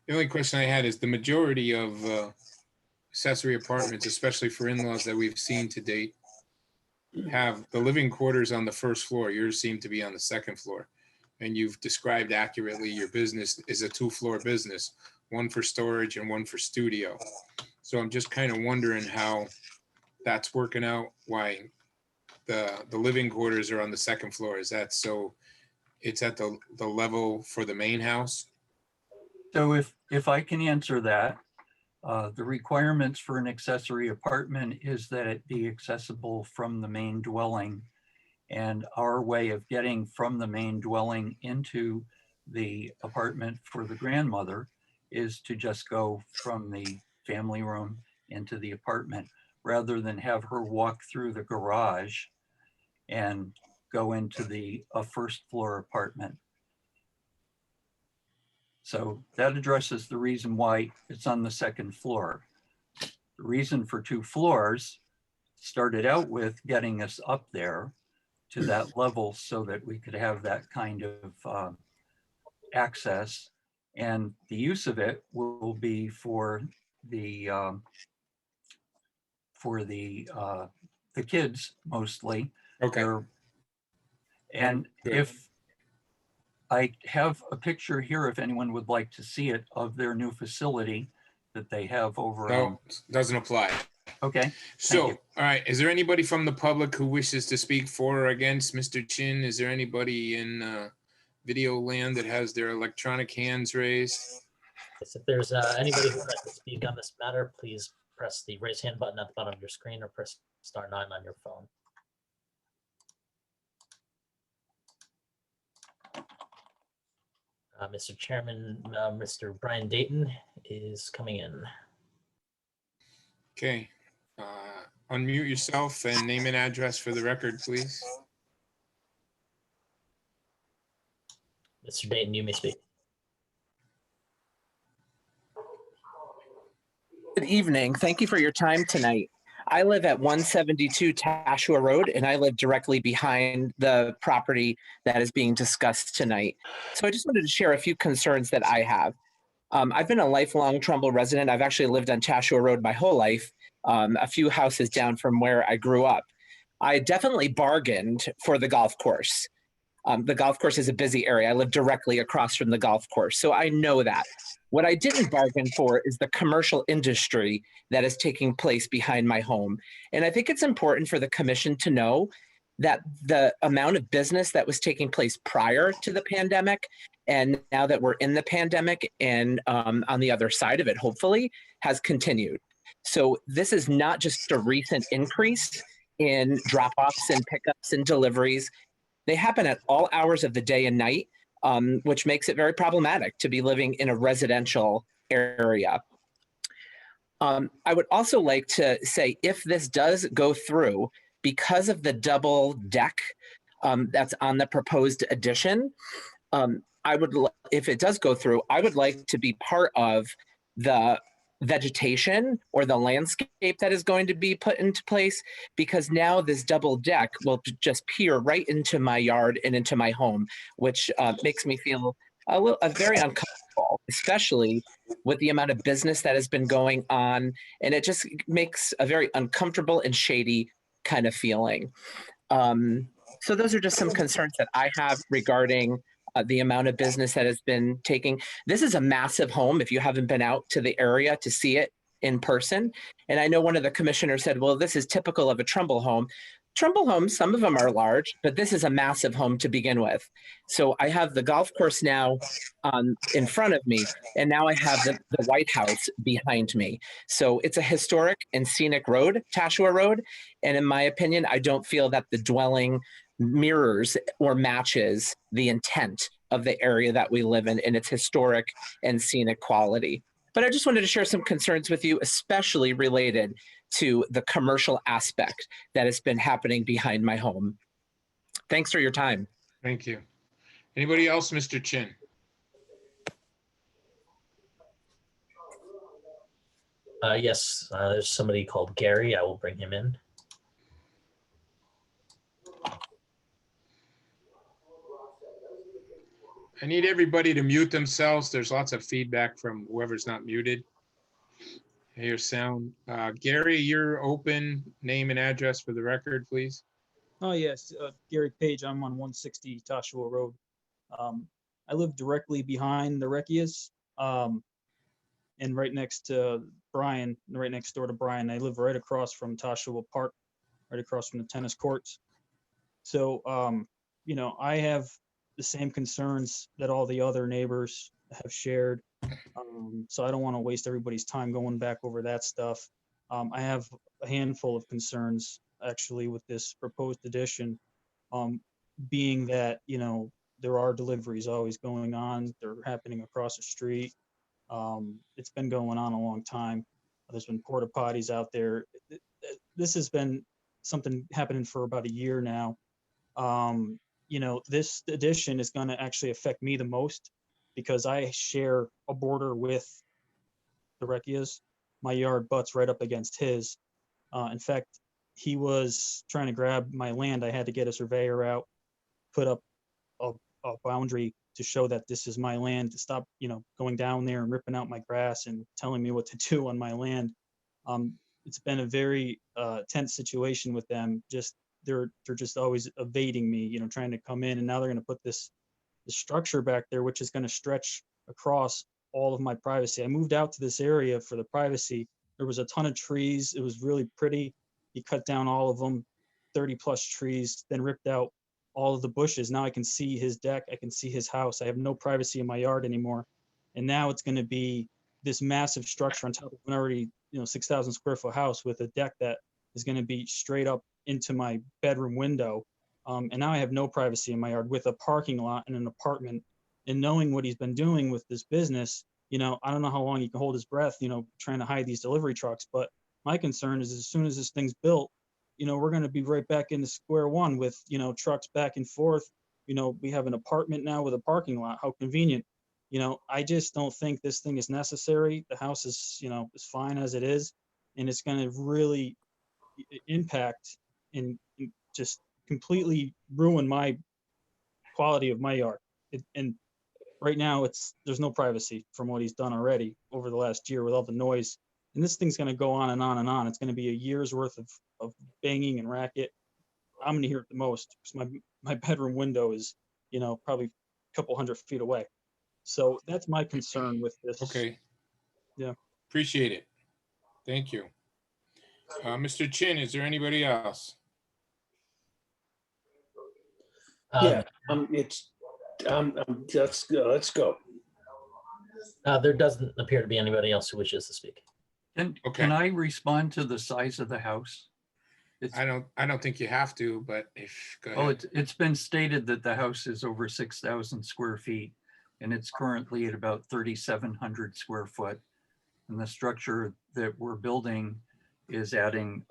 the only question I had is the majority of accessory apartments, especially for in-laws that we've seen to date, have the living quarters on the first floor. Yours seem to be on the second floor. And you've described accurately your business is a 2-floor business, one for storage and one for studio. So I'm just kind of wondering how that's working out, why the living quarters are on the second floor. Is that so it's at the level for the main house? So if I can answer that, the requirements for an accessory apartment is that it be accessible from the main dwelling. And our way of getting from the main dwelling into the apartment for the grandmother is to just go from the family room into the apartment, rather than have her walk through the garage and go into a first floor apartment. So that addresses the reason why it's on the second floor. The reason for 2 floors started out with getting us up there to that level so that we could have that kind of access. And the use of it will be for the kids mostly. Okay. And if I have a picture here, if anyone would like to see it, of their new facility that they have over. No, doesn't apply. Okay. So, all right, is there anybody from the public who wishes to speak for or against Mr. Chin? Is there anybody in video land that has their electronic hands raised? Yes, if there's anybody who would like to speak on this matter, please press the raise hand button at the bottom of your screen or press *9 on your phone. Mr. Chairman, Mr. Brian Dayton is coming in. Okay. Unmute yourself and name and address for the record, please. Mr. Dayton, you may speak. Good evening. Thank you for your time tonight. I live at 172 Tashua Road, and I live directly behind the property that is being discussed tonight. So I just wanted to share a few concerns that I have. I've been a lifelong Trumbull resident. I've actually lived on Tashua Road my whole life, a few houses down from where I grew up. I definitely bargained for the golf course. The golf course is a busy area. I live directly across from the golf course, so I know that. What I didn't bargain for is the commercial industry that is taking place behind my home. And I think it's important for the commission to know that the amount of business that was taking place prior to the pandemic, and now that we're in the pandemic and on the other side of it, hopefully, has continued. So this is not just a recent increase in drop-offs and pickups and deliveries. They happen at all hours of the day and night, which makes it very problematic to be living in a residential area. I would also like to say, if this does go through, because of the double deck that's on the proposed addition, if it does go through, I would like to be part of the vegetation or the landscape that is going to be put into place, because now this double deck will just peer right into my yard and into my home, which makes me feel very uncomfortable, especially with the amount of business that has been going on. And it just makes a very uncomfortable and shady kind of feeling. So those are just some concerns that I have regarding the amount of business that has been taking. This is a massive home if you haven't been out to the area to see it in person. And I know one of the commissioners said, well, this is typical of a Trumbull home. Trumbull homes, some of them are large, but this is a massive home to begin with. So I have the golf course now in front of me, and now I have the White House behind me. So it's a historic and scenic road, Tashua Road. And in my opinion, I don't feel that the dwelling mirrors or matches the intent of the area that we live in its historic and scenic quality. But I just wanted to share some concerns with you, especially related to the commercial aspect that has been happening behind my home. Thanks for your time. Thank you. Anybody else, Mr. Chin? Yes, there's somebody called Gary. I will bring him in. I need everybody to mute themselves. There's lots of feedback from whoever's not muted. I hear sound. Gary, you're open. Name and address for the record, please. Oh, yes. Gary Page. I'm on 160 Tashua Road. I live directly behind the Recchias and right next to Brian, right next door to Brian. I live right across from Tashua Park, right across from the tennis courts. So, you know, I have the same concerns that all the other neighbors have shared. So I don't want to waste everybody's time going back over that stuff. I have a handful of concerns actually with this proposed addition, being that, you know, there are deliveries always going on. They're happening across the street. It's been going on a long time. There's been porta potties out there. This has been something happening for about a year now. You know, this addition is going to actually affect me the most because I share a border with the Recchias. My yard butts right up against his. In fact, he was trying to grab my land. I had to get a surveyor out, put up a boundary to show that this is my land, to stop, you know, going down there and ripping out my grass and telling me what to do on my land. It's been a very tense situation with them. Just they're just always evading me, you know, trying to come in, and now they're going to put this structure back there, which is going to stretch across all of my privacy. I moved out to this area for the privacy. There was a ton of trees. It was really pretty. He cut down all of them, 30 plus trees, then ripped out all of the bushes. Now I can see his deck. I can see his house. I have no privacy in my yard anymore. And now it's going to be this massive structure on top of an already, you know, 6,000 square foot house with a deck that is going to be straight up into my bedroom window. And now I have no privacy in my yard with a parking lot and an apartment. And knowing what he's been doing with this business, you know, I don't know how long he can hold his breath, you know, trying to hide these delivery trucks. But my concern is as soon as this thing's built, you know, we're going to be right back into square one with, you know, trucks back and forth. You know, we have an apartment now with a parking lot. How convenient. You know, I just don't think this thing is necessary. The house is, you know, is fine as it is. And it's going to really impact and just completely ruin my quality of my yard. And right now there's no privacy from what he's done already over the last year with all the noise. And this thing's going to go on and on and on. It's going to be a year's worth of banging and racket. I'm going to hear it the most because my bedroom window is probably a couple 100 feet away. So that's my concern with this. Okay. Yeah. Appreciate it. Thank you. Mr. Chin, is there anybody else? Yeah, let's go. There doesn't appear to be anybody else who wishes to speak. Can I respond to the size of the house? I don't think you have to, but go ahead. Well, it's been stated that the house is over 6,000 square feet, and it's currently at about 3,700 square foot. And the structure that we're building is adding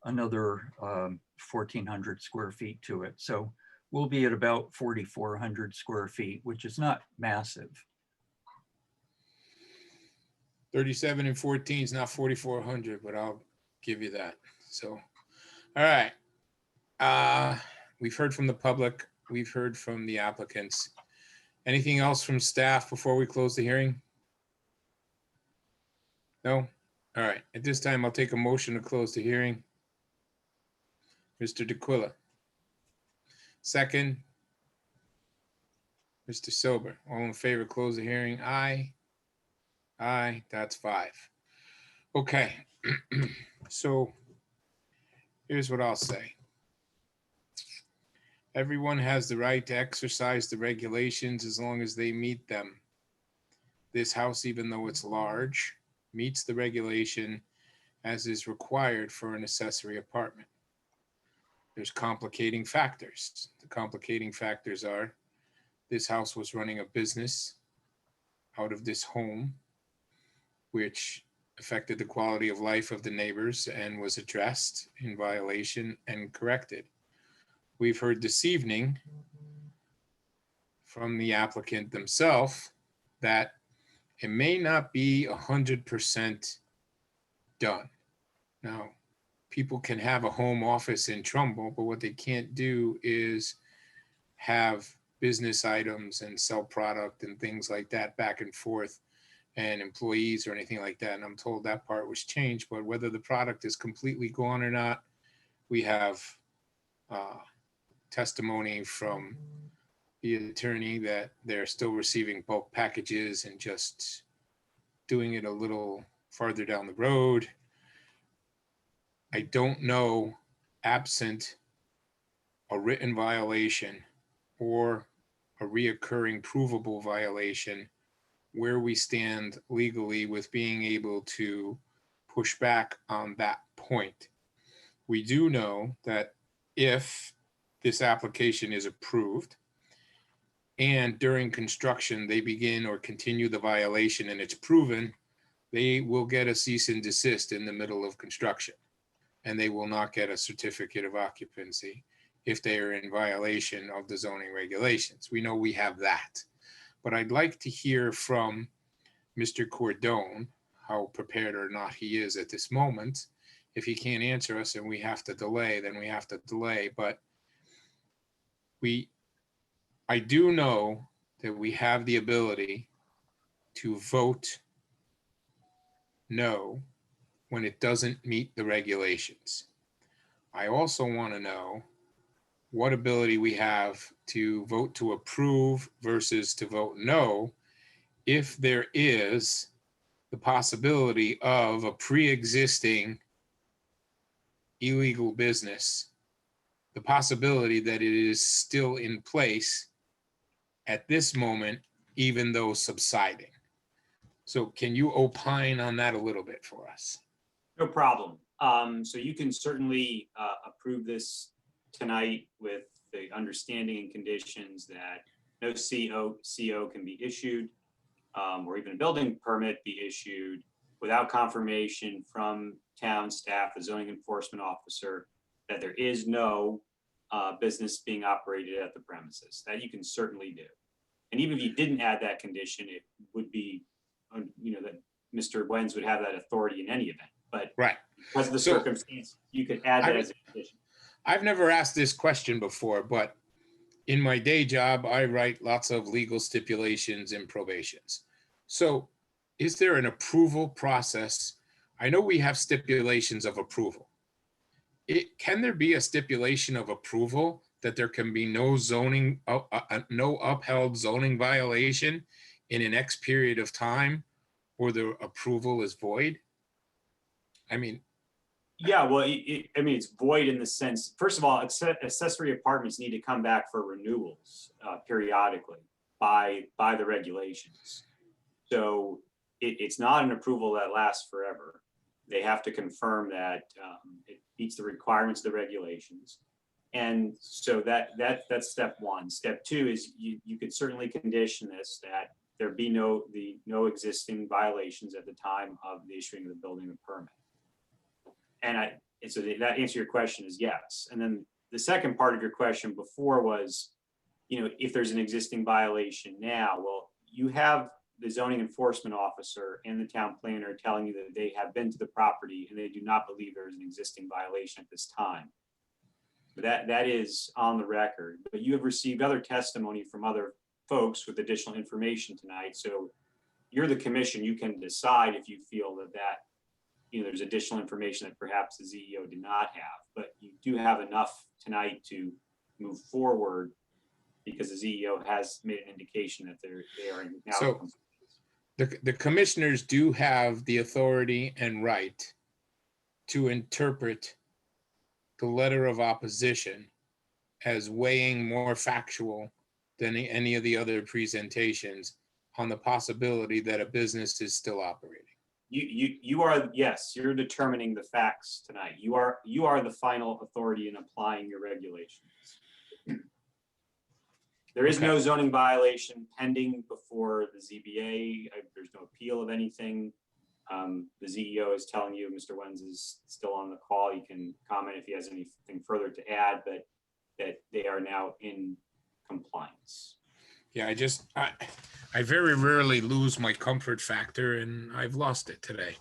another 1,400 square feet to it. So we'll be at about 4,400 square feet, which is not massive. 37 and 14 is not 4,400, but I'll give you that. So, all right. We've heard from the public. We've heard from the applicants. Anything else from staff before we close the hearing? No? All right. At this time, I'll take a motion to close the hearing. Mr. DeQuilla. Second. Mr. Sober. All in favor, close the hearing. Aye. Aye, that's 5. Okay. So here's what I'll say. Everyone has the right to exercise the regulations as long as they meet them. This house, even though it's large, meets the regulation as is required for an accessory apartment. There's complicating factors. The complicating factors are this house was running a business out of this home, which affected the quality of life of the neighbors and was addressed in violation and corrected. We've heard this evening from the applicant themselves that it may not be 100% done. Now, people can have a home office in Trumbull, but what they can't do is have business items and sell product and things like that back and forth, and employees or anything like that. And I'm told that part was changed, but whether the product is completely gone or not, we have testimony from the attorney that they're still receiving bulk packages and just doing it a little farther down the road. I don't know, absent a written violation or a reoccurring provable violation, where we stand legally with being able to push back on that point. We do know that if this application is approved and during construction they begin or continue the violation and it's proven, they will get a cease and desist in the middle of construction, and they will not get a certificate of occupancy if they are in violation of the zoning regulations. We know we have that. But I'd like to hear from Mr. Cordone, how prepared or not he is at this moment. If he can't answer us and we have to delay, then we have to delay. But I do know that we have the ability to vote no when it doesn't meet the regulations. I also want to know what ability we have to vote to approve versus to vote no if there is the possibility of a pre-existing illegal business, the possibility that it is still in place at this moment, even though subsiding. So can you opine on that a little bit for us? No problem. So you can certainly approve this tonight with the understanding and conditions that no CO can be issued, or even a building permit be issued without confirmation from town staff, the zoning enforcement officer, that there is no business being operated at the premises. That you can certainly do. And even if you didn't add that condition, it would be, that Mr. Wens would have that authority in any event. But right, because of the circumstance, you could add that as a condition. I've never asked this question before, but in my day job, I write lots of legal stipulations and probations. So is there an approval process? I know we have stipulations of approval. Can there be a stipulation of approval that there can be no zoning, no upheld zoning violation in an X period of time, or the approval is void? I mean, Yeah, well, I mean, it's void in the sense, first of all, accessory apartments need to come back for renewals periodically by the regulations. So it's not an approval that lasts forever. They have to confirm that it meets the requirements of the regulations. And so that's step one. Step two is you could certainly condition this, that there be no existing violations at the time of the issuing of the building permit. And so that answer your question is yes. And then the second part of your question before was, if there's an existing violation now, well, you have the zoning enforcement officer and the town planner telling you that they have been to the property and they do not believe there is an existing violation at this time. But that is on the record. But you have received other testimony from other folks with additional information tonight. So you're the commission. You can decide if you feel that there's additional information that perhaps the CEO did not have, but you do have enough tonight to move forward because the CEO has made an indication that they are now. So the commissioners do have the authority and right to interpret the letter of opposition as weighing more factual than any of the other presentations on the possibility that a business is still operating. You are, yes, you're determining the facts tonight. You are the final authority in applying your regulations. There is no zoning violation pending before the ZBA. There's no appeal of anything. The CEO is telling you, Mr. Wenz is still on the call. He can comment if he has anything further to add, but that they are now in compliance. Yeah, I very rarely lose my comfort factor, and I've lost it today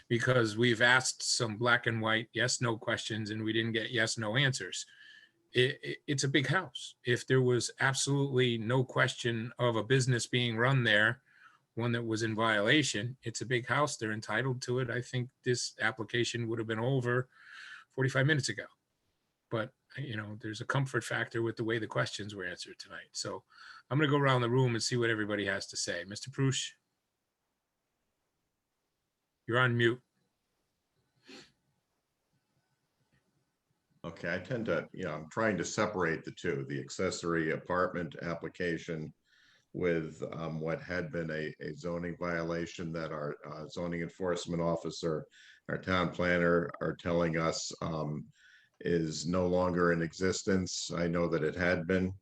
because we've asked some black and white yes, no questions, and we didn't get yes, no answers. It's a big house. If there was absolutely no question of a business being run there, one that was in violation, it's a big house. They're entitled to it. I think this application would have been over 45 minutes ago. But, there's a comfort factor with the way the questions were answered tonight. So I'm going to go around the room and see what everybody has to say. Mr. Prush, you're on mute. Okay, I tend to, I'm trying to separate the two, the accessory apartment application with what had been a zoning violation that our zoning enforcement officer, our town planner are telling us is no longer in existence. I know that it had been.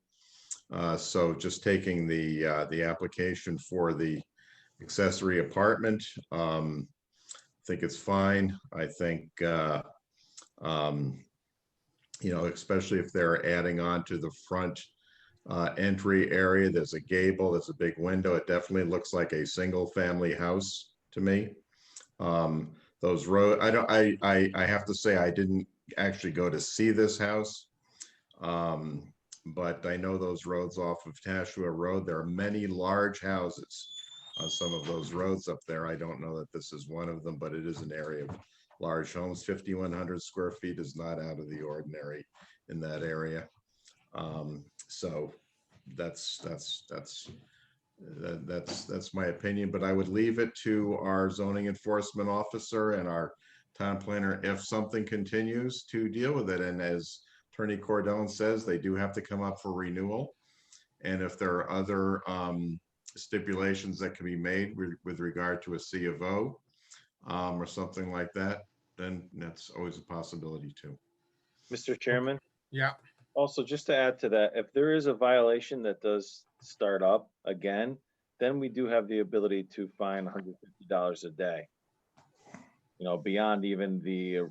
So just taking the application for the accessory apartment, I think it's fine. I think, especially if they're adding on to the front entry area, there's a gable, there's a big window. It definitely looks like a single family house to me. Those roads, I have to say, I didn't actually go to see this house. But I know those roads off of Tashua Road, there are many large houses on some of those roads up there. I don't know that this is one of them, but it is an area of large homes. 5,100 square feet is not out of the ordinary in that area. So that's my opinion, but I would leave it to our zoning enforcement officer and our town planner if something continues to deal with it. And as Attorney Cordone says, they do have to come up for renewal. And if there are other stipulations that can be made with regard to a C of O or something like that, then that's always a possibility too. Mr. Chairman? Yeah. Also, just to add to that, if there is a violation that does start up again, then we do have the ability to fine $150 a day. Beyond even the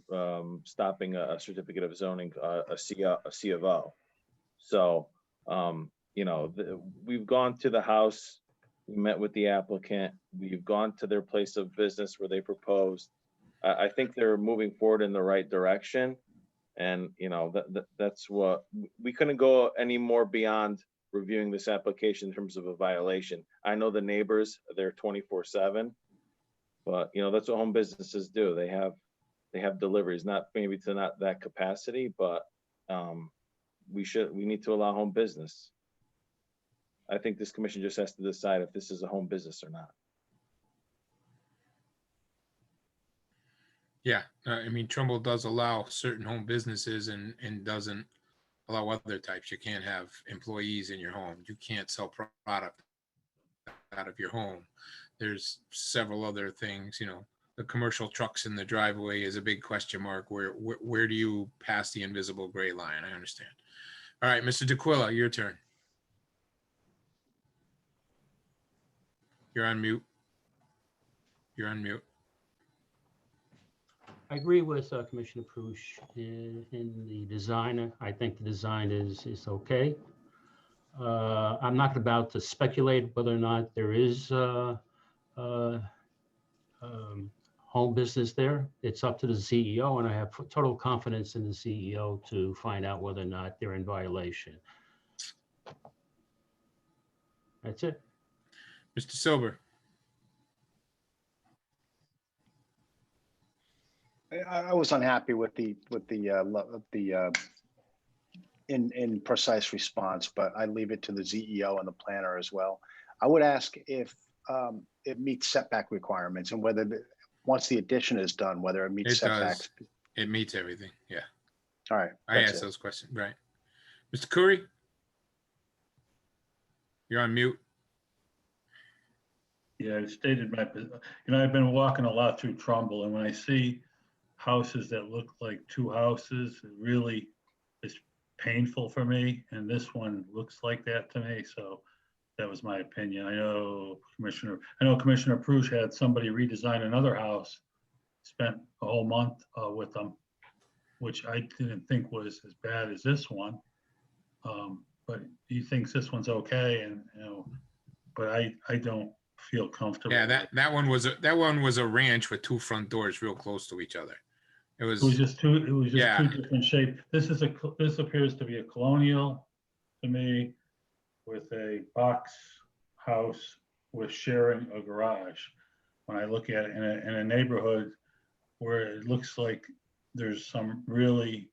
stopping a certificate of zoning, a C of O. So, we've gone to the house, we met with the applicant, we've gone to their place of business where they proposed. I think they're moving forward in the right direction. And, that's what, we couldn't go any more beyond reviewing this application in terms of a violation. I know the neighbors, they're 24/7. But that's what home businesses do. They have deliveries, not maybe to not that capacity, but we need to allow home business. I think this commission just has to decide if this is a home business or not. Yeah, I mean, Trumbull does allow certain home businesses and doesn't allow other types. You can't have employees in your home. You can't sell product out of your home. There's several other things, you know, the commercial trucks in the driveway is a big question mark. Where do you pass the invisible gray line? I understand. All right, Mr. D'Aquila, your turn. You're on mute. You're on mute. I agree with Commissioner Prush in the design. I think the design is okay. I'm not about to speculate whether or not there is home business there. It's up to the CEO, and I have total confidence in the CEO to find out whether or not they're in violation. That's it. Mr. Silver. I was unhappy with the imprecise response, but I leave it to the CEO and the planner as well. I would ask if it meets setback requirements and whether once the addition is done, whether it meets setbacks. It meets everything. Yeah. All right. I asked those questions. Right. Mr. Curry. You're on mute. Yeah, I stated my, I've been walking a lot through Trumbull, and when I see houses that look like two houses, it really is painful for me. And this one looks like that to me. So that was my opinion. I know Commissioner Prush had somebody redesign another house, spent a whole month with them, which I didn't think was as bad as this one. But he thinks this one's okay, and but I don't feel comfortable. Yeah, that one was a ranch with two front doors real close to each other. It was just two different shapes. This appears to be a colonial to me, with a box house with sharing a garage. When I look at it in a neighborhood where it looks like there's some really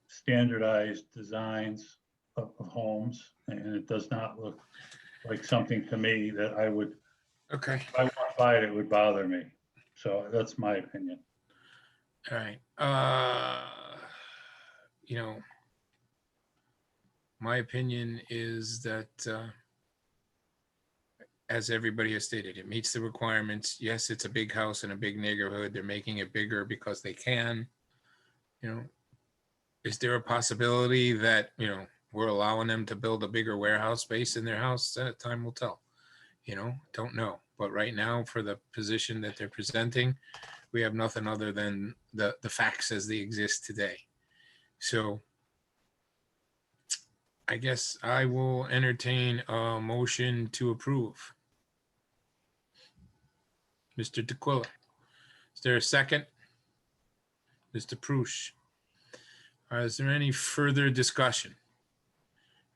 standardized designs of homes, and it does not look like something to me that I would. Okay. If I walked by it, it would bother me. So that's my opinion. All right. My opinion is that, as everybody has stated, it meets the requirements. Yes, it's a big house in a big neighborhood. They're making it bigger because they can. Is there a possibility that, we're allowing them to build a bigger warehouse space in their house? Time will tell. Don't know. But right now, for the position that they're presenting, we have nothing other than the facts as they exist today. So I guess I will entertain a motion to approve. Mr. D'Aquila, is there a second? Mr. Prush, is there any further discussion?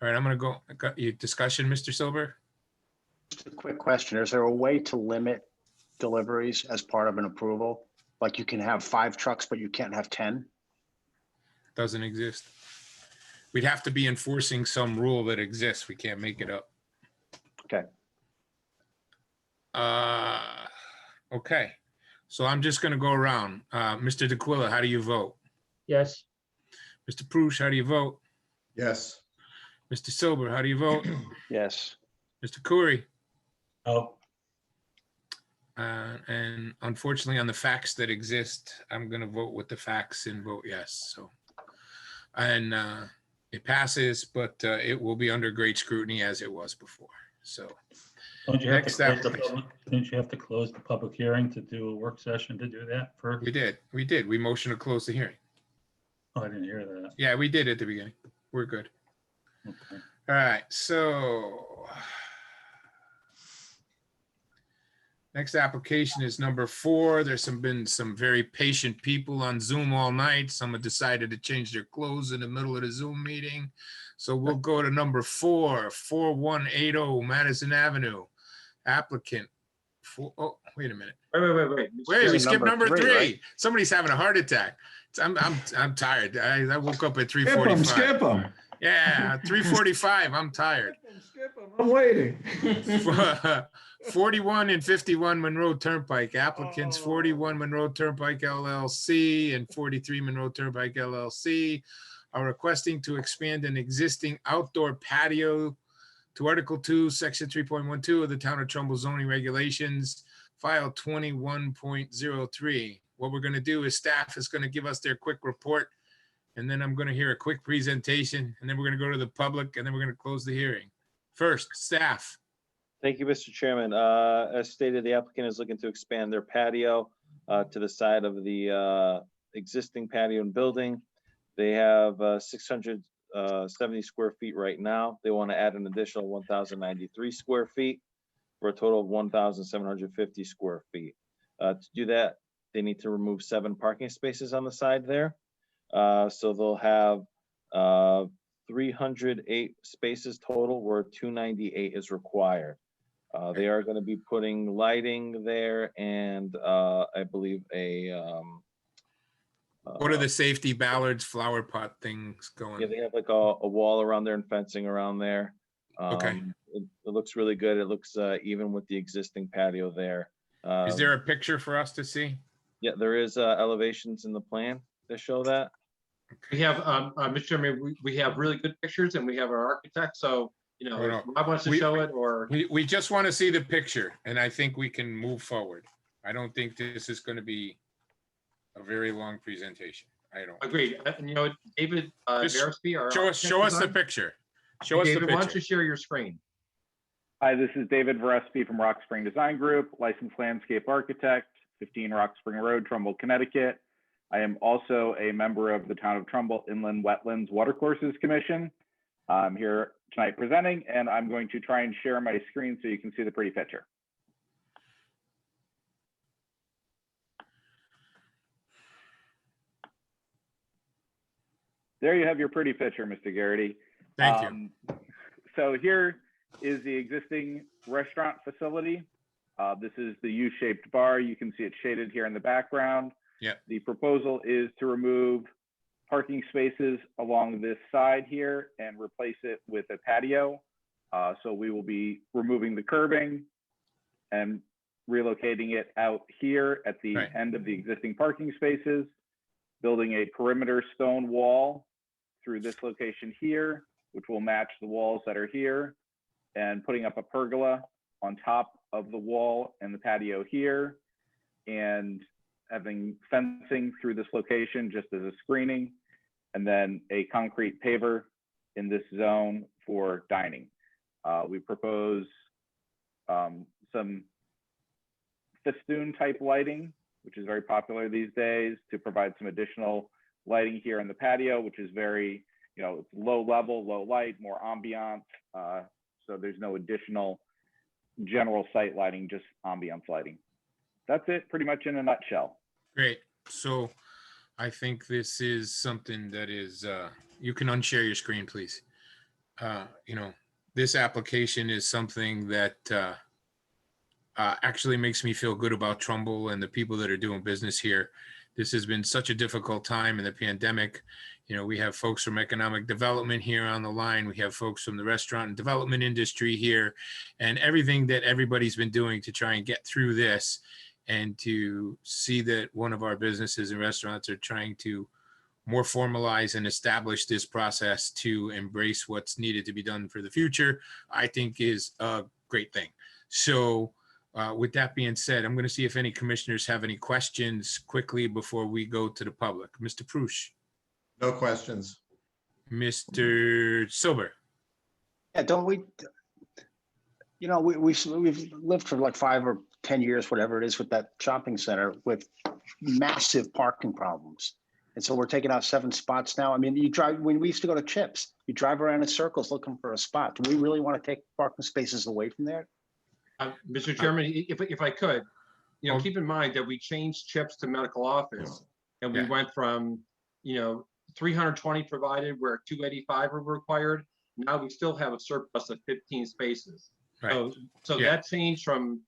All right, I'm going to go. Got your discussion, Mr. Silver? Just a quick question. Is there a way to limit deliveries as part of an approval? Like you can have 5 trucks, but you can't have 10? Doesn't exist. We'd have to be enforcing some rule that exists. We can't make it up. Okay. Okay. So I'm just going to go around. Mr. D'Aquila, how do you vote? Yes. Mr. Prush, how do you vote? Yes. Mr. Silver, how do you vote? Yes. Mr. Curry? Oh. And unfortunately, on the facts that exist, I'm going to vote with the facts and vote yes. So, and it passes, but it will be under great scrutiny as it was before. So, don't you have to close the public hearing to do a work session to do that first? We did. We motioned to close the hearing. Oh, I didn't hear that. Yeah, we did at the beginning. We're good. Okay. All right. So next application is number 4. There's been some very patient people on Zoom all night. Some have decided to change their clothes in the middle of the Zoom meeting. So we'll go to number 4, 4180 Madison Avenue. Applicant. Oh, wait a minute. Wait. Wait, we skipped number 3. Right? Somebody's having a heart attack. I'm tired. I woke up at 3:45. Skip them. Yeah, 3:45, I'm tired. I'm waiting. 41 and 51 Monroe Turnpike. Applicants 41 Monroe Turnpike LLC and 43 Monroe Turnpike LLC are requesting to expand an existing outdoor patio to Article 2, Section 3.12 of the Town of Trumbull zoning regulations, file 21.03. What we're going to do is staff is going to give us their quick report, and then I'm going to hear a quick presentation, and then we're going to go to the public, and then we're going to close the hearing. First, staff. Thank you, Mr. Chairman. As stated, the applicant is looking to expand their patio to the side of the existing patio and building. They have 670 square feet right now. They want to add an additional 1,093 square feet for a total of 1,750 square feet. To do that, they need to remove 7 parking spaces on the side there. So they'll have 308 spaces total, where 298 is required. They are going to be putting lighting there and I believe a What are the safety ballards, flower pot things going? yeah, they have like a wall around there and fencing around there. Okay. It looks really good. It looks even with the existing patio there. Is there a picture for us to see? Yeah, there is elevations in the plan that show that. We have, Mr. Chairman, we have really good pictures and we have our architect. So, you know, if Rob wants to show it, or we just want to see the picture, and I think we can move forward. I don't think this is going to be a very long presentation. I don't. Agreed. And you know, David Versby, our show us the picture. Show us the David, why don't picture. you share your screen? Hi, this is David Verespi from Rock Spring Design Group, licensed landscape architect, 15 Rock Spring Road, Trumbull, Connecticut. I am also a member of the Town of Trumbull Inland Wetlands Watercourses Commission. I'm here tonight presenting, and I'm going to try and share my screen so you can see the pretty picture. There you have your pretty picture, Mr. Garrity. Thank you. So here is the existing restaurant facility. This is the U-shaped bar. You can see it shaded here in the background. Yeah. The proposal is to remove parking spaces along this side here and replace it with a patio. So we will be removing the curbing and relocating it out here at the end of the existing parking spaces, building a perimeter stone wall through this location here, which will match the walls that are here, and putting up a pergola on top of the wall and the patio here, and having fencing through this location just as a screening, and then a concrete paver in this zone for dining. We propose some festoon type lighting, which is very popular these days, to provide some additional lighting here in the patio, which is very, you know, it's low level, low light, more ambiance. So there's no additional general site lighting, just ambiance lighting. That's it pretty much in a nutshell. Great. So I think this is something that is, you can unshare your screen, please. You know, this application is something that actually makes me feel good about Trumbull and the people that are doing business here. This has been such a difficult time in the pandemic. You know, we have folks from economic development here on the line. We have folks from the restaurant and development industry here, and everything that everybody's been doing to try and get through this, and to see that one of our businesses and restaurants are trying to more formalize and establish this process to embrace what's needed to be done for the future, I think is a great thing. So with that being said, I'm going to see if any commissioners have any questions quickly before we go to the public. Mr. Prush. No questions. Mr. Silber. Yeah, don't we, you know, we've lived for like 5 or 10 years, whatever it is, with that shopping center with massive parking problems. And so we're taking out 7 spots now. I mean, you drive, when we used to go to Chips, you drive around in circles looking for a spot. Do we really want to take parking spaces away from there? Mr. Chairman, if I could, you know, keep in mind that we changed Chips to medical office, and we went from, you know, 320 provided where 285 were required. Now we still have a surplus of 15 spaces. Right. So that changed from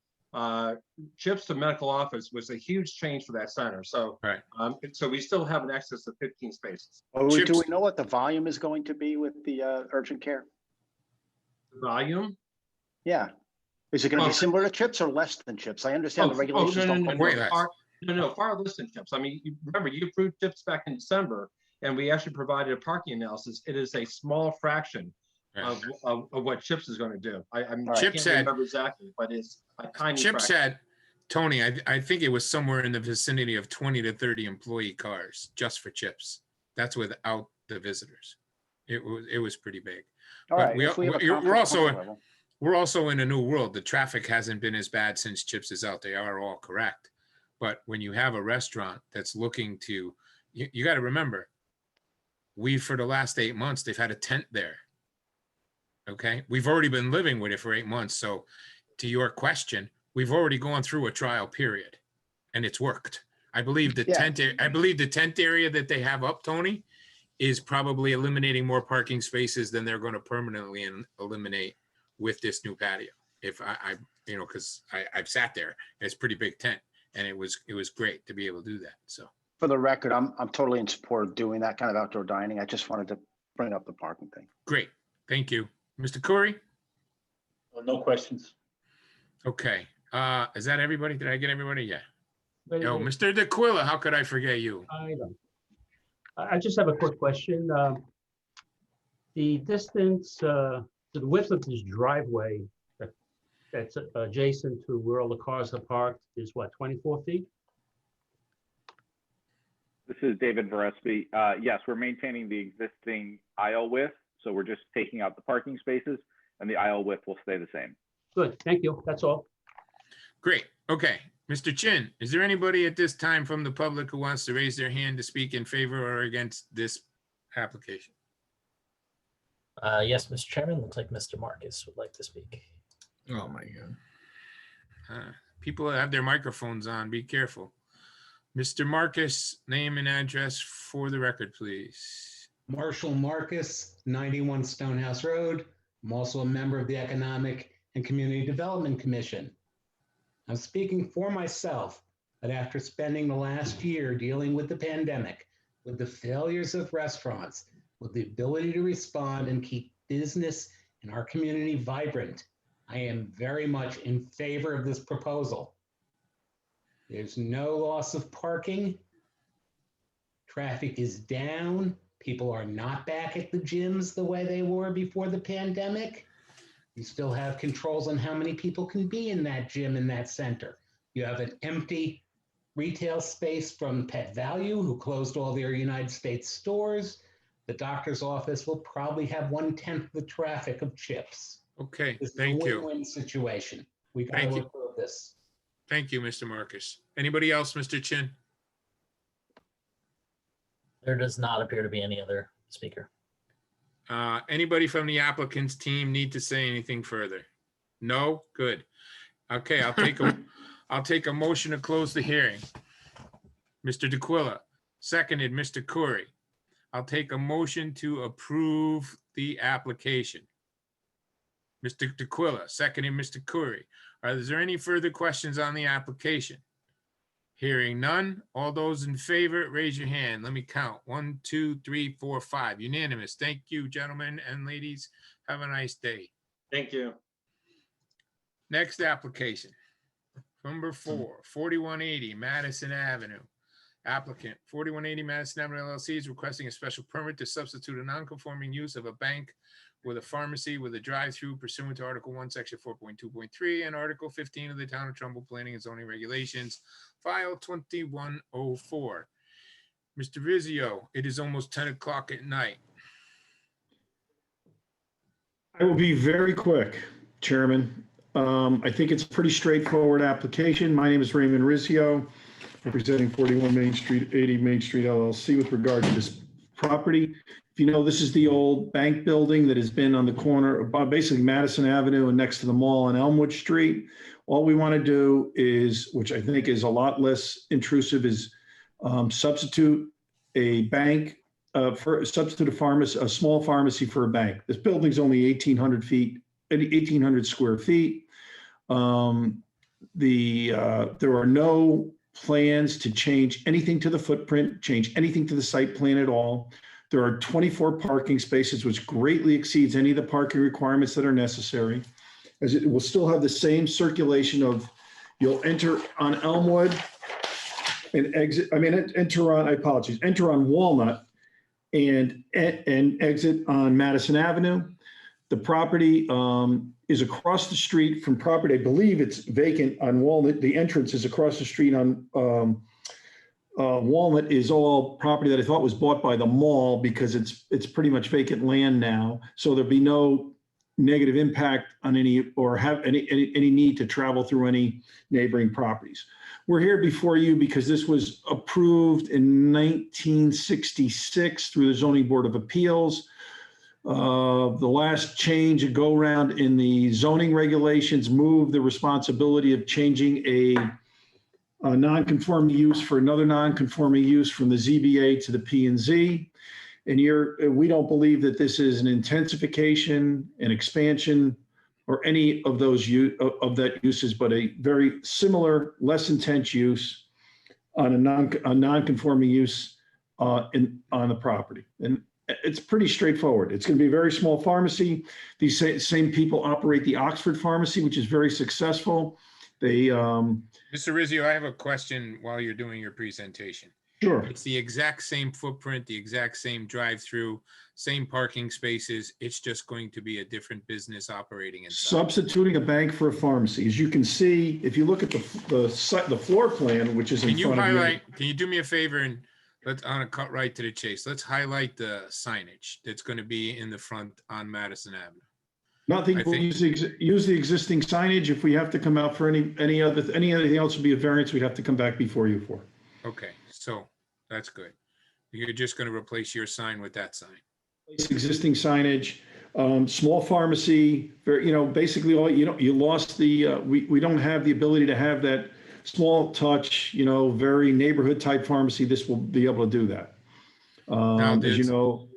chips to medical office was a huge change for that center. So, right. So we still have an excess of 15 spaces. Do we know what the volume is going to be with the urgent care? Volume? Yeah. Is it going to be similar to chips or less than chips? I understand the regulations don't go with No, far less than chips. I mean, remember, you approved chips back in December, and we actually provided a parking analysis. It is a small fraction of what chips is going to do. I can't remember exactly, but it's a tiny Chips fraction. had, Tony, I think it was somewhere in the vicinity of 20 to 30 employee cars just for chips. That's without the visitors. It was pretty big. All But right. we're also in a new world. The traffic hasn't been as bad since chips is out. They are all correct. But when you have a restaurant that's looking to, you got to remember, for the last 8 months, they've had a tent there. Okay. We've already been living with it for 8 months. So to your question, we've already gone through a trial period and it's worked. I believe the tent area that they have up, Tony, is probably eliminating more parking spaces than they're going to permanently eliminate with this new patio. If because I've sat there, it's a pretty big tent, and it was great to be able to do that. So for the record, I'm totally in support of doing that kind of outdoor dining. I just wanted to bring up the parking thing. Great, thank you, Mr. Corey. No questions. Okay, is that everybody? Did I get everybody? Yeah. Wait, Yo, wait. Mr. DeQuilla, how could I forget you? I just have a quick question. The distance, the width of this driveway that's adjacent to where all the cars are parked is what, 24 feet? This is David Varespi. Yes, we're maintaining the existing aisle width. So we're just taking out the parking spaces and the aisle width will stay the same. Good, thank you. That's all. Great. Okay. Mr. Chin, is there anybody at this time from the public who wants to raise their hand to speak in favor or against this application? Yes, Mr. Chairman, looks like Mr. Marcus would like to speak. Oh my God. People have their microphones on. Be careful. Mr. Marcus, name and address for the record, please. Marshall Marcus, 91 Stonehouse Road. I'm also a member of the Economic and Community Development Commission. I'm speaking for myself, but after spending the last year dealing with the pandemic, with the failures of restaurants, with the ability to respond and keep business in our community vibrant, I am very much in favor of this proposal. There's no loss of parking. Traffic is down. People are not back at the gyms the way they were before the pandemic. You still have controls on how many people can be in that gym, in that center. You have an empty retail space from Pet Value, who closed all their United States stores. The doctor's office will probably have 1/10 the traffic of Chips. Okay, This is thank a you. win-win situation. We got to Thank you. work through this. Thank you, Mr. Marcus. Anybody else, Mr. Chin? There does not appear to be any other speaker. Anybody from the applicant's team need to say anything further? No? Good. Okay, I'll take a motion to close the hearing. Mr. DeQuilla, seconded, Mr. Corey. I'll take a motion to approve the application. Mr. DeQuilla, seconded, Mr. Corey. Is there any further questions on the application? Hearing none, all those in favor, raise your hand. Let me count. 1, 2, 3, 4, 5. Unanimous. Thank you, gentlemen and ladies. Have a nice day. Thank you. Next application. Number 4, 4180 Madison Avenue. Applicant 4180 Madison Avenue LLC is requesting a special permit to substitute a non-conforming use of a bank with a pharmacy with a drive-through pursuant to Article 1, Section 4.2.3 and Article 15 of the Town of Trumbull Planning and Zoning Regulations, File 2104. Mr. Rizzio, it is almost 10 o'clock at night. I will be very quick, Chairman. I think it's a pretty straightforward application. My name is Raymond Rizzio, representing 41 Main Street, 80 Main Street LLC with regard to this property. If you know, this is the old bank building that has been on the corner of basically Madison Avenue and next to the mall on Elmwood Street. All we want to do is, which I think is a lot less intrusive, is substitute a bank substitute a small pharmacy for a bank. This building's only 1,800 square feet. there are no plans to change anything to the footprint, change anything to the site plan at all. There are 24 parking spaces, which greatly exceeds any of the parking requirements that are necessary, as it will still have the same circulation of, you'll enter on Elmwood and exit, enter on, I apologize, enter on Walnut and exit on Madison Avenue. The property is across the street from property, I believe it's vacant on Walnut. The entrance is across the street on Walnut is all property that I thought was bought by the mall because it's pretty much vacant land now. So there'll be no negative impact on any, or have any need to travel through any neighboring properties. We're here before you because this was approved in 1966 through the Zoning Board of Appeals. The last change, a go around in the zoning regulations, moved the responsibility of changing a non-conforming use for another non-conforming use from the ZBA to the P&Z. And we don't believe that this is an intensification, an expansion, or any of those that uses, but a very similar, less intense use on a non-conforming use on the property. And it's pretty straightforward. It's going to be a very small pharmacy. These same people operate the Oxford Pharmacy, which is very successful. They, Mr. Rizzio, I have a question while you're doing your presentation. Sure. It's the exact same footprint, the exact same drive-through, same parking spaces. It's just going to be a different business operating inside. Substituting a bank for a pharmacy. As you can see, if you look at the floor plan, which is in front of you. Can you do me a favor and let's cut right to the chase. Let's highlight the signage that's going to be in the front on Madison Avenue. Nothing, we'll use the existing signage. If we have to come out for anything else would be a variance, we'd have to come back before you for. Okay, so that's good. You're just going to replace your sign with that sign. Existing signage, small pharmacy, basically all, you lost the, we don't have the ability to have that small touch, very neighborhood type pharmacy. This will be able to do that. As you know,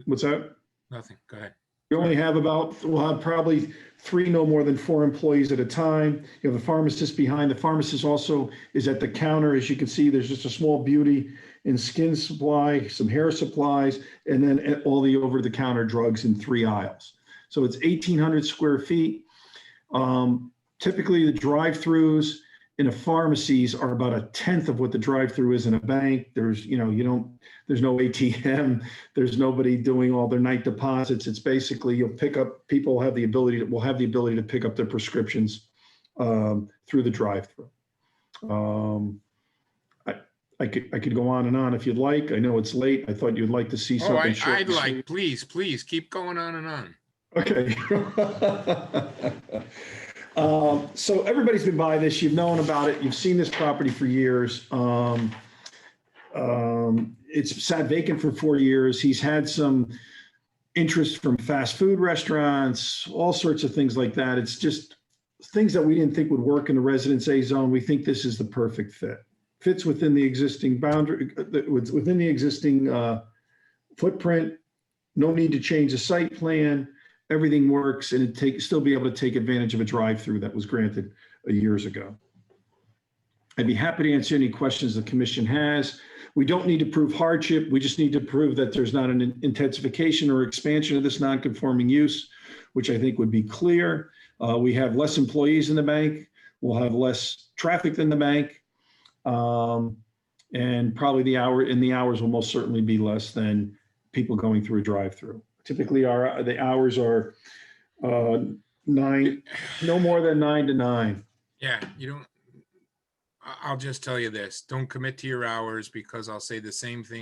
what's that? Nothing, go ahead. We only have we'll have probably 3, no more than 4 employees at a time. You have a pharmacist behind. The pharmacist also is at the counter. As you can see, there's just a small beauty and skin supply, some hair supplies, and then all the over-the-counter drugs in 3 aisles. So it's 1,800 square feet. Typically, the drive-throughs in a pharmacies are about 1/10 of what the drive-through is in a bank. There's, there's no ATM. There's nobody doing all their night deposits. It's basically you'll pick up, people will have the ability to pick up their prescriptions through the drive-through. I could go on and on if you'd like. I know it's late. I thought you'd like to see something short. I'd like, please keep going on and on. Okay. So everybody's been by this. You've known about it. You've seen this property for years. It's sat vacant for 4 years. He's had some interest from fast food restaurants, all sorts of things like that. It's just things that we didn't think would work in the Residence A zone. We think this is the perfect fit. Fits within the existing boundary, within the existing footprint. No need to change the site plan. Everything works, and still be able to take advantage of a drive-through that was granted years ago. I'd be happy to answer any questions the commission has. We don't need to prove hardship. We just need to prove that there's not an intensification or expansion of this non-conforming use, which I think would be clear. We have less employees in the bank. We'll have less traffic than the bank. And probably the hours will most certainly be less than people going through a drive-through. Typically, the hours are 9, no more than 9 to 9. Yeah, I'll just tell you this, don't commit to your hours because I'll say the same thing